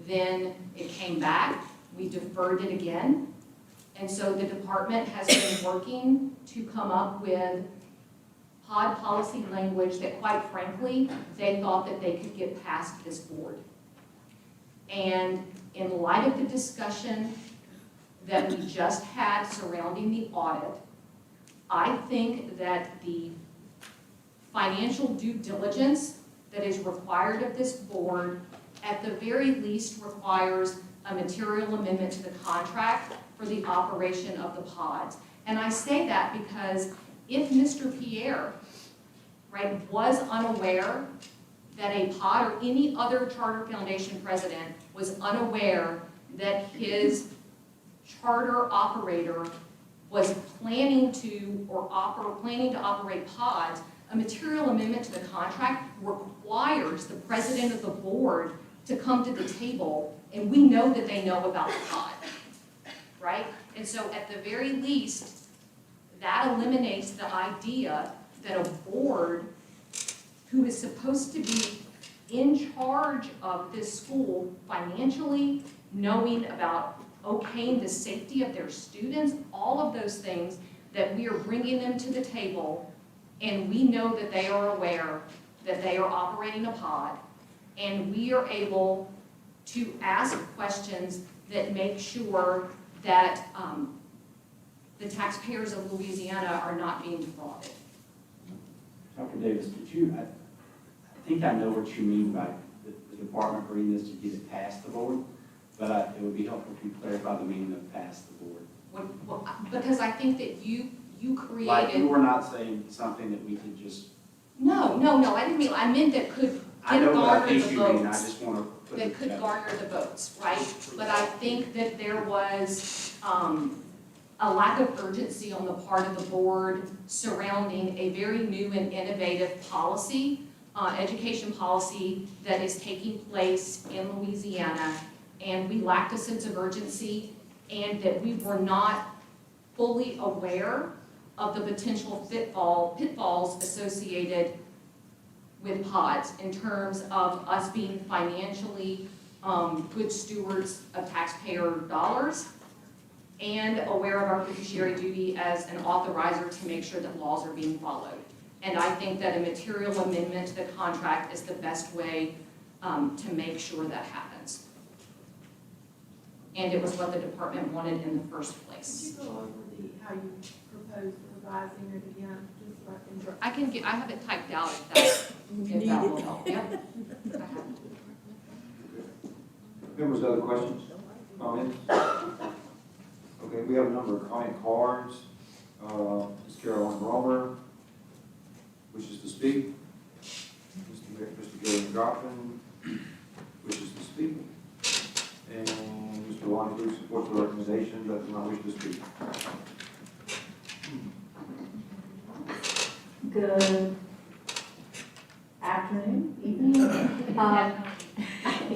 Then it came back, we deferred it again. And so the department has been working to come up with pod policy language that, quite frankly, they thought that they could get past this board. And in light of the discussion that we just had surrounding the audit, I think that the financial due diligence that is required of this board at the very least requires a material amendment to the contract for the operation of the pods. And I say that because if Mr. Pierre, right, was unaware that a pod or any other charter foundation president was unaware that his charter operator was planning to operate pods, a material amendment to the contract requires the president of the board to come to the table, and we know that they know about the pod, right? And so at the very least, that eliminates the idea that a board who is supposed to be in charge of this school financially, knowing about okaying the safety of their students, all of those things, that we are bringing them to the table, and we know that they are aware that they are operating a pod, and we are able to ask questions that make sure that the taxpayers of Louisiana are not being defrauded. Dr. Davis, I think I know what you mean by the department bringing this to get it past the board, but it would be helpful if you clarify the meaning of past the board. Because I think that you created. Like you were not saying something that we could just. No, I didn't mean, I meant that could I know what I garner think the you mean, I votes. just want to put That it could together. garner the votes, right? But I think that there was a lack of urgency on the part of the board surrounding a very new and innovative policy, education policy that is taking place in Louisiana. And we lacked a sense of urgency, and that we were not fully aware of the potential pitfalls associated with pods in terms of us being financially good stewards of taxpayer dollars, and aware of our fiduciary duty as an authorizer to make sure that laws are being followed. And I think that a material amendment to the contract is the best way to make sure that happens. And it was what the department wanted in the first place. Could you go over how you propose revising it again, just so I can. I have it typed out if that will help. Yep. I have it. Members, other questions, comments? Okay, we have a number of client cards. Ms. Caroline Romer wishes to speak. Mr. Gary Goffin wishes to speak. And Mr. Lonnie Booth supports the recommendation, but does not wish to speak. Good afternoon, evening.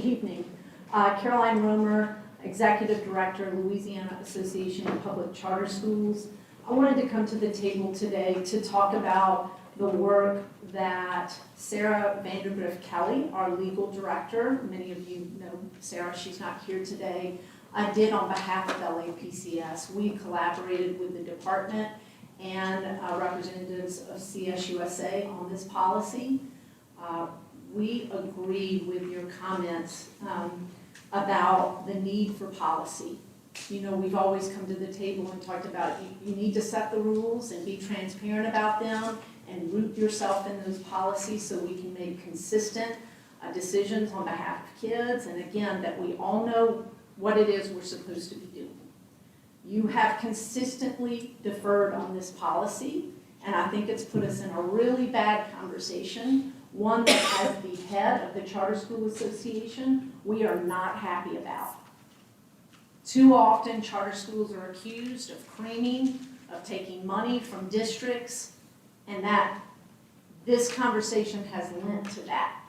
Evening. Caroline Romer, Executive Director, Louisiana Association of Public Charter Schools. I wanted to come to the table today to talk about the work that Sarah Vandergriff Kelly, our legal director, many of you know Sarah, she's not here today, did on behalf of LAPCS. We collaborated with the department and representatives of CSUSA on this policy. We agree with your comments about the need for policy. You know, we've always come to the table and talked about you need to set the rules and be transparent about them and root yourself in those policies so we can make consistent decisions on behalf of kids, and again, that we all know what it is we're supposed to be doing. You have consistently deferred on this policy, and I think it's put us in a really bad conversation, one that as the head of the Charter School Association, we are not happy about. Too often, charter schools are accused of creaming, of taking money from districts, and that this conversation has lent to that.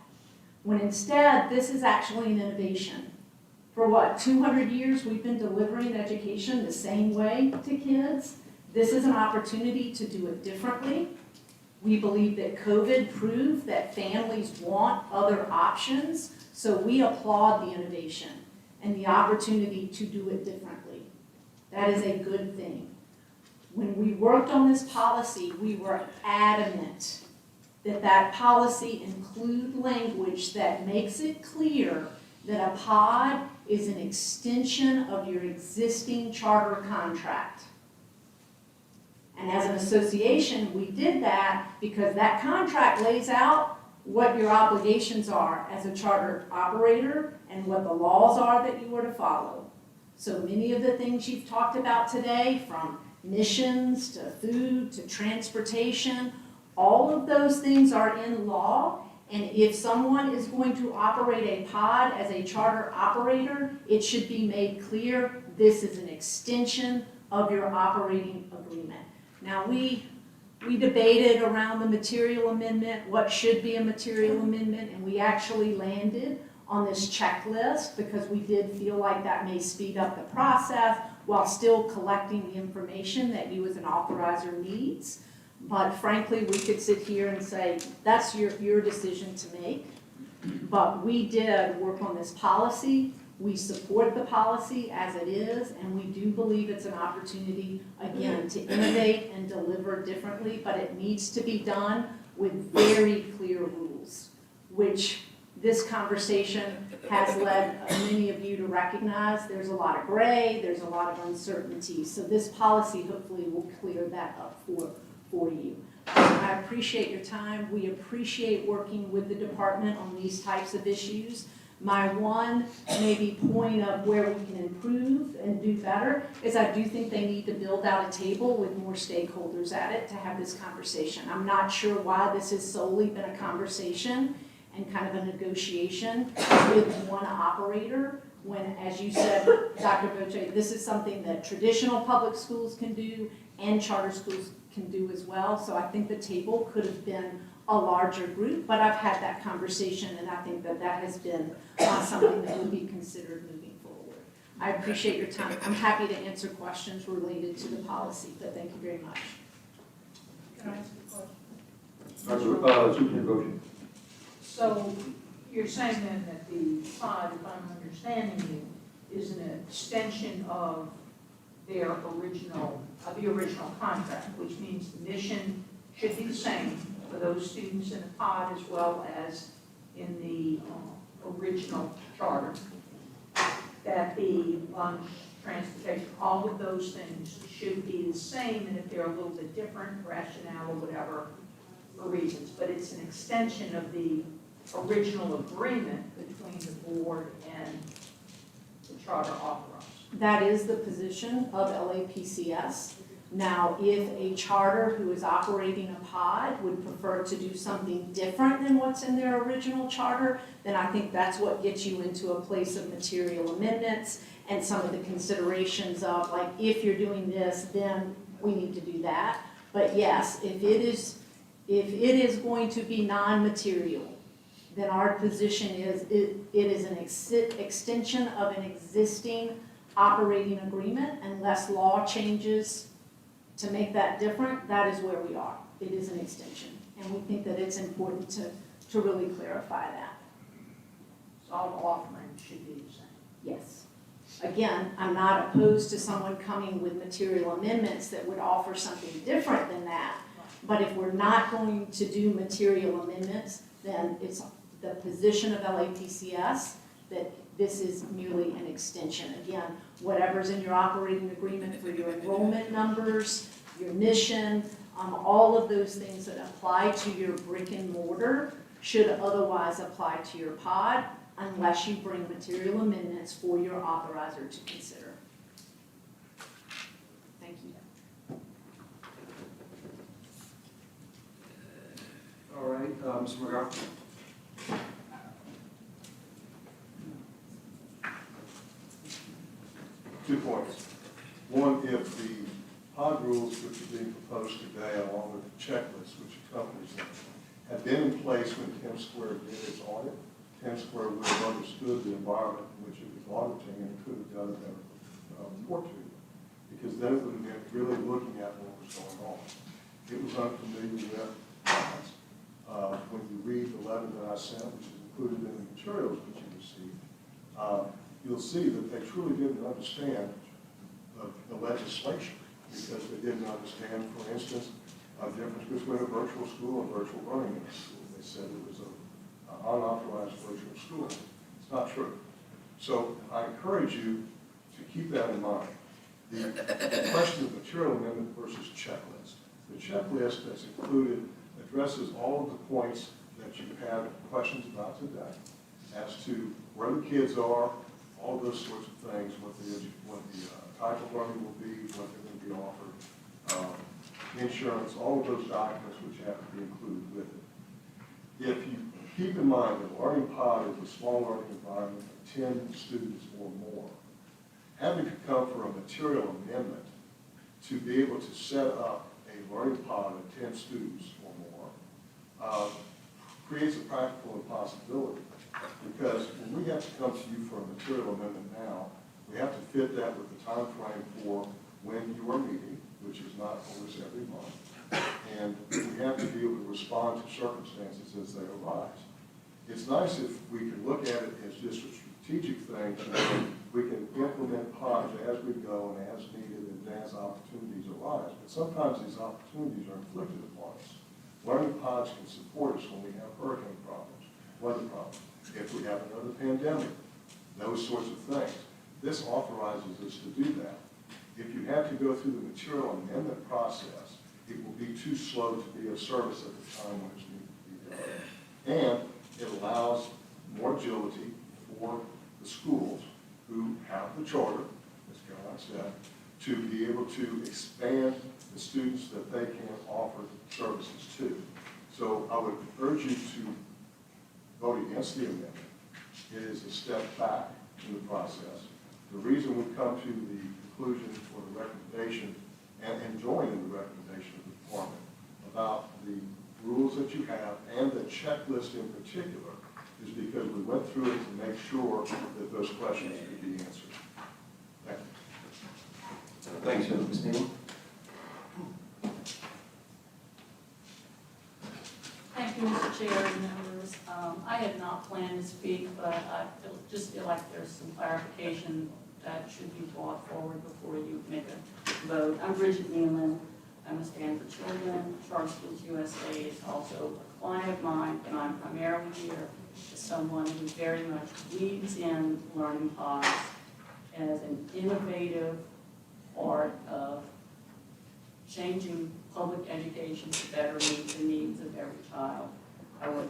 When instead, this is actually an innovation. For what, 200 years we've been delivering education the same way to kids. This is an opportunity to do it differently. We believe that COVID proved that families want other options, so we applaud the innovation and the opportunity to do it differently. That is a good thing. When we worked on this policy, we were adamant that that policy include language that makes it clear that a pod is an extension of your existing charter contract. And as an association, we did that because that contract lays out what your obligations are as a charter operator and what the laws are that you are to follow. So many of the things you've talked about today, from missions to food to transportation, all of those things are in law. And if someone is going to operate a pod as a charter operator, it should be made clear this is an extension of your operating agreement. Now, we debated around the material amendment, what should be a material amendment, and we actually landed on this checklist because we did feel like that may speed up the process while still collecting the information that you as an authorizer needs. But frankly, we could sit here and say, that's your decision to make. But we did work on this policy. We support the policy as it is, and we do believe it's an opportunity, again, to innovate and deliver differently, but it needs to be done with very clear rules, which this conversation has led many of you to recognize. There's a lot of gray, there's a lot of uncertainty. So this policy hopefully will clear that up for you. I appreciate your time. We appreciate working with the department on these types of issues. My one maybe point of where we can improve and do better is I do think they need to build out a table with more stakeholders at it to have this conversation. I'm not sure why this has solely been a conversation and kind of a negotiation with one operator when, as you said, Dr. Boche, this is something that traditional public schools can do and charter schools can do as well. So I think the table could have been a larger group, but I've had that conversation and I think that that has been something that would be considered moving forward. I appreciate your time. I'm happy to answer questions related to the policy, but thank you very much. Can I ask a question? Superintendent Boche. So you're saying then that the pod, if I'm understanding you, is an extension of their original, the original contract, which means the mission should be the same for those students in the pod as well as in the original charter. That the lunch, transportation, all of those things should be the same, and if they're a little bit different, rationale or whatever, for reasons, but it's an extension of the original agreement between the board and the charter authorized. That is the position of LAPCS. Now, if a charter who is operating a pod would prefer to do something different than what's in their original charter, then I think that's what gets you into a place of material amendments and some of the considerations of, like, if you're doing this, then we need to do that. But yes, if it is going to be non-material, then our position is it is an extension of an existing operating agreement. Unless law changes to make that different, that is where we are. It is an extension. And we think that it's important to really clarify that. So all the offerings should be the same. Yes. Again, I'm not opposed to someone coming with material amendments that would offer something different than that. But if we're not going to do material amendments, then it's the position of LAPCS that this is merely an extension. Again, whatever's in your operating agreement for your enrollment numbers, your mission, all of those things that apply to your brick and mortar should otherwise apply to your pod unless you bring material amendments for your authorizer to consider. Thank you. All right, Mr. McGrath. 2 points. One, if the pod rules which are being proposed today, along with the checklist which accompanies them, had been in place when Tim Square did its audit, Tim Square would have understood the environment in which it was auditing and could have done a better report to it. Because then it would have been really looking at what was going on. It was unfamiliar with pods. When you read the letter that I sent, which is included in the materials that you received, you'll see that they truly didn't understand the legislation because they didn't understand, for instance, a difference between a virtual school and virtual learning in a school. They said it was an unauthorized virtual school. It's not true. So I encourage you to keep that in mind. The question of material amendment versus checklist. The checklist that's included addresses all of the points that you've had questions about today as to where the kids are, all those sorts of things, what the type of learning will be, what they're going to be offered, insurance, all of those documents which have to be included with it. If you keep in mind that a learning pod is a small learning environment of 10 students or more, having to come for a material amendment to be able to set up a learning pod of 10 students or more creates a practical impossibility. Because when we have to come to you for a material amendment now, we have to fit that with the time frame for when you are meeting, which is not always every month. And we have to be able to respond to circumstances as they arise. It's nice if we can look at it as just a strategic thing, so we can implement pods as we go and as needed and as opportunities arise. But sometimes these opportunities are inflicted upon us. Learning pods can support us when we have hurricane problems, weather problems, if we have another pandemic, those sorts of things. This authorizes us to do that. If you have to go through the material amendment process, it will be too slow to be of service at the time when it's needed to be done. And it allows more agility for the schools who have the charter, as Caroline said, to be able to expand the students that they can offer services to. So I would urge you to vote against the amendment. It is a step back in the process. The reason we come to the conclusion or the recommendation and join in the recommendation of the department about the rules that you have and the checklist in particular is because we went through it to make sure that those questions could be answered. Thank you. Thanks, Ms. Neal. Thank you, Mr. Chair and members. I had not planned to speak, but I just feel like there's some clarification that should be brought forward before you make a vote. I'm Bridget Nealon. I'm a Stand for Children. Charter Schools USA is also a client of mine, and I'm primarily here as someone who very much believes in learning pods as an innovative part of changing public education to better meet the needs of every child. I work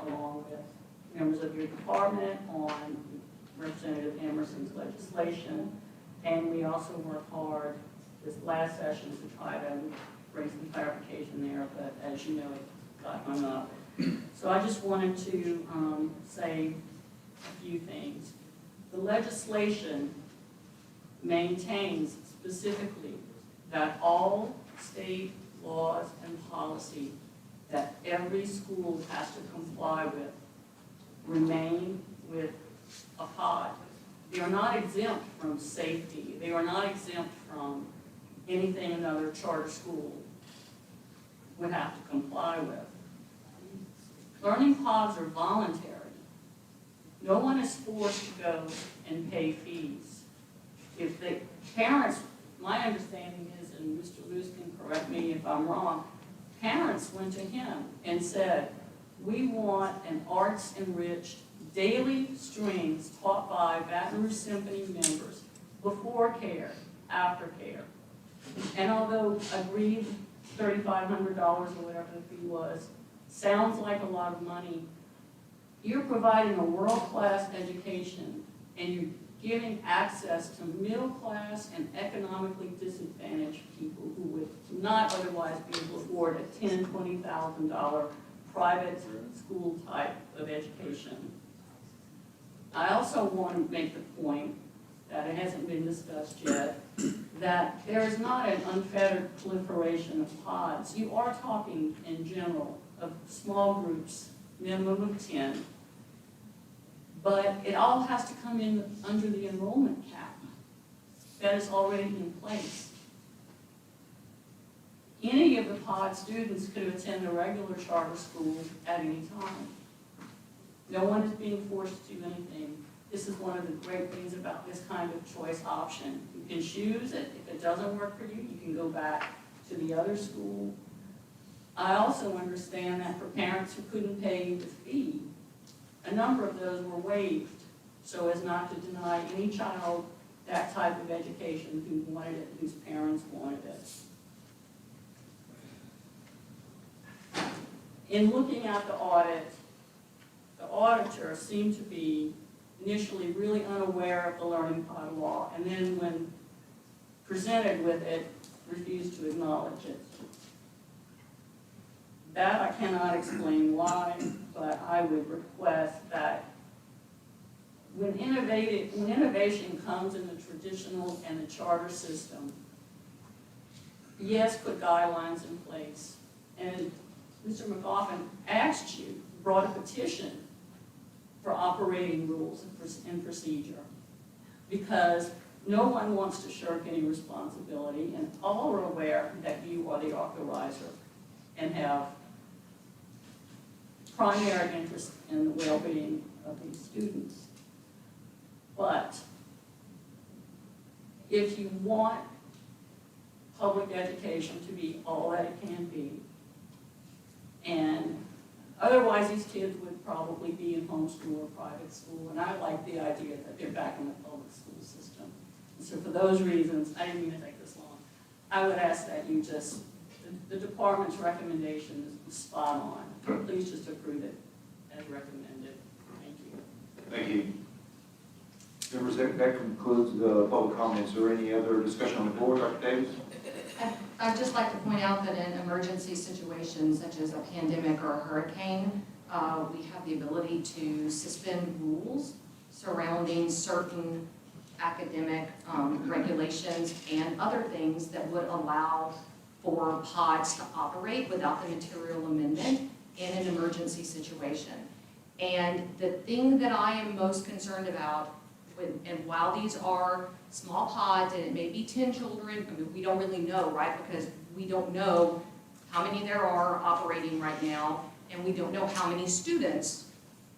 along with members of your department on Representative Emerson's legislation, and we also work hard this last session to try to bring some clarification there, but as you know, it got hung up. So I just wanted to say a few things. The legislation maintains specifically that all state laws and policy that every school has to comply with remain with a pod. They are not exempt from safety. They are not exempt from anything another charter school would have to comply with. Learning pods are voluntary. No one is forced to go and pay fees. If the parents, my understanding is, and Mr. Luce can correct me if I'm wrong, parents went to him and said, we want an arts-enriched daily strings taught by Baton Rouge Symphony members before care, after care. And although agreed $3,500 or whatever the fee was, sounds like a lot of money, you're providing a world-class education and you're giving access to middle-class and economically disadvantaged people who would not otherwise be able to afford a $10,000, $20,000 private school type of education. I also want to make the point that it hasn't been discussed yet, that there is not an unfettered proliferation of pods. You are talking in general of small groups, minimum of 10, but it all has to come in under the enrollment cap that is already in place. Any of the pod students could attend a regular charter school at any time. No one is being forced to do anything. This is one of the great things about this kind of choice option. You can choose it. If it doesn't work for you, you can go back to the other school. I also understand that for parents who couldn't pay the fee, a number of those were waived so as not to deny any child that type of education who wanted it, whose parents wanted it. In looking at the audit, the auditor seemed to be initially really unaware of the learning pod law, and then when presented with it, refused to acknowledge it. That I cannot explain why, but I would request that when innovation comes in the traditional and the charter system, yes, put guidelines in place. And Mr. McGoffin asked you, brought a petition for operating rules and procedure, because No one wants to shirk any responsibility, and all are aware that you are the authorizer and have primary interest in the well-being of these students. But if you want public education to be all that it can be, and otherwise these kids would probably be in homeschool or private school, and I like the idea that they're back in the public school system. And so for those reasons, I didn't mean to take this long, I would ask that you just, the department's recommendation is spot on. Please just approve it as recommended. Thank you. Thank you. Members, that concludes the public comments. Is there any other discussion on the board? Dr. Davis? I'd just like to point out that in emergency situations such as a pandemic or a hurricane, we have the ability to suspend rules surrounding certain academic regulations and other things that would allow for pods to operate without the material amendment in an emergency situation. And the thing that I am most concerned about, and while these are small pods and it may be 10 children, I mean, we don't really know, right? Because we don't know how many there are operating right now, and we don't know how many students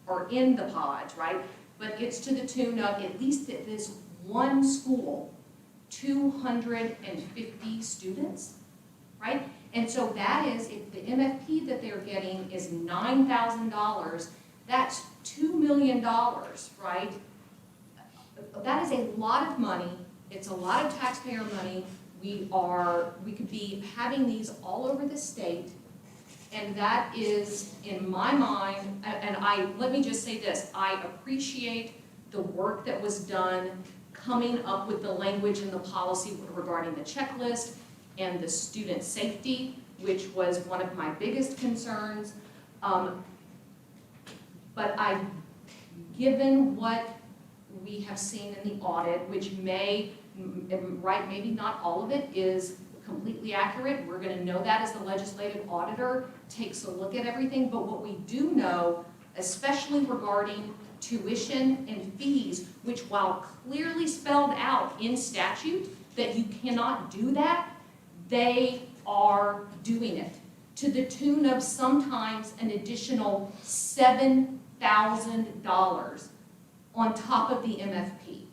are in the pods, right? But it's to the tune of, at least at this one school, 250 students, right? And so that is, if the MFP that they're getting is $9,000, that's $2 million, right? That is a lot of money. It's a lot of taxpayer money. We could be having these all over the state, and that is, in my mind, let me just say this, I appreciate the work that was done coming up with the language in the policy regarding the checklist and the student safety, which was one of my biggest concerns. But given what we have seen in the audit, which maybe not all of it is completely accurate. We're going to know that as the legislative auditor takes a look at everything. But what we do know, especially regarding tuition and fees, which while clearly spelled out in statute that you cannot do that, they are doing it to the tune of sometimes an additional $7,000 on top of the MFP.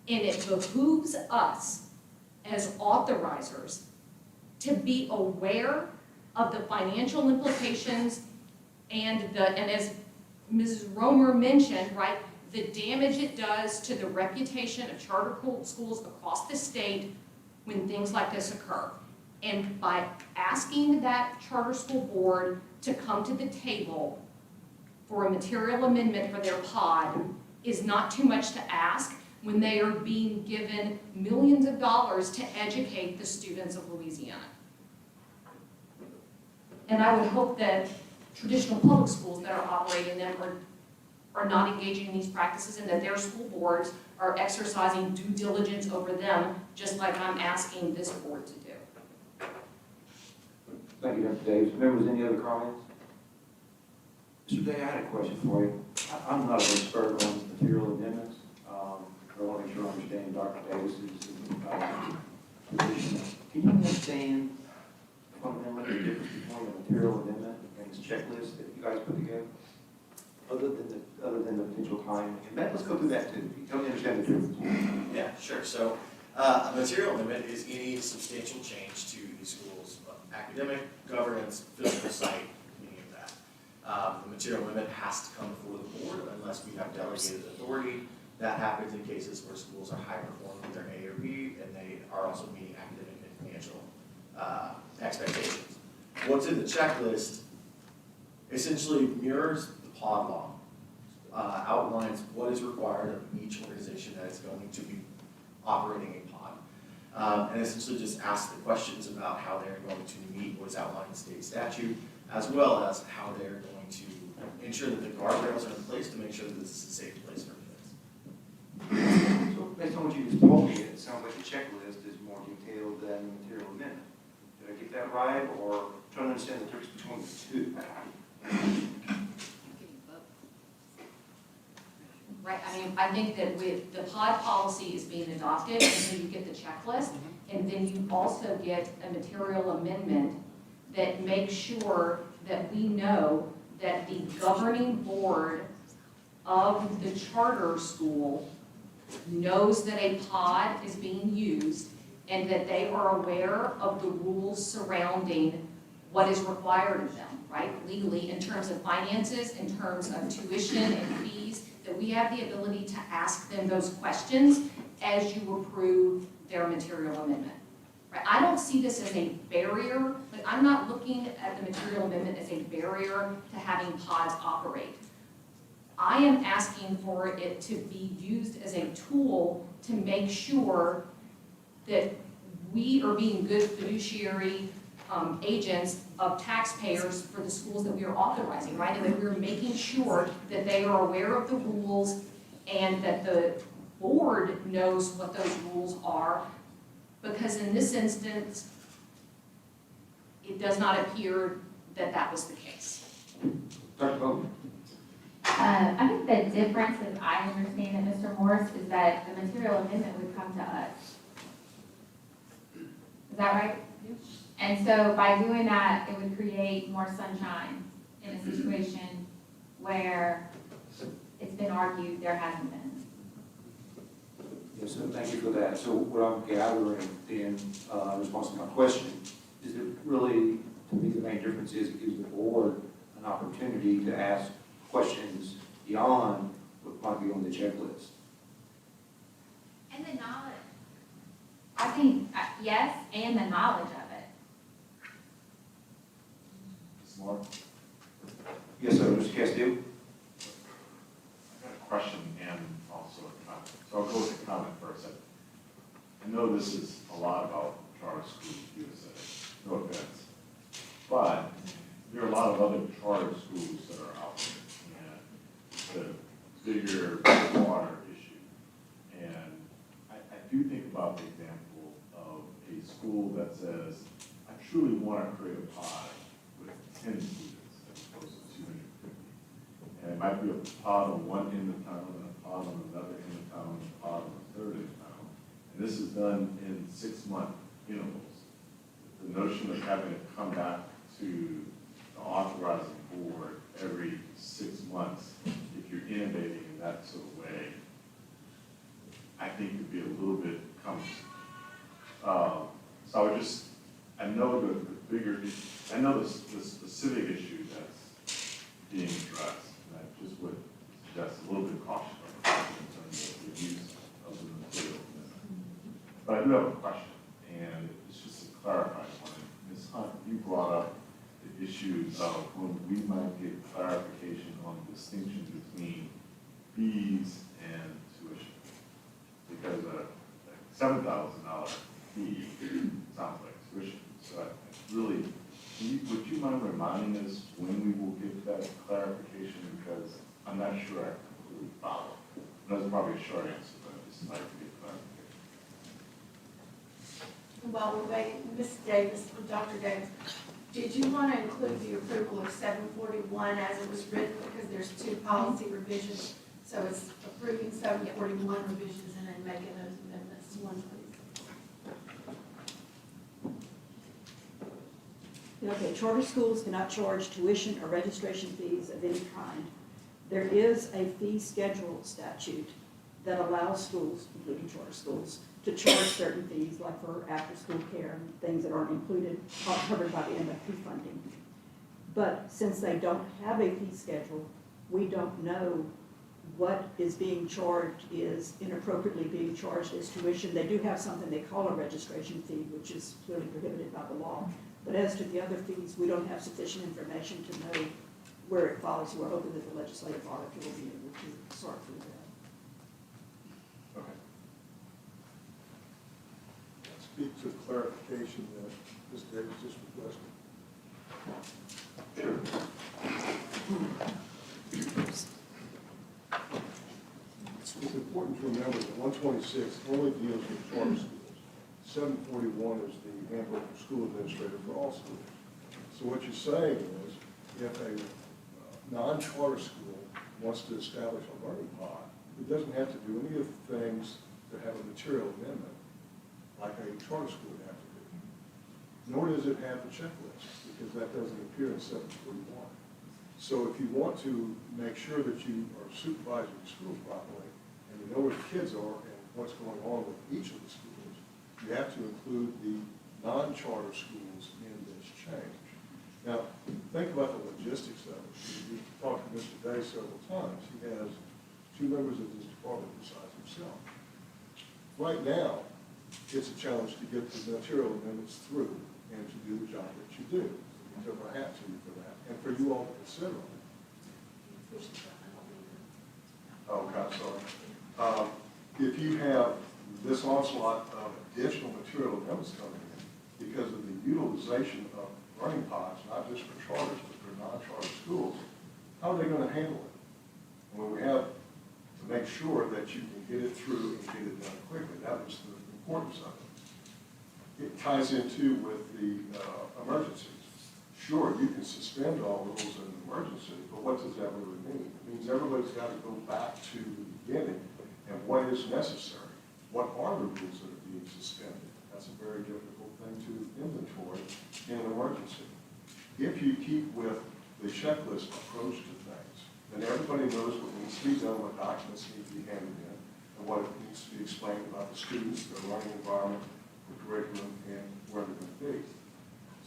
And it behooves us as authorizers to be aware of the financial implications and as Mrs. Romer mentioned, right, the damage it does to the reputation of charter schools across the state when things like this occur. And by asking that charter school board to come to the table for a material amendment for their pod is not too much to ask when they are being given millions of dollars to educate the students of Louisiana. And I would hope that traditional public schools that are operating them are not engaging in these practices, and that their school boards are exercising due diligence over them, just like I'm asking this board to do. Thank you, Dr. Davis. Members, any other comments? Mr. Day, I had a question for you. I'm not an expert on material amendments. I want to make sure I understand Dr. Davis's position. Can you understand fundamentally the difference between a material amendment and this checklist that you guys put together? Other than the potential time, and let's go through that too. Help me understand the difference. Yeah, sure. So a material amendment is any substantial change to the school's academic, governance, physical site, any of that. The material amendment has to come before the board unless we have delegated authority. That happens in cases where schools are high performing with their A or B, and they are also meeting academic and financial expectations. What's in the checklist essentially mirrors the pod law, outlines what is required of each organization that is going to be operating a pod, and essentially just asks the questions about how they're going to meet what is outlined in state statute, as well as how they're going to ensure that the guardrails are in place to make sure that this is a safe place for kids. So based on what you just told me, it sounds like the checklist is more detailed than the material amendment. Did I get that right, or trying to understand the difference between the two? right? I mean, I think that with, the pod policy is being adopted, and so you get the checklist, and then you also get a material amendment that makes sure that we know that the governing board of the charter school knows that a pod is being used and that they are aware of the rules surrounding what is required of them, right, legally, in terms of finances, in terms of tuition and fees, that we have the ability to ask them those questions as you approve their material amendment. Right? I don't see this as a barrier, like I'm not looking at the material amendment as a barrier to having pods operate. I am asking for it to be used as a tool to make sure that we are being good fiduciary agents of taxpayers for the schools that we are authorizing, right? And that we're making sure that they are aware of the rules and that the board knows what those rules are. Because in this instance, it does not appear that that was the case. Dr. Bowman? I think the difference, as I understand it, Mr. Morris, is that the material amendment would come to us. Is that right? And so by doing that, it would create more sunshine in a situation where it's been argued there hasn't been. Yes, so thank you for that. So what I'm gathering in response to my question is that really, to me, the main difference is it gives the board an opportunity to ask questions beyond what might be on the checklist. And the knowledge. I think, yes, and the knowledge of it. Smart. Yes, sir, Mr. Castillo? I got a question and also a comment. So I'll go with the comment first. I know this is a lot about charter schools, USA, no offense. But there are a lot of other charter schools that are out there, and the bigger water issue. And I do think about the example of a school that says, I truly want to create a pod with 10 students as opposed to 250. And it might be a pod on one end of town, and a pod on another end of town, and a pod on the third end of town. And this is done in 6-month intervals. The notion of having to come back to the authorizing board every 6 months, if you're innovating in that sort of way, I think could be a little bit cumbersome. So I know the bigger, I know the specific issue that's being addressed, and I just would suggest a little bit of caution in terms of the use of the material. But I do have a question, and it's just a clarifying one. Ms. Hunt, you brought up the issue of when we might get clarification on the distinction between fees and tuition. Because a $7,000 fee sounds like tuition. So I really, would you mind reminding us when we will get that clarification? Because I'm not sure I completely follow. And that's probably a short answer, but I'd just like to get clarification. Well, we're waiting, Ms. Davis, Dr. Davis, did you want to include the approval of 741 as it was written, because there's 2 policy revisions? So it's approving 741 revisions and then making those amendments to 1, please. Okay, charter schools cannot charge tuition or registration fees of any kind. There is a fee schedule statute that allows schools, including charter schools, to charge certain fees, like for after-school care and things that aren't included, covered by the MFP funding. But since they don't have a fee schedule, we don't know what is being charged is inappropriately being charged as tuition. They do have something they call a registration fee, which is clearly prohibited by the law. But as to the other fees, we don't have sufficient information to know where it falls. We're hoping that the legislative auditor will be able to sort through that. Okay. Speak to clarification that Ms. Davis just requested. Sure. It's important to remember that 126 only deals with charter schools. 741 is the handbook of school administrator for all schools. So what you're saying is, if a non-charter school wants to establish a learning pod, It doesn't have to do any of the things that have a material amendment, like a charter school would have to do. Nor does it have the checklist, because that doesn't appear in 741. So if you want to make sure that you are supervising the schools properly, and you know where the kids are and what's going on with each of the schools, you have to include the non-charter schools in this change. Now, think about the logistics of it. We've talked to Mr. Day several times. He has 2 members of his department besides himself. Right now, it's a challenge to get the material amendments through and to do the job that you do. We tip our hat to you for that, and for you all to consider it. Oh, God, sorry. If you have this onslaught of additional material amendments coming in because of the utilization of learning pods, not just for charters, but for non-charter schools, how are they going to handle it? Well, we have to make sure that you can get it through and get it done quickly. That was the importance of it. It ties into with the emergencies. Sure, you can suspend all rules in an emergency, but what does that really mean? It means everybody's got to go back to the beginning and what is necessary. What are the rules that are being suspended? That's a very difficult thing to inventory in an emergency. If you keep with the checklist approach to things, then everybody knows what needs to be done, what documents need to be handed in, and what needs to be explained about the students, their learning environment, the curriculum, and where they're going to be.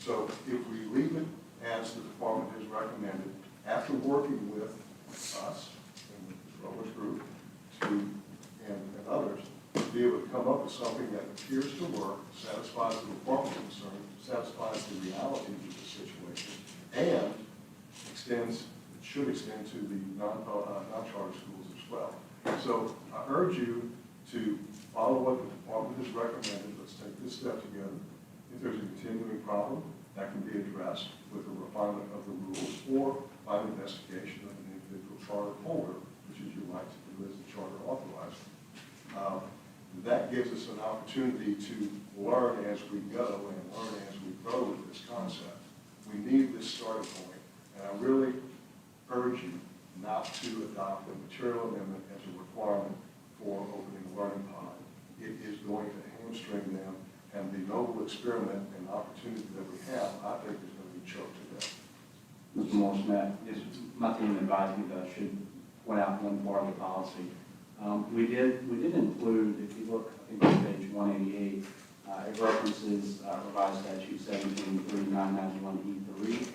So if we leave it as the department has recommended, after working with us and the Growers Group and others, to be able to come up with something that appears to work, satisfies the department's concern, satisfies the realities of the situation, and should extend to the non-charter schools as well. So I urge you to follow what the department has recommended. Let's take this step together. If there's a continuing problem, that can be addressed with a refinement of the rules or by an investigation of an individual charter holder, which is your right to do as the charter authorizes. That gives us an opportunity to learn as we go and learn as we grow with this concept. We need this starting point, and I really urge you not to adopt a material amendment as a requirement for opening a learning pod. It is going to hamstring them, and the noble experiment and opportunity that we have, I think, is going to be choked to death. Mr. Morris, yes, my team advised me that I should point out one part of the policy. We did include, if you look, I think on page 188, it references revised statute 173991E3.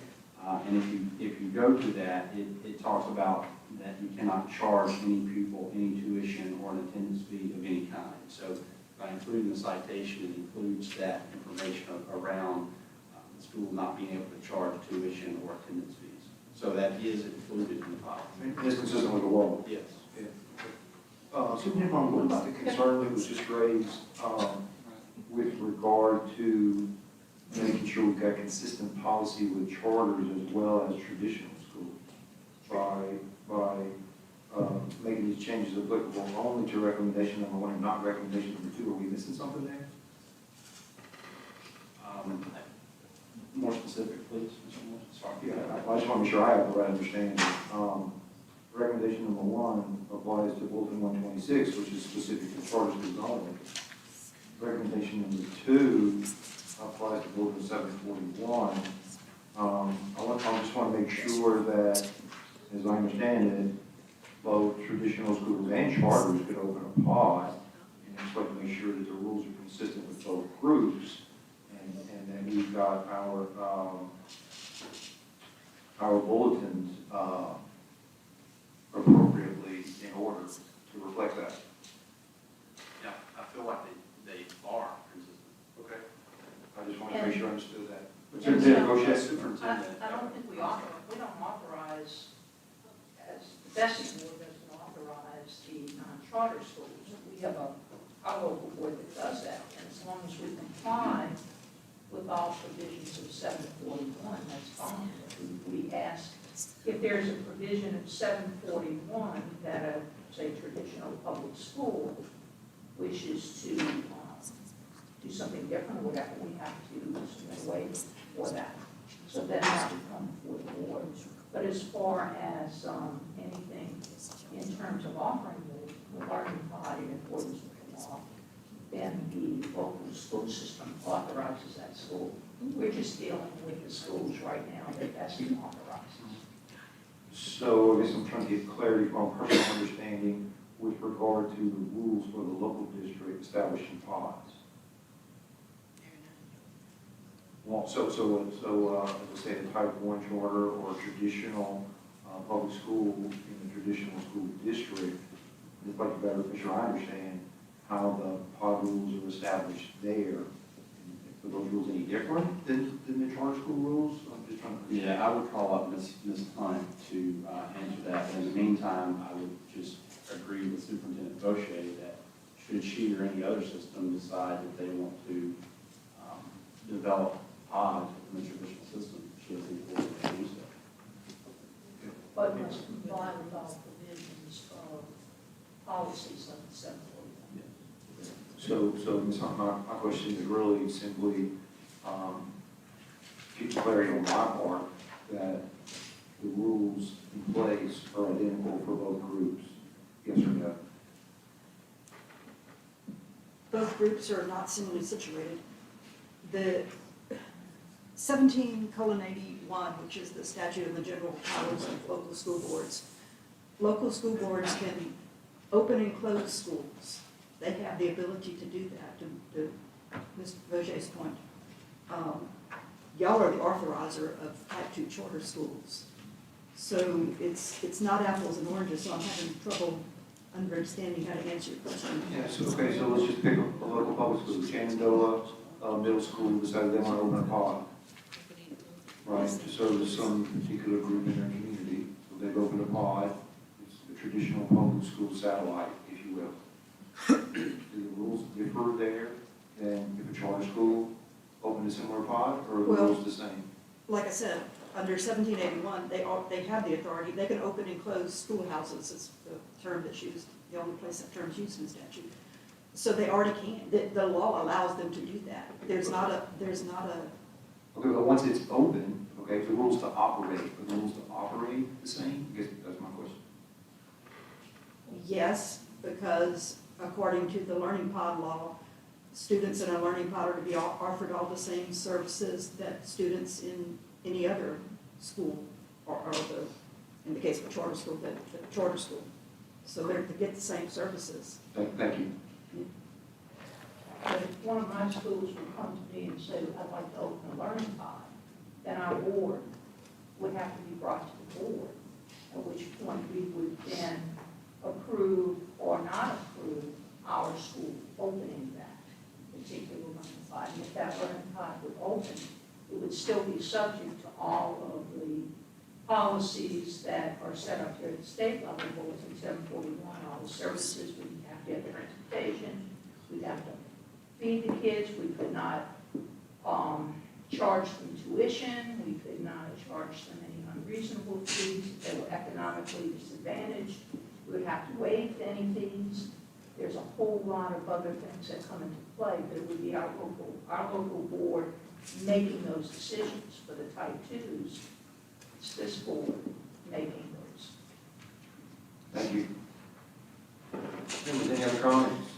And if you go to that, it talks about that you cannot charge any pupil any tuition or an attendance fee of any kind. So by including the citation, it includes that information around the school not being able to charge tuition or attendance fees. So that is included in the policy. It's consistent with the law. Yes. Superintendent, what about the concern that was just raised with regard to making sure we've got consistent policy with charters as well as traditional schools by making these changes applicable only to recommendation number 1 and not recommendation number 2? Are we missing something there? More specific, please, Mr. Morris. Sorry. Yeah, I just want to be sure I have the right understanding. Recommendation number 1 applies to Bulletin 126, which is specific to charter schools only. Recommendation number 2 applies to Bulletin 741. I just want to make sure that, as I understand it, both traditional schools and charters could open a pod, and I just like to make sure that the rules are consistent with both groups, and then we've got our bulletins appropriately in order to reflect that. Yeah, I feel like they are consistent. Okay. I just want to make sure I understood that. Superintendent, go ahead. I don't think we don't authorize, as the Bessie board doesn't authorize the non-charter schools. We have a local board that does that, and as long as we comply with all provisions of 741, that's fine. We ask if there's a provision of 741 that a, say, traditional public school wishes to do something different or whatever, we have to submit a waiver for that. So then that would come before the board. But as far as anything in terms of offering the learning pod in accordance with the law, then the local school system authorizes that school. We're just dealing with the schools right now that best authorizes. So I guess I'm trying to get clarity from personal understanding with regard to the rules for the local district establishing pods. Well, so, as I say, the type 1 charter or traditional public school in the traditional school district, I'd like to better make sure I understand how the pod rules are established there. Are those rules any different than the charter school rules? I'm just trying to. Yeah, I would call up Ms. Hunt to answer that. In the meantime, I would just agree with Superintendent Bochet that should she or any other system decide that they want to develop pods within the traditional system, she has the authority to do so. But must comply with all provisions of policies of the 741. So Ms. Hunt, my question is really simply, get clarity on my part that the rules in place are identical for both groups, yes or no? Both groups are not similarly situated. The 17:81, which is the statute of the general powers of local school boards can open and close schools. They have the ability to do that, to Mr. Bochet's point. Y'all are the authorizer of type 2 charter schools. So it's not apples and oranges, so I'm having trouble understanding how to answer your question. Yes, okay, so let's just pick a local public school, Shenandoah Middle School decided they want to open a pod, right, to service some particular group in their community. So they've opened a pod, it's a traditional public school satellite, if you will. Do the rules differ there than if a charter school opened a similar pod, or are the rules the same? Like I said, under 1781, they have the authority, they can open and close schoolhouses, is the term that's used, the only place that term's used in statute. So they already can, the law allows them to do that. There's not a. Okay, but once it's open, okay, the rules to operate, are the rules to operate the same? I guess that's my question. Yes, because according to the learning pod law, students in a learning pod are to be offered all the same services that students in any other school or in the case of a charter school, the charter school. So they're to get the same services. Thank you. But if one of my schools would come to me and say, I'd like to open a learning pod, then our board would have to be brought to the board, at which point we would then approve or not approve our school opening that particular learning pod. And if that learning pod would open, it would still be subject to all of the policies that are set up here at the state level, Bulletin 741, all the services, we have to have transportation, we have to feed the kids, we could not charge them tuition, we could not charge them any unreasonable fees if they were economically disadvantaged, we would have to waive any fees. There's a whole lot of other things that come into play, but it would be our local board making those decisions for the type 2s. It's this board making those. Thank you. Any other comments?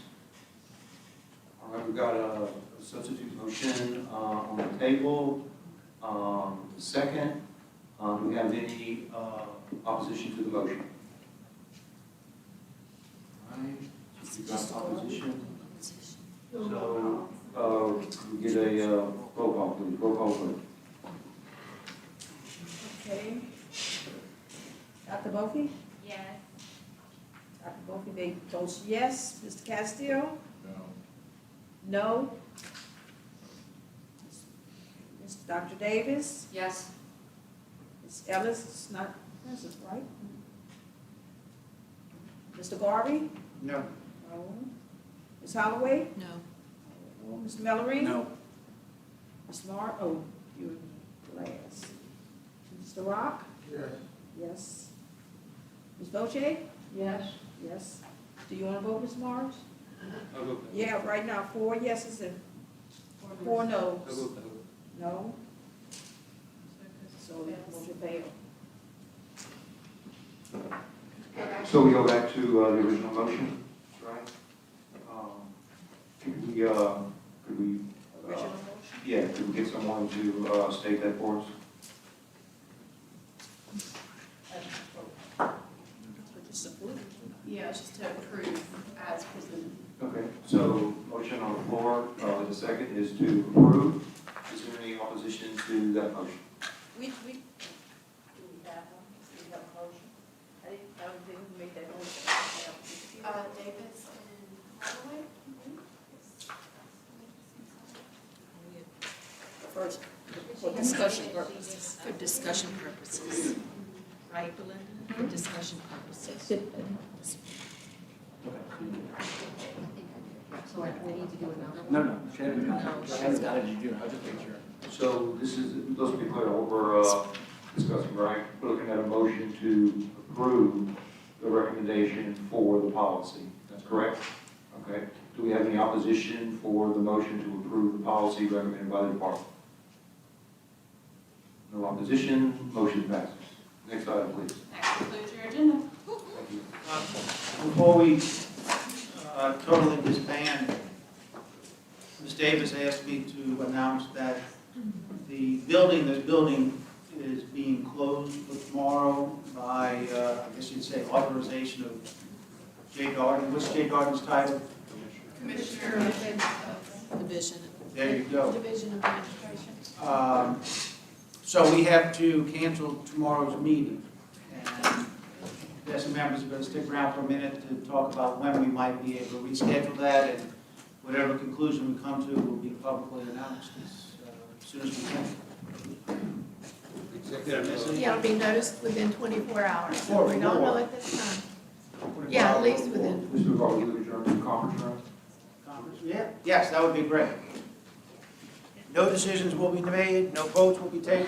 All right, we've got a substitute motion on the table. Second, do we have any opposition to the motion? All right, we've got opposition. So, we get a roll call, please. Roll call, please. Okay. Dr. Bofi? Yes. Dr. Bofi votes yes. Mr. Castillo? No. Dr. Davis? Yes. Ms. Ellis is not present, right? Mr. Garvey? No. No. Ms. Holloway? No. No. Mr. Mellering? No. Mr. Mark, oh, you're last. Mr. Rock? Yes. Yes. Ms. Bochet? Yes? Yes. Do you want to vote, Ms. Marks? I'll go. Yeah, right now, 4 yeses and 4 noes. No? So the motion failed. So we go back to the original motion, right? Could we, yeah, could we get someone to state that for us? Yeah, just to approve as presented. Okay, so motion on the floor, the second is to approve. Is there any opposition to that motion? Do we have one? Do we have a motion? I didn't make that motion. Davis and Holloway? First, for discussion purposes. For discussion purposes. Right, Belinda? For discussion purposes. So we need to do another one? No, Shannon's got it, you do, I'll just make sure. So this is, let's be clear, what we're discussing, right? We're looking at a motion to approve the recommendation for the policy. That's correct? Okay. Do we have any opposition for the motion to approve the policy recommended by the department? No opposition, motion passes. Next item, please. That concludes your agenda. Thank you. Before we totally disband, Ms. Davis asked me to announce that the building is being closed for tomorrow by, I guess you'd say, authorization of Jay Darden. What's Jay Darden's title? Commissioner of Division. There you go. Division of Administration. So we have to cancel tomorrow's meeting. And the members are going to stick around for a minute to talk about when we might be able to reschedule that, and whatever conclusion we come to will be publicly announced as soon as we can. Did I miss anything? Yeah, it'll be noticed within 24 hours. Or We don't more. know at this time. Yeah, at least within. Mr. Garber, we adjourn to the conference room. Conference? Yeah, yes, that would be great. No decisions will be made, no votes will be taken.